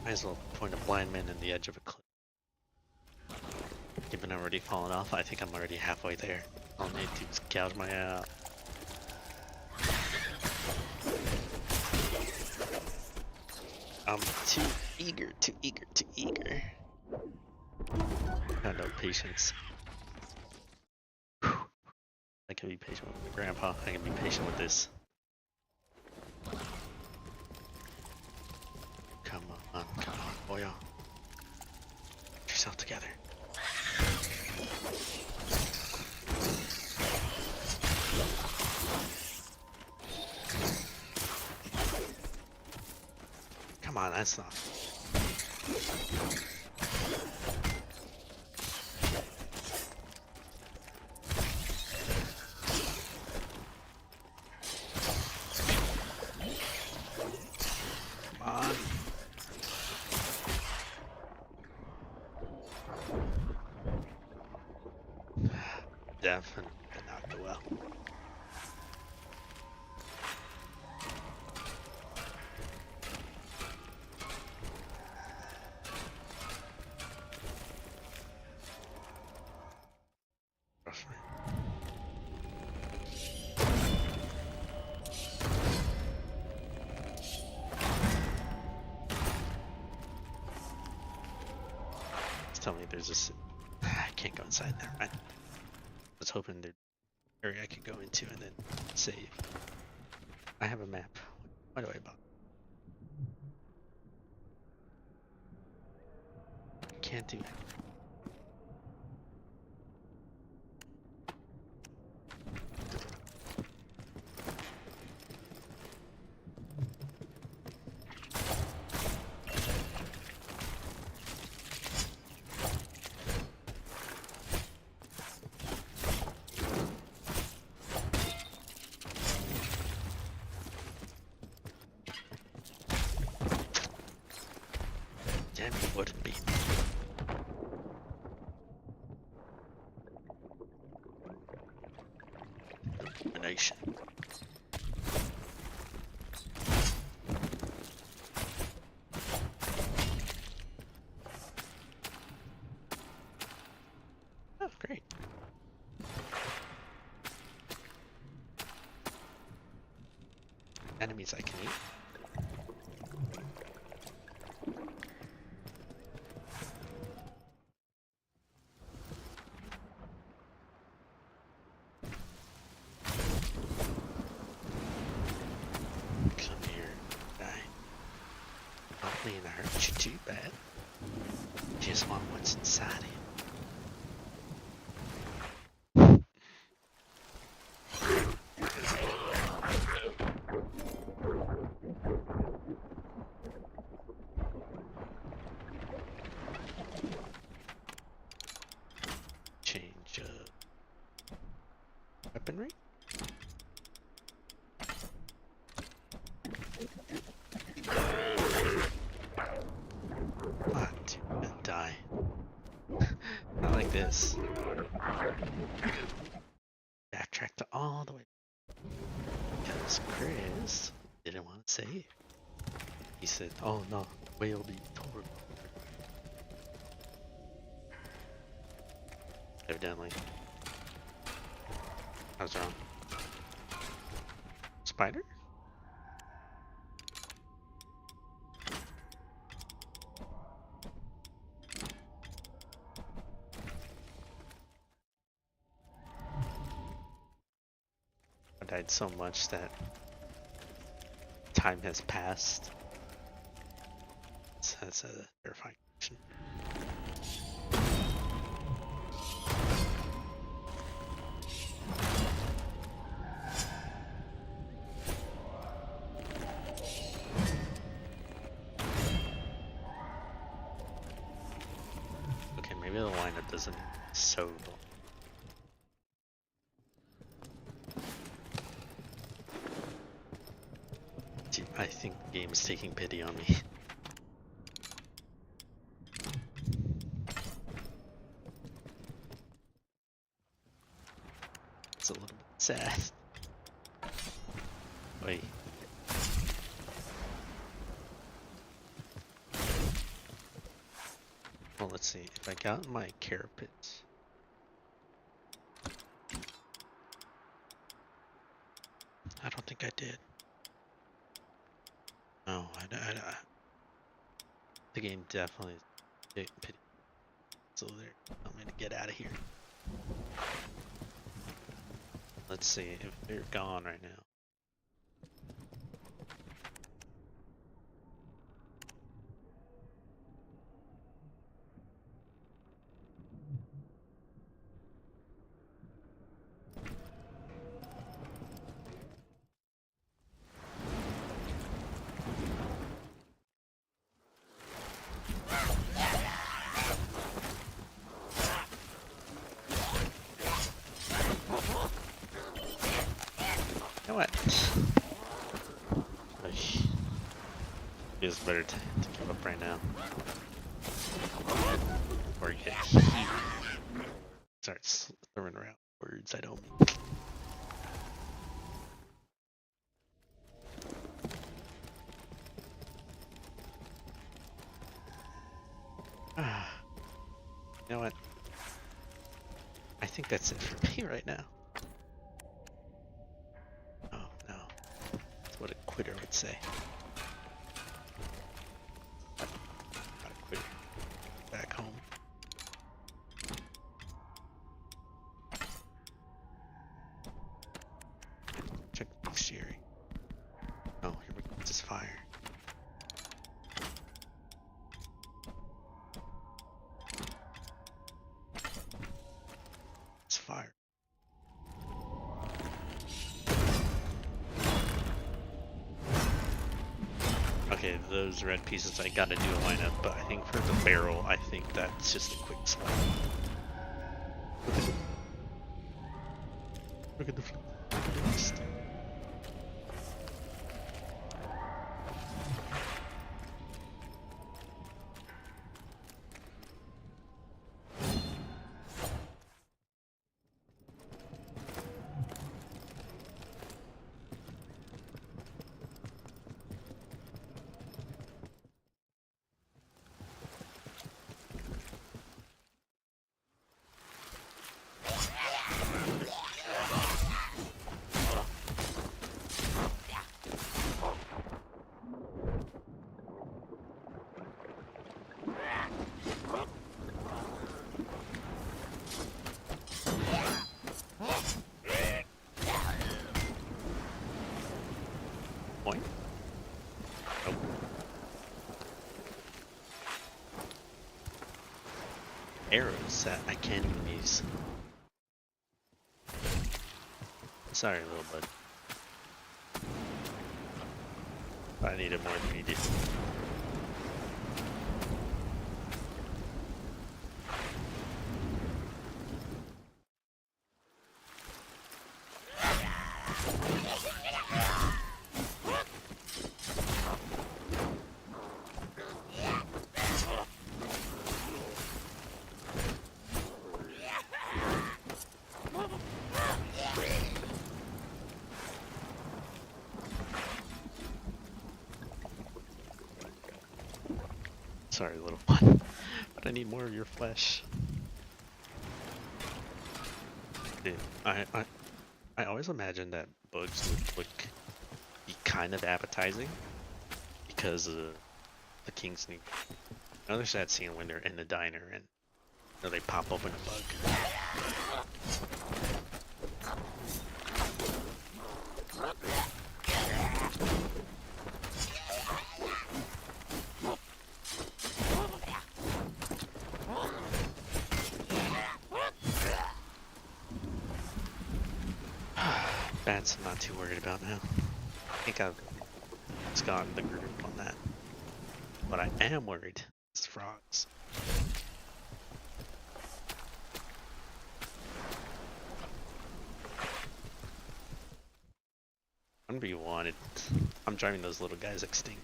Might as well point a blind man in the edge of a cliff. Even already fallen off, I think I'm already halfway there. All I need to do is gouge my eye out. I'm too eager. Got no patience. Whew. I can be patient with my grandpa. I can be patient with this. Come on, boy. Get yourself together. Come on, that's not. Come on. Definitely did not go well. Tell me there's this. I can't go inside there. I was hoping there's an area I could go into and then save. I have a map. Why do I bother? Can't do it. Damn, you wouldn't be. Elimination. Oh, great. Enemies I can eat. Come here, guy. Don't mean to hurt you too bad. Just want what's inside him. Change weaponry. What? You're gonna die. Not like this. Backtracked all the way. Because Chris didn't want to save. He said, oh no, way will be torn. Evidently. I was wrong. Spider? I died so much that time has passed. So that's a terrifying question. Okay, maybe the lineup doesn't so. I think the game is taking pity on me. It's a little bit sad. Wait. Well, let's see. If I got my carapets. I don't think I did. No, the game definitely is pity. So they're telling me to get out of here. Let's see if they're gone right now. You know what? It's better to give up right now. Or get heat. Starts throwing around words I don't mean. You know what? I think that's it for me right now. Oh no. That's what a quitter would say. Not a quitter. Back home. Check the bestiary. Oh, here we go. It's just fire. It's fire. Okay, those red pieces I gotta do a lineup, but I think for the barrel, I think that's just a quick spot. Look at the flip. Point? Nope. Arrows that I can't even use. Sorry, little bud. I need it more than you do. Sorry, little one, but I need more of your flesh. Dude, I always imagined that bugs would be kind of appetizing because the King's New. Another sad scene when they're in the diner and they pop open a bug. Bats I'm not too worried about now. I think I've just gotten the group on that. But I am worried is frogs. 1v1, I'm driving those little guys extinct.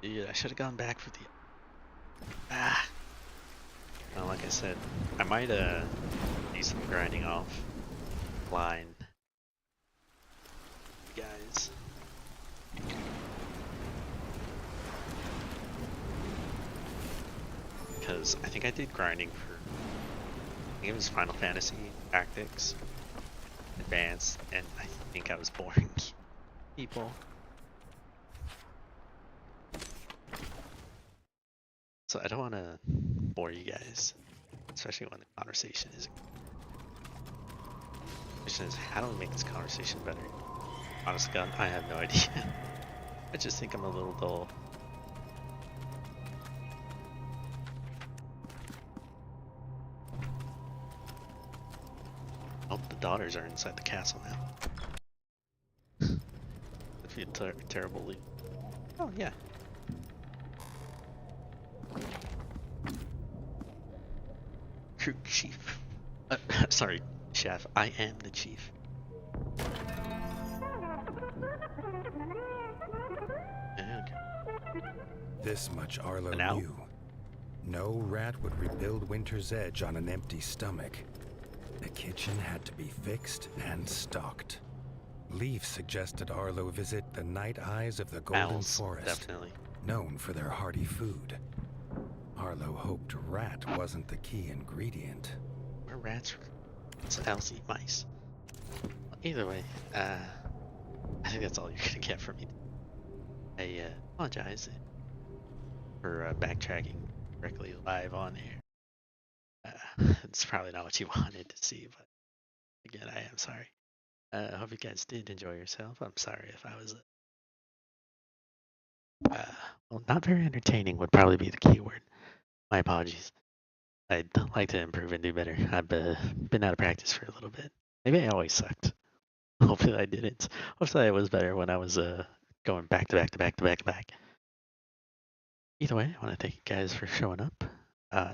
Dude, I should have gone back for the. Ah. Well, like I said, I might do some grinding off line, guys. Because I think I did grinding for. I think it was Final Fantasy Tactics Advanced, and I think I was boring people. So I don't want to bore you guys, especially when the conversation is. The question is, how do we make this conversation better? Honest God, I have no idea. I just think I'm a little dull. Oh, the daughters are inside the castle now. That'd be a terrible leap. Oh, yeah. True chief. Sorry, chef. I am the chief. Okay. This much Arlo Now? knew. No rat would rebuild Winter's Edge on an empty stomach. The kitchen had to be fixed and stocked. Leaf suggested Arlo visit the Night Eyes of the Golden Owls, Forest, definitely. known for their hearty food. Arlo hoped rat wasn't the key ingredient. We're rats. It's owls eat mice. Either way, I think that's all you're gonna get from me. I apologize for backtracking directly live on air. It's probably not what you wanted to see, but again, I am sorry. I hope you guys did enjoy yourself. I'm sorry if I was, well, not very entertaining would probably be the key word. My apologies. I'd like to improve and do better. I've been out of practice for a little bit. Maybe I always sucked. Hopefully I didn't. Hopefully I was better when I was going back to back to back to back to back. Either way, I want to thank you guys for showing up.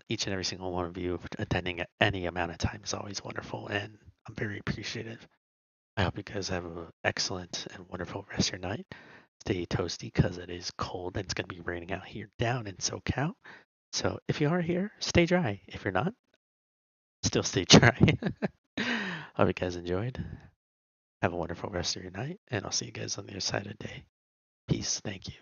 Each and every single one of you attending at any amount of time is always wonderful, and I'm very appreciative. I hope you guys have an excellent and wonderful rest of your night. Stay toasty because it is cold and it's going to be raining out here down in SoCal. So if you are here, stay dry. If you're not, still stay dry. Hope you guys enjoyed. Have a wonderful rest of your night, and I'll see you guys on the other side of the day. Peace. Thank you.